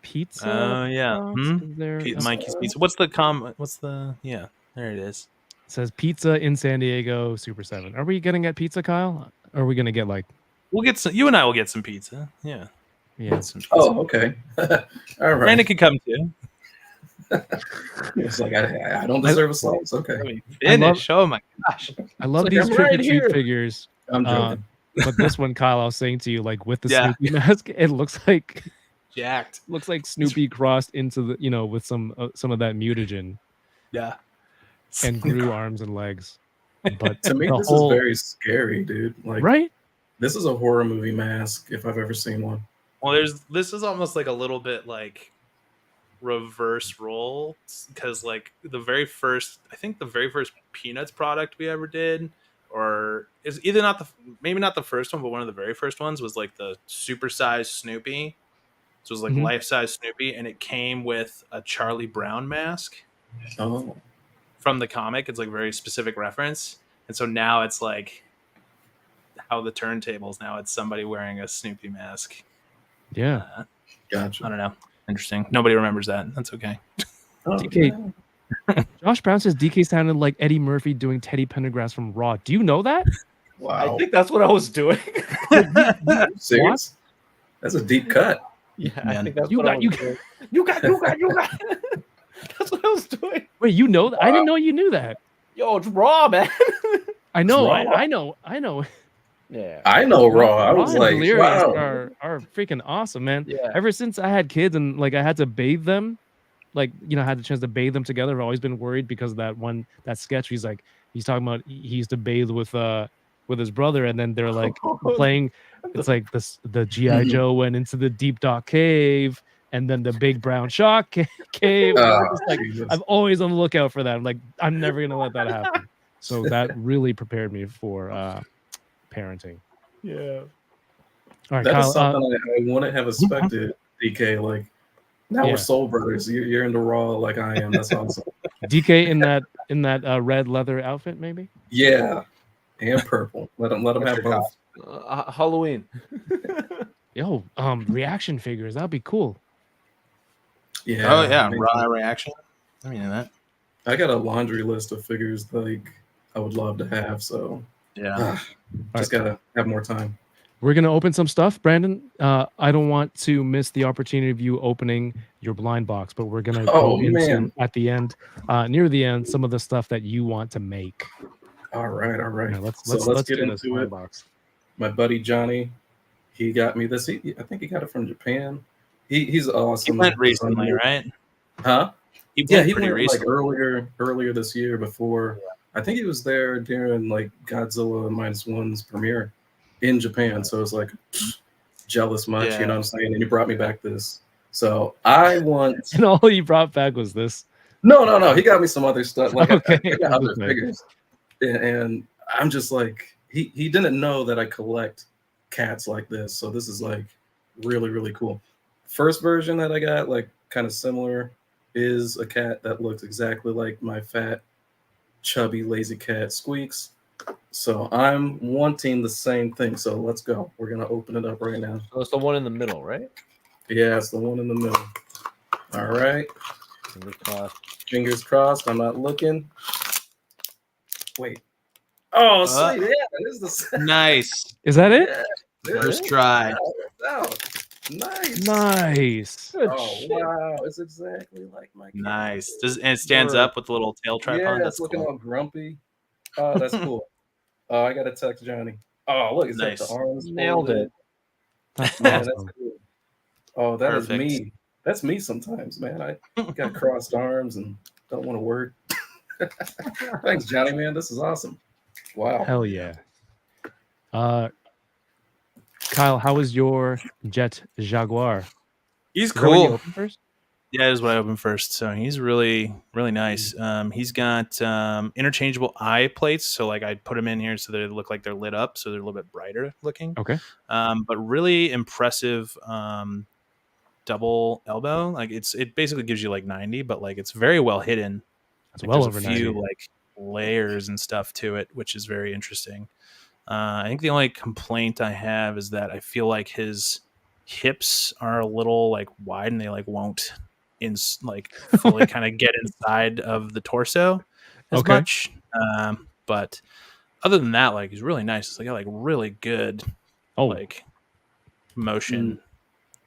Pizza. Yeah. box, is there Mikey's Pizza. Yeah, there it is. It says pizza in San Diego, Super 7. Are we getting at pizza, Kyle? Or are we gonna get like We'll get some. You and I will get some pizza. Yeah. yeah. Some pizza. Oh, okay. All right. Brandon could come too. It's like I don't deserve a slice. Okay. Finish. Oh my gosh. I love like, these I'm trick or right treat here. figures. I'm joking. But this one, Kyle, I was saying to you, like with the Yeah. Snoopy mask, it looks like Jacked. Snoopy crossed into the with some of that mutagen Yeah. and grew arms and legs. But To me, the this whole- is very scary, dude. Like, right. this is a horror movie mask if I've ever seen one. Well, this is almost like a little bit like reverse role because like the very first Peanuts product we ever did, or is either maybe not the first one, but one of the very first ones was like the supersized Snoopy. So it was like Mhm. life-size Snoopy, and it came with a Charlie Brown mask Oh, from the comic. It's like a very specific reference, and so now it's like how the turntables. Now it's somebody wearing a Snoopy mask. Yeah. gotcha. I don't know. Interesting. Nobody remembers that. That's okay. Oh, DK. Josh Brown says DK sounded like Eddie Murphy doing Teddy Pendergrass from Raw. Do you know that? wow. I think that's what I was doing. Serious? That's a deep cut. Yeah, Man. I think that's You what I got- was you doing. You got. That's what I was doing. Wait, you know that? I didn't know you knew that. Yo, it's raw, man. I know. Raw. I know. Yeah. I know Raw. I was and like, Delirious wow. are freaking awesome, man. Yeah. Ever since I had kids and like I had to bathe them, like I had the chance to bathe them together. I've always been worried because of that sketch. He's talking about he used to bathe with his brother, and then they're like playing. It's like the GI Joe went into the deep dark cave, and then the big brown shark cave. Oh, It's like, Jesus. I'm always on the lookout for that. I'm like, I'm never gonna let that happen. So that really prepared me for parenting. Yeah. All right, That Kyle. is something I wouldn't have expected, DK. Like, now Yeah. we're soul brothers. You're into Raw like I am. That's awesome. DK in that red leather outfit, maybe. Yeah, and purple. Let them have both. Halloween. Yo, reaction figures. That'd be cool. Yeah. Oh yeah, I mean, raw reaction. I mean that. I got a laundry list of figures like I would love to have. So Yeah. just gotta have more time. we're gonna open some stuff, Brandon. I don't want to miss the opportunity of you opening your blind box, but we're gonna Oh, go into man. at the end, near the end, some of the stuff that you want to make. All right. Yeah, let's Get do this into blind it. box. My buddy Johnny, he got me this. I think he got it from Japan. He's He awesome. went recently, right? Huh? He Yeah, went he pretty went like recently. earlier this year before. I think he was there during like Godzilla -1's premiere in Japan. So it's like jealous much, you know what I'm saying? And he brought me back this. So I want And all you brought back was this. no. He got me some other stuff. Like Okay. I got other figures. And I'm just like he didn't know that I collect cats like this. So this is like really, really cool. First version that I got, like kind of similar, is a cat that looks exactly like my fat, chubby, lazy cat Squeaks. So I'm wanting the same thing. So let's go. We're gonna open it up right now. So it's the one in the middle, right? Yeah, it's the one in the middle. All right. Fingers crossed. Fingers crossed. I'm not looking. Wait. Oh, sweet. Yeah, it is the same. Nice. Is that it? Yeah, First try. oh, nice. Nice. Good Oh shit. wow, it's exactly like my cat. Nice. And it stands Word. up with the little tail tripod. Yeah, That's it's looking cool. all grumpy. Oh, that's cool. Oh, I gotta text Johnny. Oh, look, it's got Nice. the arms. Nailed folded. it. That's Man, awesome. that's cool. Oh, that is Perfect. me. That's me sometimes, man. I got crossed arms and don't want to work. Thanks, Johnny, man. This is awesome. Wow. Hell yeah. Kyle, how was your Jet Jaguar? He's Is that what you cool. opened first? Yeah, that is what I opened first. So he's really, really nice. He's got interchangeable eye plates. So like I put them in here so they look like they're lit up. So they're a little bit brighter looking. Okay. But really impressive double elbow. Like it basically gives you like 90, but like it's very well hidden. It's Like well there's over a few 90. like layers and stuff to it, which is very interesting. I think the only complaint I have is that I feel like his hips are a little like wide and they like won't like fully kind of get inside of the torso as Okay. much. But other than that, like he's really nice. It's like really good like motion,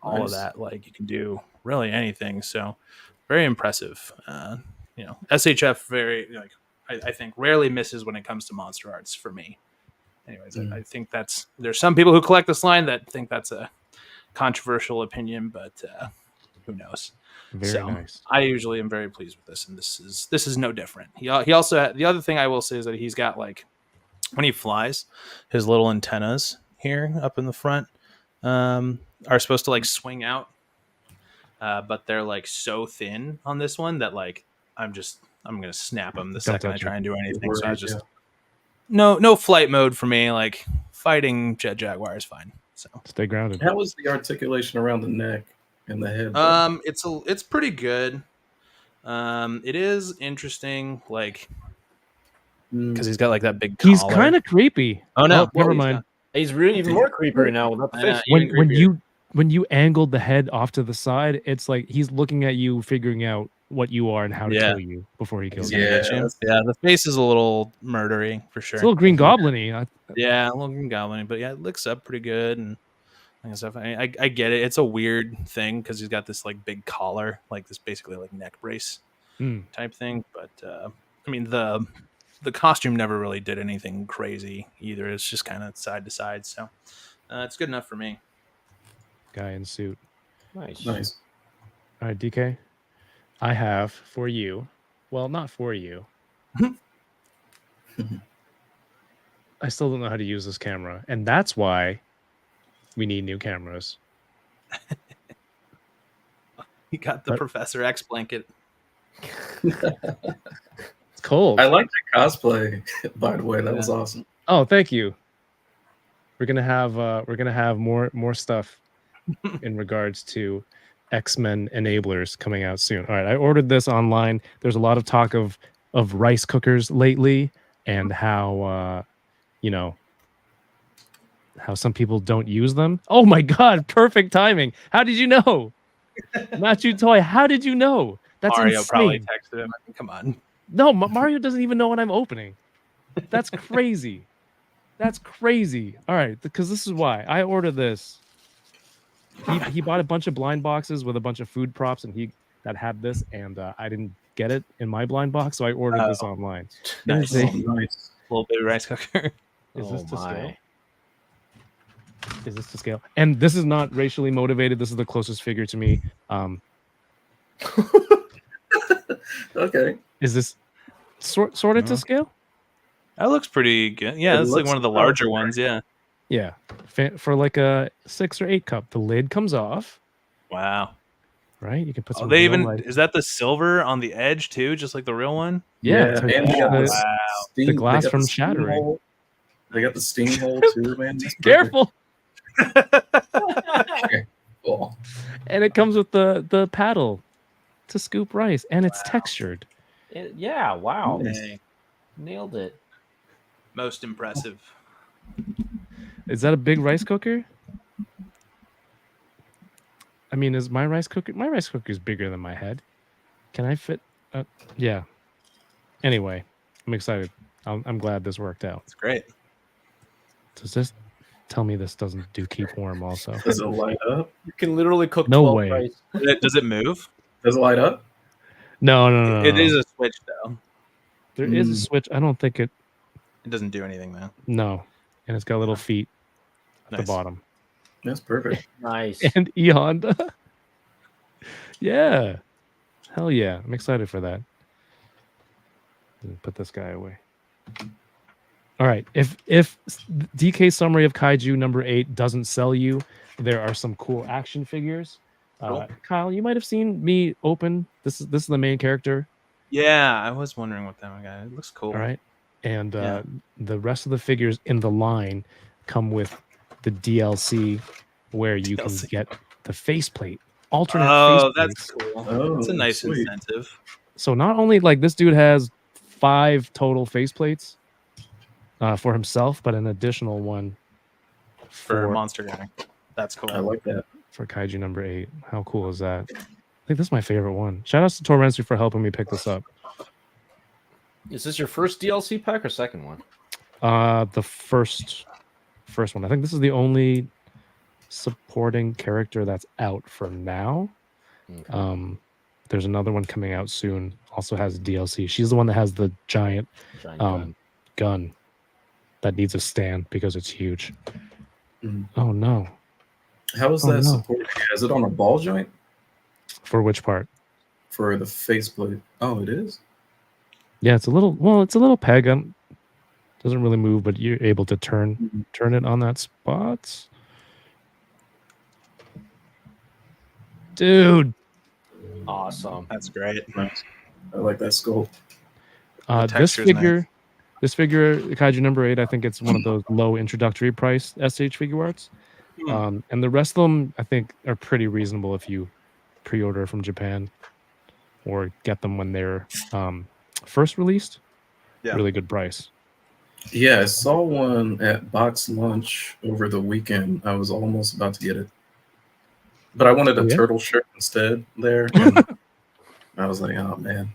all of Nice. that. Like you can do really anything. So very impressive. You know, SHF very like I think rarely misses when it comes to monster arts for me. Anyways, I think there's some people who collect this line that think that's a controversial opinion, but who knows? Very nice. I usually am very pleased with this, and this is no different. He also the other thing I will say is that he's got like when he flies, his little antennas here up in the front are supposed to like swing out, but they're like so thin on this one that like I'm gonna snap them the second I try and do anything. So I was just no flight mode for me. Like fighting Jet Jaguar is fine. So stay grounded. How was the articulation around the neck and the head? It's pretty good. It is interesting, like because he's got like that big collar. He's kind of creepy. Oh no, never mind. He's really even more creepier now without the fish. When you angled the head off to the side, it's like he's looking at you, figuring out what you are and how to kill you before he kills you. Yeah, the face is a little murdery for sure. It's a little Green Goblin-y. Yeah, a little Green Goblin-y, but yeah, it looks up pretty good and stuff. I get it. It's a weird thing because he's got this like big collar, like this basically like neck brace type thing. But I mean the costume never really did anything crazy either. It's just kind of side to side, so it's good enough for me. Guy in suit. Nice. All right, DK. I have for you. Well, not for you. I still don't know how to use this camera, and that's why we need new cameras. You got the Professor X blanket. It's cold. I like the cosplay, by the way. That was awesome. Oh, thank you. We're gonna have more stuff in regards to X-Men enablers coming out soon. All right, I ordered this online. There's a lot of talk of rice cookers lately and how how some people don't use them. Oh my god, perfect timing. How did you know? Matthew Toy, how did you know? That's Mario insane. probably texted him. Come on. No, Mario doesn't even know what I'm opening. That's crazy. That's crazy. All right, because this is why I ordered this. He bought a bunch of blind boxes with a bunch of food props, and that had this, and I didn't get it in my blind box, so I ordered this online. Nice. It is Nice. Little baby rice cooker. Is this to scale? my. Is this to scale? And this is not racially motivated. This is the closest figure to me. Okay. Is this sort of to scale? That looks pretty good. Yeah, that's like looks one of the about larger right. ones. Yeah. Yeah, for like a 6 or 8 cup. The lid comes off, Wow. right? You can put some. They real even life- is that the silver on the edge too, just like the real one? Yeah, to and keep they got the- this Wow. steam, the glass they got from the steam shattering. hole. They got the steam hole too, man. That's perfect. Careful. Cool. And it comes with the paddle to scoop rice, and it's textured. Yeah, wow. Dang. Nailed it. Most impressive. Is that a big rice cooker? I mean, is my rice cooker? My rice cooker is bigger than my head. Can I fit? Yeah. Anyway, I'm excited. I'm glad this worked out. It's great. Does this tell me this doesn't do keep warm? Also, Does it light up? You can literally cook No 12 way. rice. Does it move? Does it light up? no. It is a switch though. There is a switch. I don't think it. It doesn't do anything though. No, and it's got little feet at Nice. the bottom. That's perfect. Nice. And E Honda. Yeah. Hell yeah. I'm excited for that. Put this guy away. All right. If DK summary of Kaiju number 8 doesn't sell you, there are some cool action figures. Cool. Kyle, you might have seen me open. This is the main character. Yeah, I was wondering what that one got. It looks cool. All right. And Yeah. the rest of the figures in the line come with the DLC where you can DLC. get the faceplate. Alternate Oh, faceplates. that's cool. Oh, That's a nice sweet. incentive So not only like this dude has 5 total faceplates for himself, but an additional one for Monster Gang. That's cool. I like that. for Kaiju number 8. How cool is that? I think this is my favorite one. Shout outs to Torrensu for helping me pick this up. Is this your first DLC pack or second one? The first one. I think this is the only supporting character that's out for now. Okay. There's another one coming out soon. Also has DLC. She's the one that has the giant Giant gun. gun that needs a stand because it's huge. Mhm. Oh no. How is Oh, that no. supported? Is it on a ball joint For which part? for the faceplate? Oh, it is. Yeah, it's a little peg. Doesn't really move, but you're able to turn it on that spot. Dude, Awesome. That's great. Nice. I like that sculpt. The this texture's nice. figure, Kaiju number 8, I think it's one of those low introductory price SH figure arts. And the rest of them, I think, are pretty reasonable if you pre-order from Japan or get them when they're first released. Yeah. Really good price. Yeah, I saw one at Box Lunch over the weekend. I was almost about to get it, but I wanted a Yeah? turtle shirt instead there. And I was like, oh man,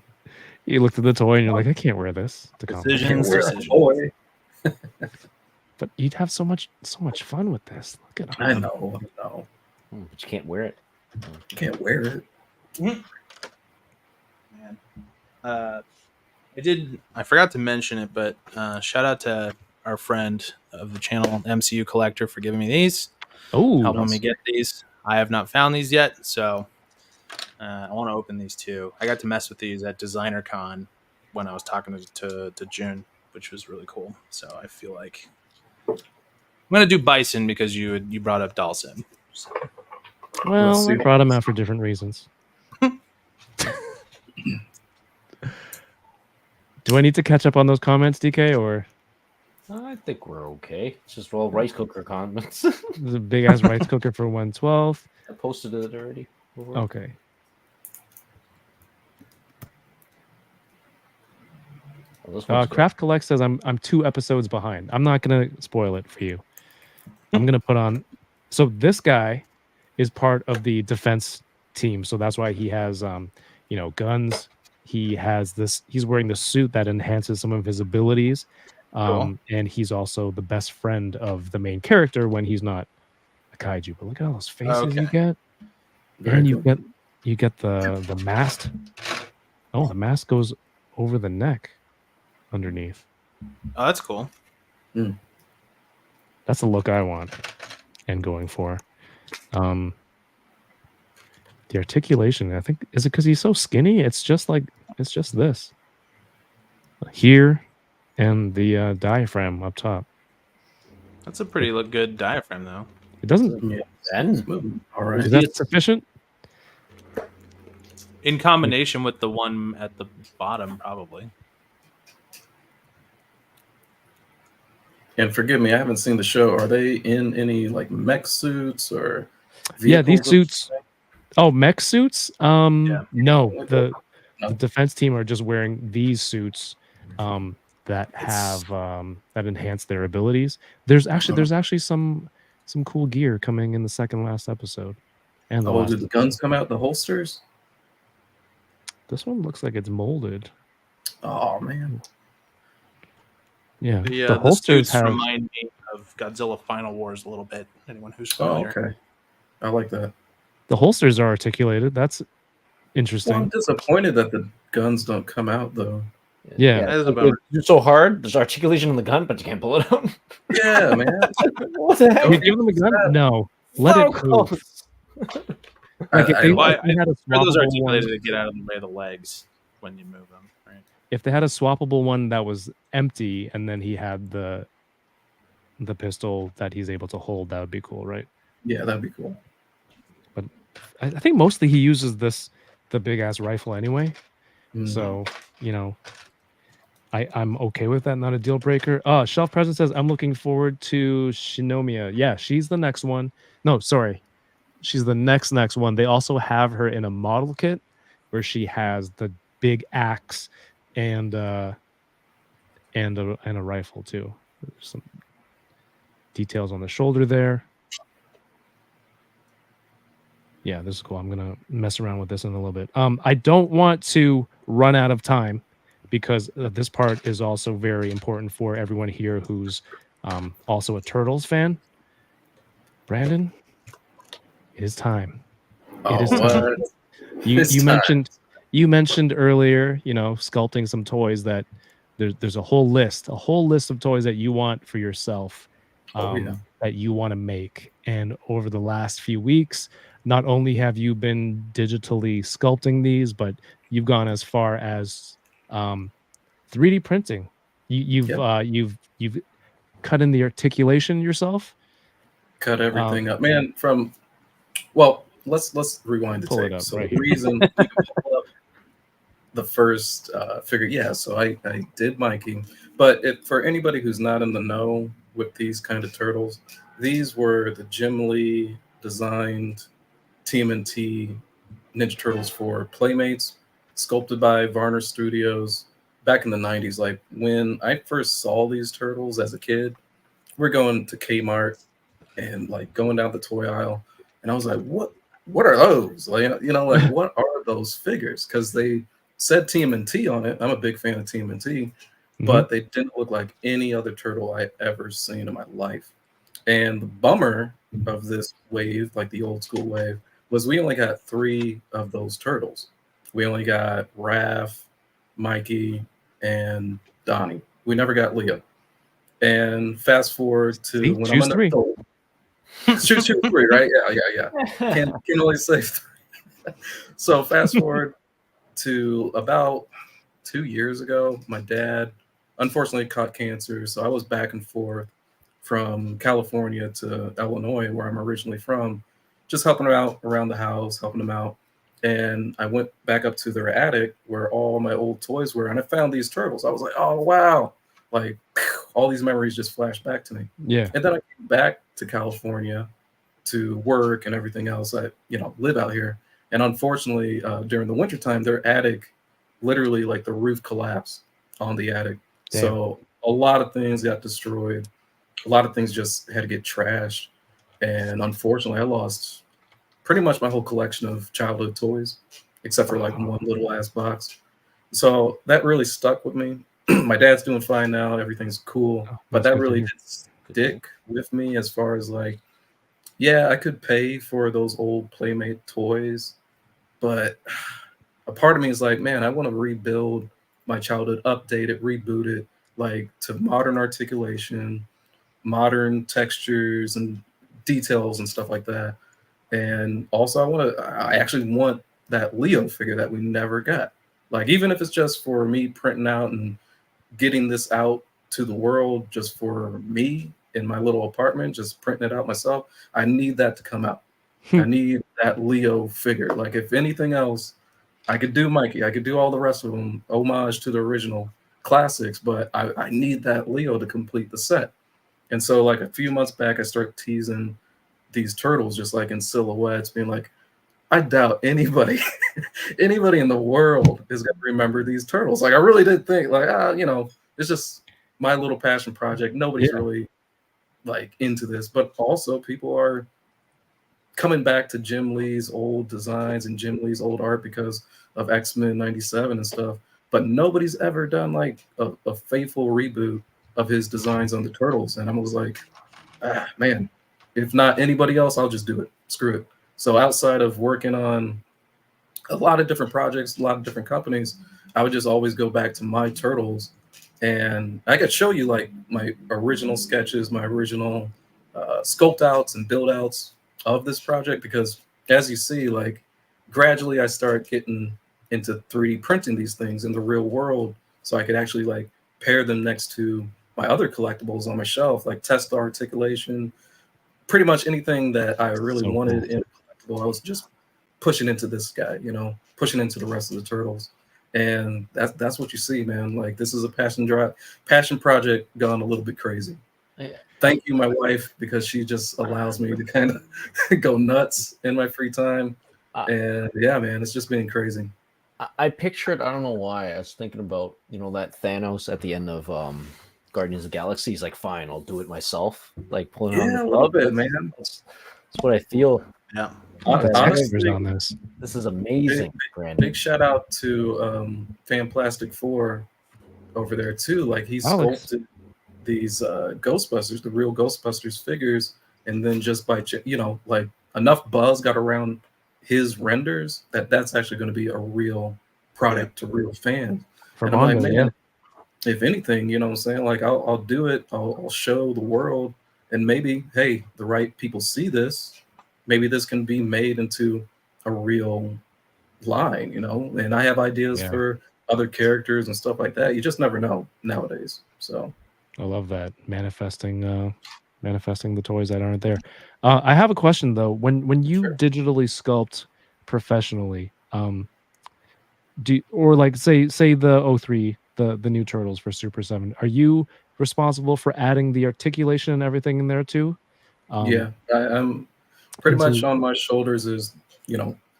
You looked at the toy and you're like, I can't wear this to competition. I can't Decisions. wear a Decisions. toy. But you'd have so much fun with this. Look at I him. know. But you can't wear it. You can't wear it. Man. I forgot to mention it, but shout out to our friend of the channel, MCU Collector, for giving me these, Oh, helping me get these. I have not found these yet, so I want to open these too. I got to mess with these at Designer Con when I was talking to June, which was really cool. So I feel like I'm gonna do Bison because you brought up Dalsim. So, well, Let's I see. brought him out for different reasons. Do I need to catch up on those comments, DK, or I think we're okay. It's just all rice cooker comments. there's a big ass rice cooker for 112? I posted it already. Okay. Oh, this one's good. Craft Collect says I'm 2 episodes behind. I'm not gonna spoil it for you. I'm gonna put on. So this guy is part of the defense team, so that's why he has guns. He has this. He's wearing the suit that enhances some of his abilities. And he's also the best friend of the main character when he's not a kaiju. But look at all those faces you get, Very and cool. you get the mask. Oh, the mask goes over the neck, underneath. Oh, that's cool. That's the look I want and going for. The articulation, I think, is it because he's so skinny? It's just this here and the diaphragm up top. That's a pretty good diaphragm, though. It doesn't. Yeah, And all right. Is that sufficient? In combination with the one at the bottom, probably. And forgive me, I haven't seen the show. Are they in any like mech suits or? Yeah, these vehicles? suits. Oh, mech suits? No, the No. defense team are just wearing these suits that have that enhance their abilities. There's actually some cool gear coming in the second last episode. And the last did the guns come out? The holsters? This one looks like it's molded. Oh man. Yeah, The holsters suits remind me of Godzilla Final Wars a little bit. Anyone who's Oh, familiar. okay. I like that. the holsters are articulated. That's Well, interesting. I'm disappointed that the guns don't come out though. Yeah. That is a bummer. It's so hard. There's articulation on the gun, but you can't pull it out. Yeah, man. What the heck? You give them a gun? No. Let So it move. close. Like if they, Well, if they had a Those swappable articulated one, to get out of the way of the legs when you move them, right? if they had a swappable one that was empty and then he had the pistol that he's able to hold, that would be cool, right? Yeah, that'd be cool. I think mostly he uses the big ass rifle anyway. Mm. So, I'm okay with that, not a deal breaker. Shelf Present says, I'm looking forward to Shinomiya. Yeah, she's the next one. No, sorry. She's the next one. They also have her in a model kit where she has the big axe and a rifle too. There's some details on the shoulder there. Yeah, this is cool. I'm gonna mess around with this in a little bit. I don't want to run out of time because this part is also very important for everyone here who's also a Turtles fan. Brandon, it is time. Oh, It is time. You mentioned earlier, sculpting some toys that there's a whole list of toys that you want for yourself, that you want to make. And over the last few weeks, not only have you been digitally sculpting these, but you've gone as far as 3D printing. You've cut in the articulation yourself. Cut everything up, man. Let's rewind the Pull it tape. up So right the reason you can pull up the first figure, yeah. So I did Mikey, but for anybody who's not in the know with these kind of turtles, these were the Jim Lee designed TMNT Ninja Turtles for Playmates, sculpted by Varner Studios back in the 90s. Like when I first saw these turtles as a kid, we're going to Kmart and like going down the toy aisle, and I was like, what are those? Like, like what are those figures? Because they said TMNT on it. I'm a big fan of TMNT, but they didn't look like any other turtle I ever seen in my life. And the bummer of this wave, like the old school wave, was we only got 3 of those turtles. We only got Raph, Mikey, and Donnie. We never got Leo. And fast forward to when I'm an adult. Choose 3, right? Yeah. Can only say 3. So fast forward to about 2 years ago, my dad unfortunately caught cancer. So I was back and forth from California to Illinois, where I'm originally from, just helping him out around the house, helping him out. And I went back up to their attic where all my old toys were, and I found these turtles. I was like, oh, wow. Like, all these memories just flashed back to me. Yeah. And then I came back to California to work and everything else. I, live out here. And unfortunately, during the wintertime, their attic, literally like the roof collapsed on the attic. Damn. So a lot of things got destroyed. A lot of things just had to get trashed. And unfortunately, I lost pretty much my whole collection of childhood toys, except for like one little ass box. So that really stuck with me. my dad's doing fine now. Everything's cool. Oh, But that's that good to really hear. did stick with me as far as like, yeah, I could pay for those old Playmate toys, but a part of me is like, man, I want to rebuild my childhood, update it, reboot it, like to modern articulation, modern textures and details and stuff like that. And also, I actually want that Leo figure that we never got. Like, even if it's just for me printing out and getting this out to the world just for me in my little apartment, just printing it out myself, I need that to come out. I need that Leo figure. Like, if anything else, I could do Mikey, I could do all the rest of them, homage to the original classics, but I need that Leo to complete the set. And so, like, a few months back, I started teasing these turtles just like in silhouettes, being like, I doubt anybody anybody in the world is gonna remember these turtles. Like, I really did think, like, it's just my little passion project. Nobody's really like into this, but also people are coming back to Jim Lee's old designs and Jim Lee's old art because of X-Men 97 and stuff. But nobody's ever done like a faithful reboot of his designs on the turtles. And I was like, man, if not anybody else, I'll just do it. Screw it. So outside of working on a lot of different projects, a lot of different companies, I would just always go back to my turtles, and I could show you like my original sketches, my original sculpt outs and build outs of this project, because as you see, like gradually I start getting into 3D printing these things in the real world, so I could actually like pair them next to my other collectibles on my shelf, like test the articulation, pretty much anything that I really wanted in a collectible. I was just pushing into this guy, pushing into the rest of the turtles. And that's what you see, man. Like, this is a passion project gone a little bit crazy. Yeah. Thank you, my wife, because she just allows me to kind of go nuts in my free time. And yeah, man, it's just been crazy. I pictured, I don't know why, I was thinking about, that Thanos at the end of Guardians of the Galaxy. He's like, fine, I'll do it myself. Like pulling it on the a little bit, man. That's what I feel. Yeah. Honestly, on this. This is amazing, Brandon. Big shout out to Fan Plastic 4 over there too. Like, he sculpted these Ghostbusters, the real Ghostbusters figures, and then just by like enough buzz got around his renders that's actually going to be a real product to real fans. For and I'm like, Mondo, man, if anything, you know what I'm saying? Like, I'll do it. I'll show the world, and maybe, hey, the right people see this. Maybe this can be made into a real line, and I have ideas for other characters and stuff like that. You just never know nowadays. So I love that, manifesting the toys that aren't there. I have a question though. When you digitally sculpt professionally, or like say the 03, the new turtles for Super 7, are you responsible for adding the articulation and everything in there too? Yeah, I'm pretty much on my shoulders is,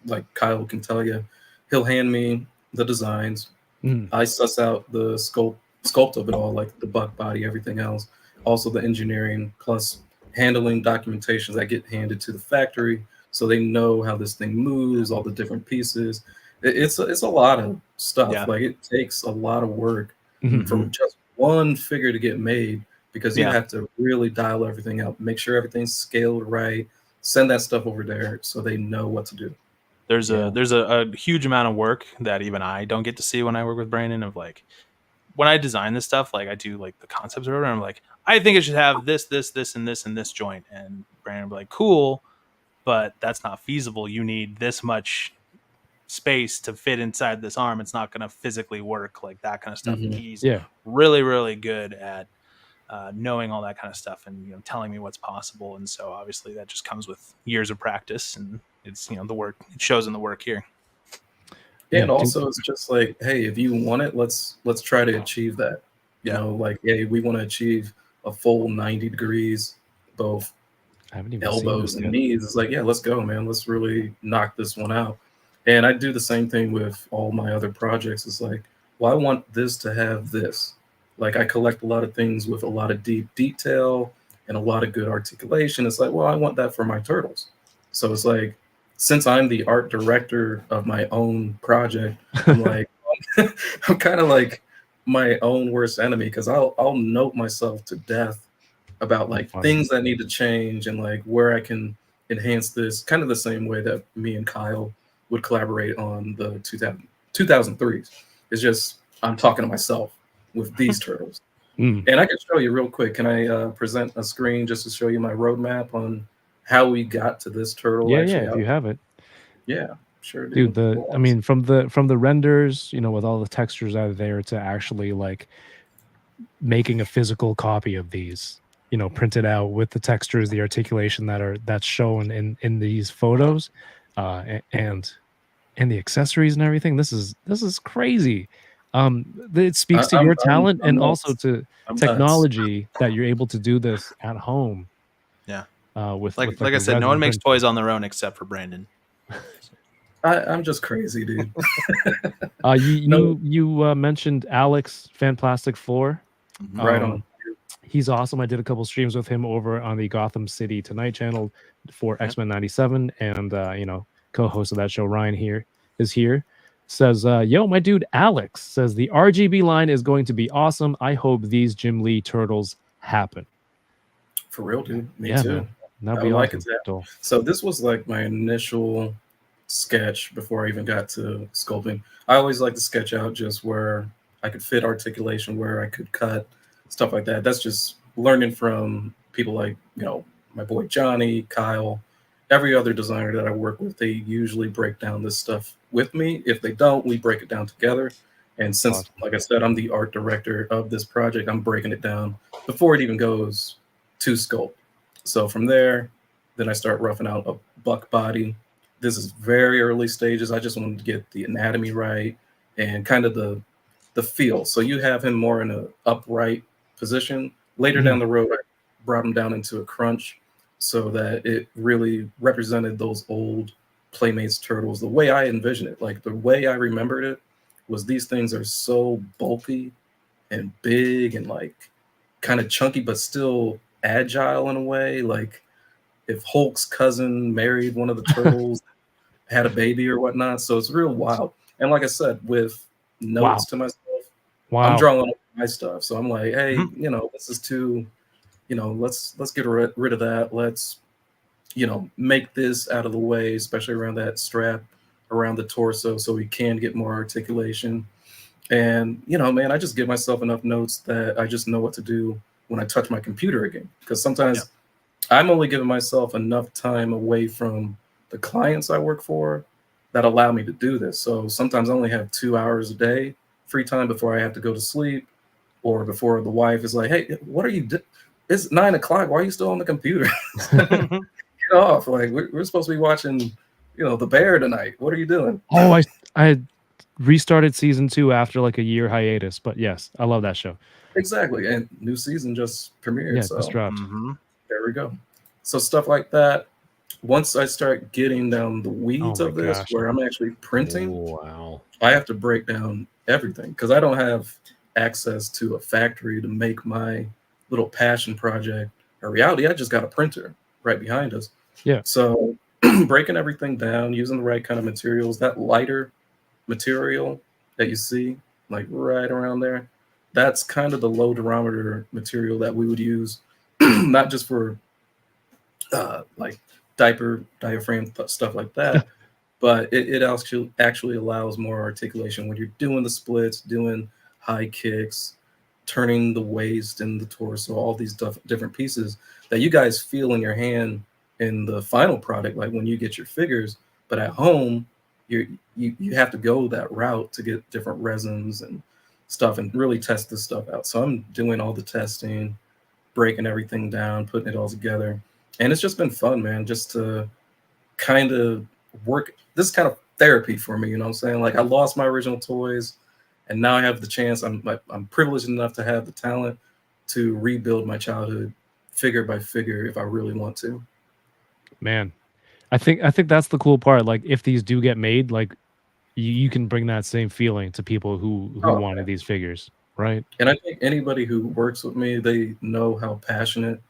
like Kyle can tell you, he'll hand me the designs. I suss out the sculpt of it all, like the buck body, everything else. Also the engineering, plus handling documentations that get handed to the factory so they know how this thing moves, all the different pieces. It's a lot of stuff. Yeah. Like, it takes a lot of work for just one figure to get made, because you have to really dial everything out, make sure everything's scaled right, send that stuff over there so they know what to do. There's a huge amount of work that even I don't get to see when I work with Brandon, of like, when I design this stuff, like I do like the concepts or whatever, I'm like, I think it should have this, and this joint. And Brandon will be like, cool, but that's not feasible. You need this much space to fit inside this arm. It's not going to physically work, like that kind of stuff. And he's really, really good at knowing all that kind of stuff and telling me what's possible. And so obviously that just comes with years of practice, and it's the work, it shows in the work here. And also it's just like, hey, if you want it, let's try to achieve that. Like, hey, we want to achieve a full 90 degrees, both elbows and knees. It's like, yeah, let's go, man. Let's really knock this one out. And I do the same thing with all my other projects. It's like, well, I want this to have this. Like, I collect a lot of things with a lot of deep detail and a lot of good articulation. It's like, well, I want that for my turtles. So it's like, since I'm the art director of my own project, I'm like, I'm kind of like my own worst enemy because I'll note myself to death about like Funny. things that need to change and like where I can enhance this, kind of the same way that me and Kyle would collaborate on the 2003s. It's just I'm talking to myself with these turtles. Mm. And I can show you real quick. Can I present a screen just to show you my roadmap on how we got to this turtle? Yeah, actually, if you have it. yeah, sure do. Dude, I mean, from the renders, you know, with all the textures out of there to actually like making a physical copy of these, you know, printed out with the textures, the articulation that's shown in these photos, and the accessories and everything. This is crazy. It speaks to your talent and also to technology that you're able to do this at home. Yeah. With like a I said, no one resin makes print. toys on their own except for Brandon. I'm just crazy, dude. You mentioned Alex Fanplastic 4. Right on. He's awesome. I did a couple streams with him over on the Gotham City Tonight channel for X-Men 97, and you know, co-host of that show Ryan is here. Says, yo, my dude Alex says the RGB line is going to be awesome. I hope these Jim Lee turtles happen. For real, dude. Me Yeah, too. man. That'd I be would like awesome. it to happen. So this was like my initial sketch before I even got to sculpting. I always like to sketch out just where I could fit articulation, where I could cut, stuff like that. That's just learning from people like, you know, my boy Johnny, Kyle, every other designer that I work with. They usually break down this stuff with me. If they don't, we break it down together. And since, Awesome. like I said, I'm the art director of this project, I'm breaking it down before it even goes to sculpt. So from there, then I start roughing out a buck body. This is very early stages. I just wanted to get the anatomy right and kind of the feel. So you have him more in an upright position. Later down the road, I brought him down into a crunch so that it really represented those old Playmates turtles the way I envisioned it. Like the way I remembered it was these things are so bulky and big and like kind of chunky, but still agile in a way. Like if Hulk's cousin married one of the turtles, had a baby or whatnot. So it's real wild. And like I said, with notes to myself, I'm drawing up my stuff. So I'm like, hey, you know, this is too, you know, let's get rid of that. Let's, you know, make this out of the way, especially around that strap around the torso, so we can get more articulation. And, you know, man, I just give myself enough notes that I just know what to do when I touch my computer again. Because sometimes I'm only giving myself enough time away from the clients I work for that allow me to do this. So sometimes I only have 2 hours a day free time before I have to go to sleep, or before the wife is like, hey, what are you doing? It's 9 o'clock. Why are you still on the computer? Get off. Like we're supposed to be watching, you know, The Bear tonight. What are you doing? Oh, I restarted season 2 after like a year hiatus, but yes, I love that show. Exactly. And new season just premiered. Yeah, so just dropped. There we go. So stuff like that. Once I start getting down the weeds of this, where I'm actually printing, I have to break down everything because I don't have access to a factory to make my little passion project a reality. I just got a printer right behind us. Yeah. So breaking everything down, using the right kind of materials, that lighter material that you see, like right around there, that's kind of the low durometer material that we would use, not just for like diaphragm stuff like that, but it actually allows more articulation when you're doing the splits, doing high kicks, turning the waist and the torso, all these different pieces that you guys feel in your hand in the final product, like when you get your figures. But at home, you have to go that route to get different resins and stuff and really test this stuff out. So I'm doing all the testing, breaking everything down, putting it all together. And it's just been fun, man, just to kind of work. This is kind of therapy for me, you know what I'm saying? Like I lost my original toys, and now I have the chance. I'm privileged enough to have the talent to rebuild my childhood figure by figure if I really want to. Man, I think that's the cool part. Like if these do get made, like you can bring that same feeling to people who wanted these figures, right? And I think anybody who works with me, they know how passionate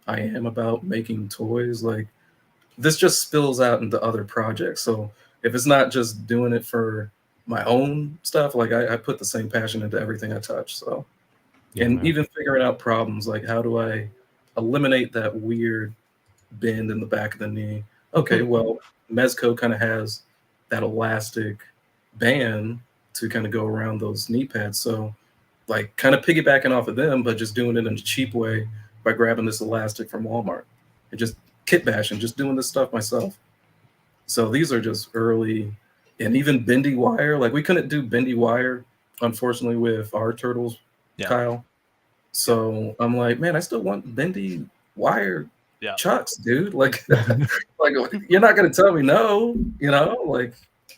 I am about making toys. Like this just spills out into other projects. So if it's not just doing it for my own stuff, like I put the same passion into everything I touch. So, Yeah, and man. even figuring out problems like how do I eliminate that weird bend in the back of the knee? Okay, well, Mezco kind of has that elastic band to kind of go around those knee pads. So, like, kind of piggybacking off of them, but just doing it in a cheap way by grabbing this elastic from Walmart and just kit bashing, just doing this stuff myself. So these are just early, and even bendy wire. Like we couldn't do bendy wire, unfortunately, with our turtles, Yeah. Kyle. So I'm like, man, I still want bendy wire Yeah. chucks, dude. Like, like you're not gonna tell me no, you know? Like,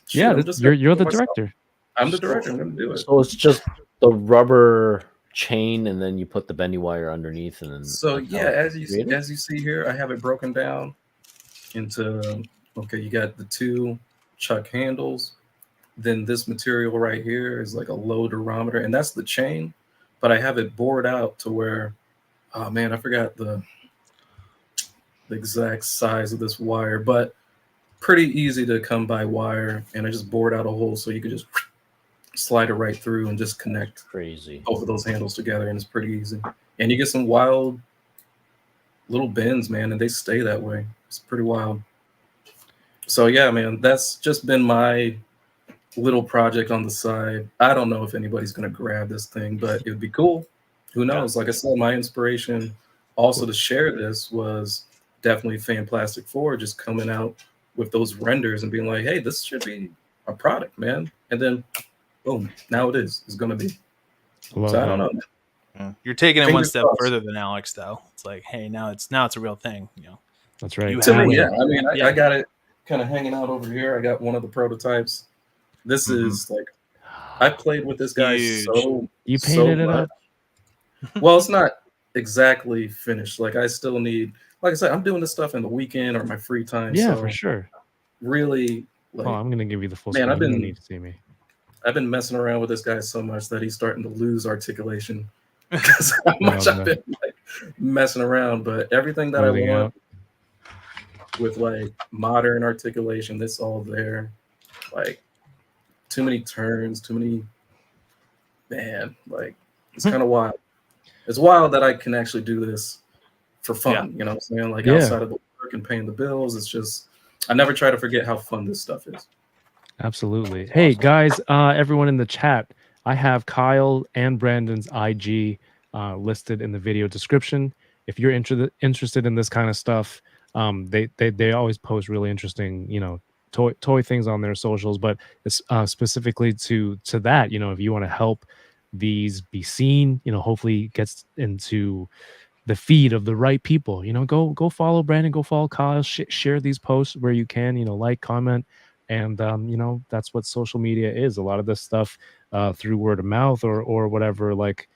shit, Yeah, I'm just you're gonna do the it myself. director. I'm the director. I'm gonna do it. So it's just the rubber chain, and then you put the bendy wire underneath, and then. So that's how yeah, it's as created? you see here, I have it broken down into okay. You got the two chuck handles. Then this material right here is like a low durometer, and that's the chain. But I have it bored out to where, oh man, I forgot the exact size of this wire, but pretty easy to come by wire. And I just bored out a hole so you could just slide it right through and just connect Crazy. both of those handles together, and it's pretty easy. And you get some wild little bends, man, and they stay that way. It's pretty wild. So yeah, man, that's just been my little project on the side. I don't know if anybody's gonna grab this thing, but it would be cool. Who knows? Like I said, my inspiration also to share this was definitely Fan Plastic 4 just coming out with those renders and being like, hey, this should be a product, man. And then boom, now it is. It's gonna be. Love So I don't that. know. Yeah. You're taking it one Fingers step crossed. further than Alex, though. It's like, hey, now it's a real thing. You know, That's right. You To have me, it. yeah. I mean, Yeah. I got it kind of hanging out over here. I got one of the prototypes. This is like I played with this guy Huge. so You so painted it much. up. Well, it's not exactly finished. Like I still need, like I said, I'm doing this stuff in the weekend or my free time. Yeah, so for sure. really, like, Oh, I'm gonna give you the full man, screen. I've You don't been- need to see me. I've been messing around with this guy so much that he's starting to lose articulation because how much Love I've been like messing around. But everything that Smoothing I out. want with like modern articulation, that's all there. Like too many turns, too many, man, like it's kind of wild. It's wild that I can actually do this for fun, you know what I'm saying? Like Yeah. outside of the work and paying the bills, it's just I never try to forget how fun this stuff is. Absolutely. Hey guys, everyone in the chat, I have Kyle and Brandon's IG listed in the video description. If you're interested in this kind of stuff, they always post really interesting, you know, toy things on their socials. But it's, specifically to that, you know, if you want to help these be seen, you know, hopefully gets into the feed of the right people, you know, go follow Brandon, go follow Kyle, share these posts where you can, you know, like, comment. And you know, that's what social media is. A lot of this stuff through word of mouth or whatever, like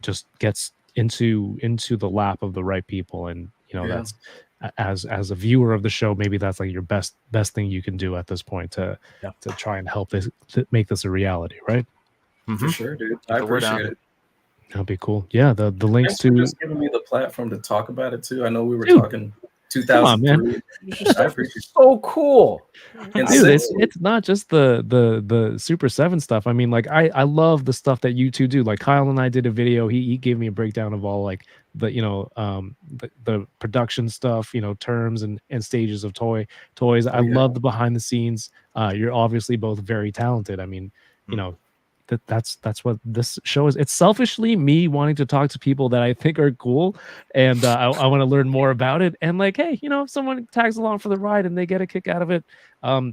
just gets into the lap of the right people. And you know, Yeah. that's as a viewer of the show, maybe that's like your best thing you can do at this point to try and help this, to make this a reality, right? For sure, dude. I the word out. appreciate it. That'd be cool. Yeah, the links Thanks for to just giving me the platform to talk about it too. I know we were Dude, talking come on, 2003. I appreciate it. So cool. And dude, since- it's not just the Super 7 stuff. I mean, like I love the stuff that you two do. Like Kyle and I did a video. He gave me a breakdown of all like the, you know, the production stuff, you know, terms and stages of toys. I yeah. love the behind the scenes. You're obviously both very talented. I mean, you know, that's what this show is. It's selfishly me wanting to talk to people that I think are cool, and I want to learn more about it. And like, hey, you know, if someone tags along for the ride and they get a kick out of it,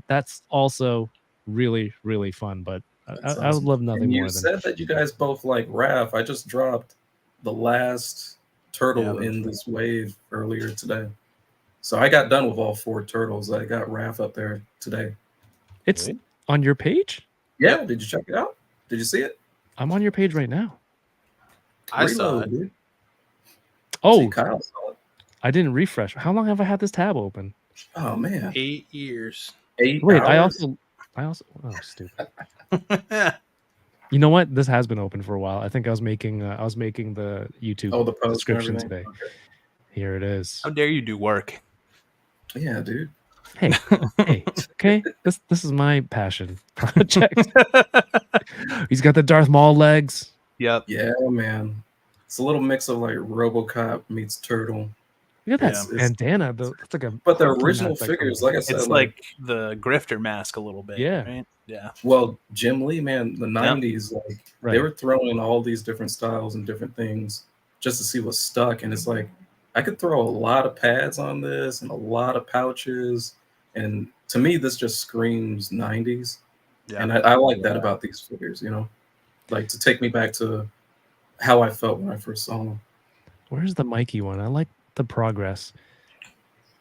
that's also really fun. But That's I would awesome. love nothing And you more than said that you guys both like Raph. I just dropped the last turtle in this wave earlier today. So I got done with all 4 turtles. I got Raph up there today. it's on your page. Yeah, did you check it out? Did you see it? I'm on your page right now. I saw it. Dude. Oh, See, Kyle saw it. I didn't refresh. How long have I had this tab open? Oh man, 8 years. 8 Wait, hours? I also oh, stupid. You know what? This has been open for a while. I think I was making the YouTube Oh, the post and description everything? today. Okay. Here it is. How dare you do work? Yeah, dude. Hey, hey, okay. This is my passion project. He's got the Darth Maul legs. Yep. Yeah, man. It's a little mix of like RoboCop meets Turtle. Look at that Yeah. bandana. That's like a. But the hockey original mask, like, figures, like I said, It's like the grifter mask a little bit. Yeah. Right? Yeah. well, Jim Lee, man, the 90s, like Right. they were throwing in all these different styles and different things just to see what stuck. And it's like I could throw a lot of pads on this and a lot of pouches. And to me, this just screams 90s. Yeah. And I like that about these figures, you know, like to take me back to how I felt when I first saw them. Where's the Mikey one? I like the progress.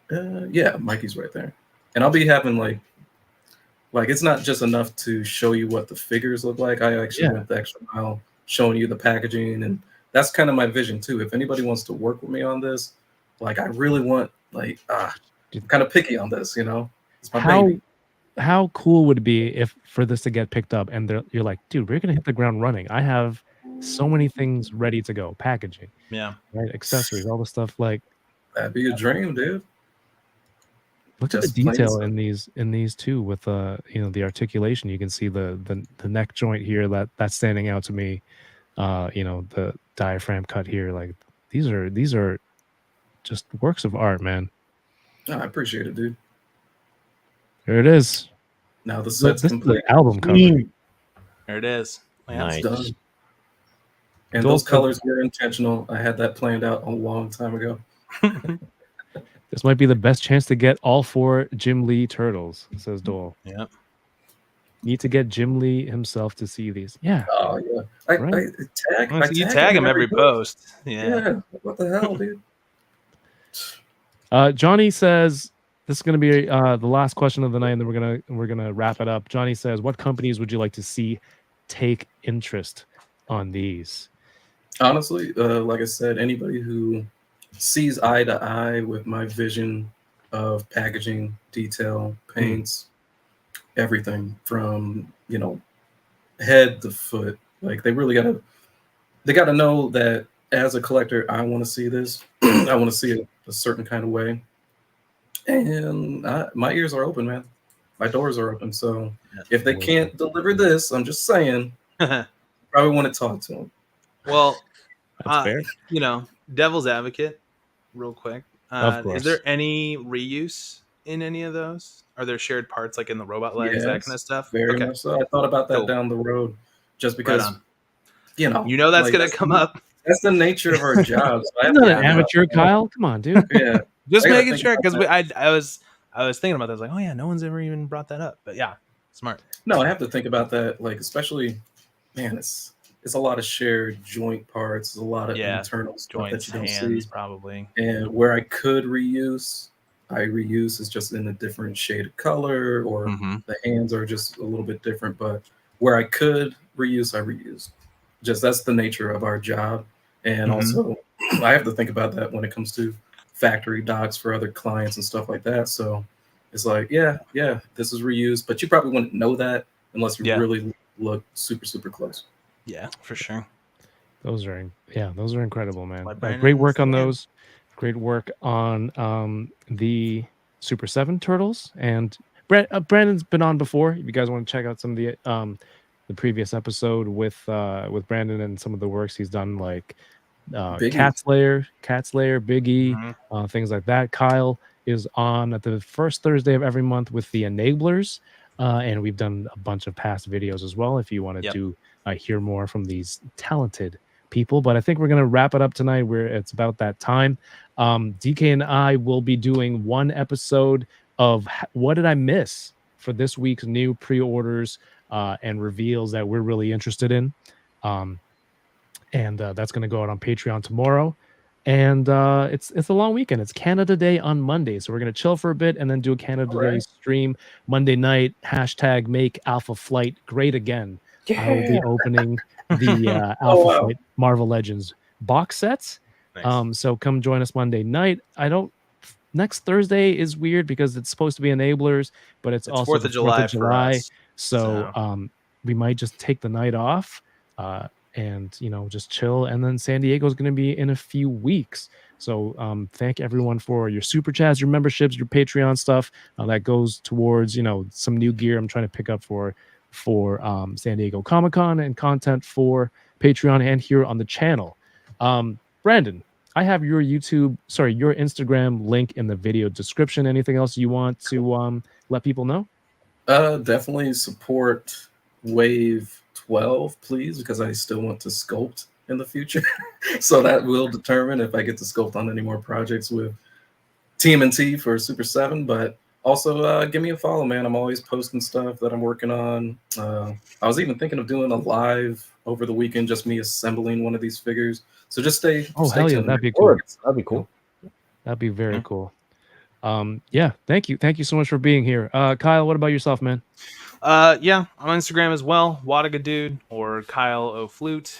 Yeah, Mikey's right there. And I'll be having like it's not just enough to show you what the figures look like. I actually went the extra mile showing you the packaging, and that's kind of my vision too. If anybody wants to work with me on this, like I really want I'm kind of picky on this, you know. It's my baby. How cool would it be if for this to get picked up and you're like, dude, we're gonna hit the ground running. I have so many things ready to go, packaging, Yeah. right, accessories, all the stuff. Like That'd be a dream, dude. look at the detail in these too, with you know, the articulation. You can see the neck joint here that's standing out to me. You know, the diaphragm cut here. Like these are just works of art, man. I appreciate it, dude. There it is. Now the set's This is complete. the album cover. There it is. Yeah. Nice. It's done. And Those those colors were intentional. I had that planned out a long time ago. This might be the best chance to get all 4 Jim Lee turtles, says Dole. Yeah. Need to get Jim Lee himself to see these. Yeah. Oh yeah. You tag him every post. Yeah. What the hell, dude? Johnny says this is going to be the last question of the night, and then we're gonna wrap it up. Johnny says, "What companies would you like to see take interest on these?" Honestly, like I said, anybody who sees eye to eye with my vision of packaging, detail, paints, everything from, you know, head to foot. Like they gotta know that as a collector, I want to see this. I want to see it a certain kind of way. And my ears are open, man. My doors are open. So if they can't deliver this, I'm just saying, probably want to talk to them. Well, That's fair. You know, devil's advocate, real quick. Of course. Is there any reuse in any of those? Are there shared parts like in the robot legs, that kind of stuff? Very much so. I thought about that down the road, just because, you know that's like, gonna come up. That's the nature of our jobs. I'm not an amateur, Kyle. Come on, dude. Yeah, just making sure, because I was thinking about that. I was like, oh yeah, no one's ever even brought that up. But yeah, smart. No, I have to think about that. Like, especially, man, it's a lot of shared joint parts, a lot of internal stuff that you don't see. Probably. And where I could reuse, I reuse is just in a different shade of color, or the hands are just a little bit different. But where I could reuse, I reuse. Just that's the nature of our job. And also, I have to think about that when it comes to factory docs for other clients and stuff like that. So it's like, yeah, this is reused, but you probably wouldn't know that unless you really look super, super close. Yeah, for sure. Those are incredible, man. Great work on those. Great work on the Super 7 turtles. And Brandon's been on before. If you guys want to check out some of the previous episode with Brandon and some of the works he's done, like Cat Slayer, Biggie, things like that. Kyle is on at the first Thursday of every month with the Enablers, and we've done a bunch of past videos as well if you wanted to hear more from these talented people. But I think we're going to wrap it up tonight, where it's about that time. DK and I will be doing one episode of what did I miss for this week's new pre-orders and reveals that we're really interested in. And that's going to go out on Patreon tomorrow. And it's a long weekend. It's Canada Day on Monday. So we're going to chill for a bit and then do a Canada Day stream Monday night. # make Alpha Flight great again. I will be opening the Alpha Flight Marvel Legends box sets. Nice. So come join us Monday night. Next Thursday is weird because it's supposed to be Enablers, but it's also 4th of July. For us, so we might just take the night off and just chill. And then San Diego is going to be in a few weeks. So thank everyone for your super chats, your memberships, your Patreon stuff. That goes towards, some new gear I'm trying to pick up for San Diego Comic-Con and content for Patreon and here on the channel. Brandon, I have your Instagram link in the video description. Anything else you want to let people know? Definitely support Wave 12, please, because I still want to sculpt in the future. So that will determine if I get to sculpt on any more projects with TMNT for Super 7. But also give me a follow, man. I'm always posting stuff that I'm working on. I was even thinking of doing a live over the weekend, just me assembling one of these figures. So just stay hell yeah, tuned. that'd be cool. That'd be cool. That'd be very cool. Yeah, thank you so much for being here. Kyle, what about yourself, man? Yeah, I'm on Instagram as well, Wadaga or Kyle O'Flute.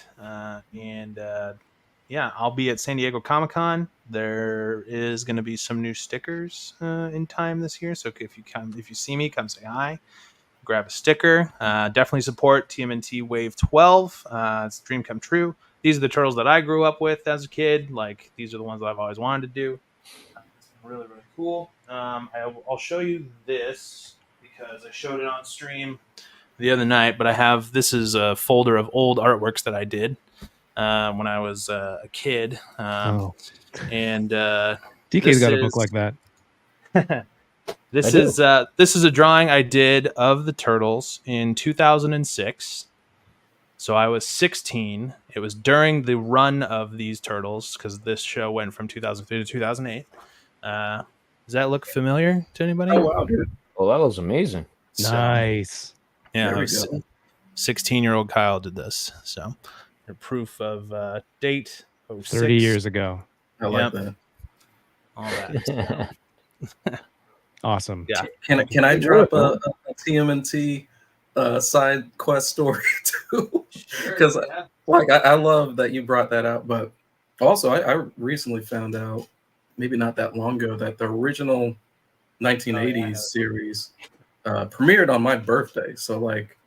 Yeah, I'll be at San Diego Comic-Con. There is going to be some new stickers in time this year. So if you see me, come say hi, grab a sticker. Definitely support TMNT Wave 12. It's a dream come true. These are the turtles that I grew up with as a kid. Like, these are the ones that I've always wanted to do. It's really, really cool. I'll show you this because I showed it on stream the other night, but this is a folder of old artworks that I did when I was a kid. And DK's got a book like that. This is a drawing I did of the turtles in 2006. So I was 16. It was during the run of these turtles because this show went from 2003 to 2008. Does that look familiar to anybody? Oh, wow, dude. Well, that was amazing. Nice. Yeah, 16-year-old Kyle did this. So proof of date. 30 years ago. I like that. All that. Awesome. Yeah. Can I drop a TMNT side quest story too? Because I love that you brought that out. But also I recently found out, maybe not that long ago, that the original 1980s series premiered on my birthday. So like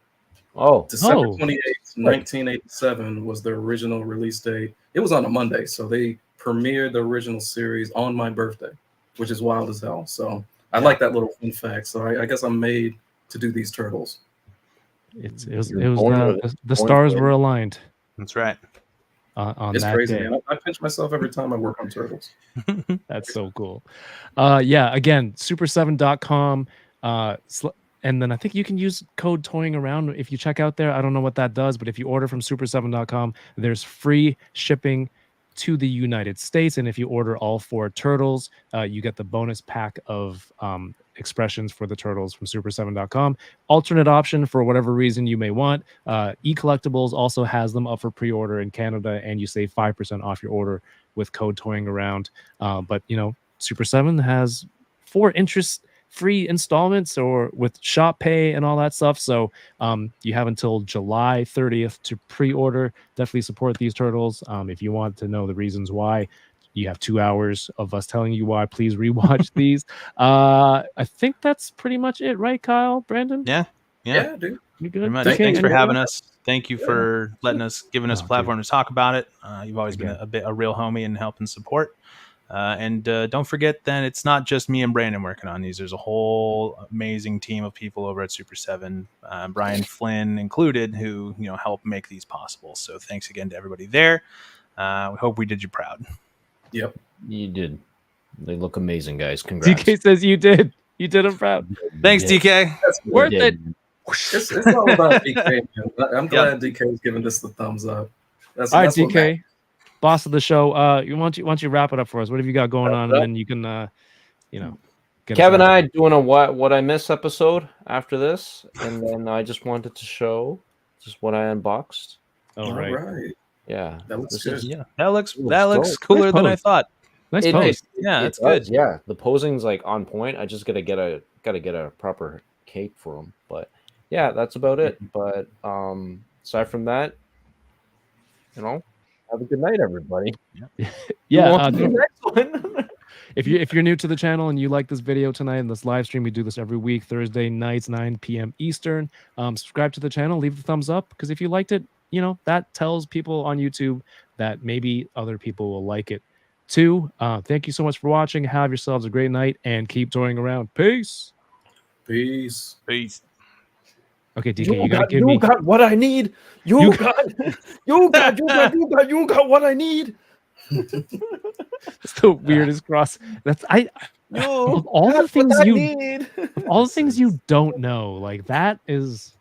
December 28th, 1987 was the original release date. It was on a Monday, so they premiered the original series on my birthday, which is wild as hell. So I like that little fun fact. So I guess I'm made to do these turtles. The stars were aligned. That's right. On it's that crazy, day. man. I pinch myself every time I work on turtles. That's so cool. Yeah, again, super7.com. And then I think you can use code toying around if you check out there. I don't know what that does, but if you order from super7.com, there's free shipping to the United States. And if you order all 4 turtles, you get the bonus pack of expressions for the turtles from super7.com. Alternate option for whatever reason you may want. eCollectibles also has them up for pre-order in Canada, and you save 5% off your order with code toying around. But Super 7 has 4 interest-free installments or with shop pay and all that stuff. So you have until July 30th to pre-order. Definitely support these turtles. If you want to know the reasons why, you have 2 hours of us telling you why. Please rewatch these. I think that's pretty much it, right, Kyle, Brandon? Yeah, dude. You good? Thanks for having us. Thank you for giving us a platform to talk about it. You've always been a real homie and help and support. And don't forget that it's not just me and Brandon working on these. There's a whole amazing team of people over at Super 7, Brian Flynn included, who help make these possible. So thanks again to everybody there. We hope we did you proud. Yep, you did. They look amazing, guys. Congrats. DK says you did. You did them proud. Thanks, DK. Worth it. It's all about DK, man. I'm glad DK is giving this the thumbs up. All right, DK, boss of the show. Why don't you wrap it up for us? What have you got going on? And then you can, get Kevin and I doing a what I miss episode after this, and then I just wanted to show just what I unboxed. All right. Yeah, that looks good. That looks cooler than I thought. Nice pose. Yeah, that's good. Yeah, the posing's like on point. I just gotta get a proper cape for them. But yeah, that's about it. But aside from that, have a good night, everybody. Yeah. If you're new to the channel and you like this video tonight and this live stream, we do this every week, Thursday nights, 9 p.m. Eastern. Subscribe to the channel, leave the thumbs up, because if you liked it, that tells people on YouTube that maybe other people will like it 2. Thank you so much for watching. Have yourselves a great night and keep touring around. Peace. Peace. Peace. Okay, DK, you gotta give you me. got what I need. You You got what I need. It's the weirdest cross. That's You of all the got things what I you need. of all the things you don't know, like that is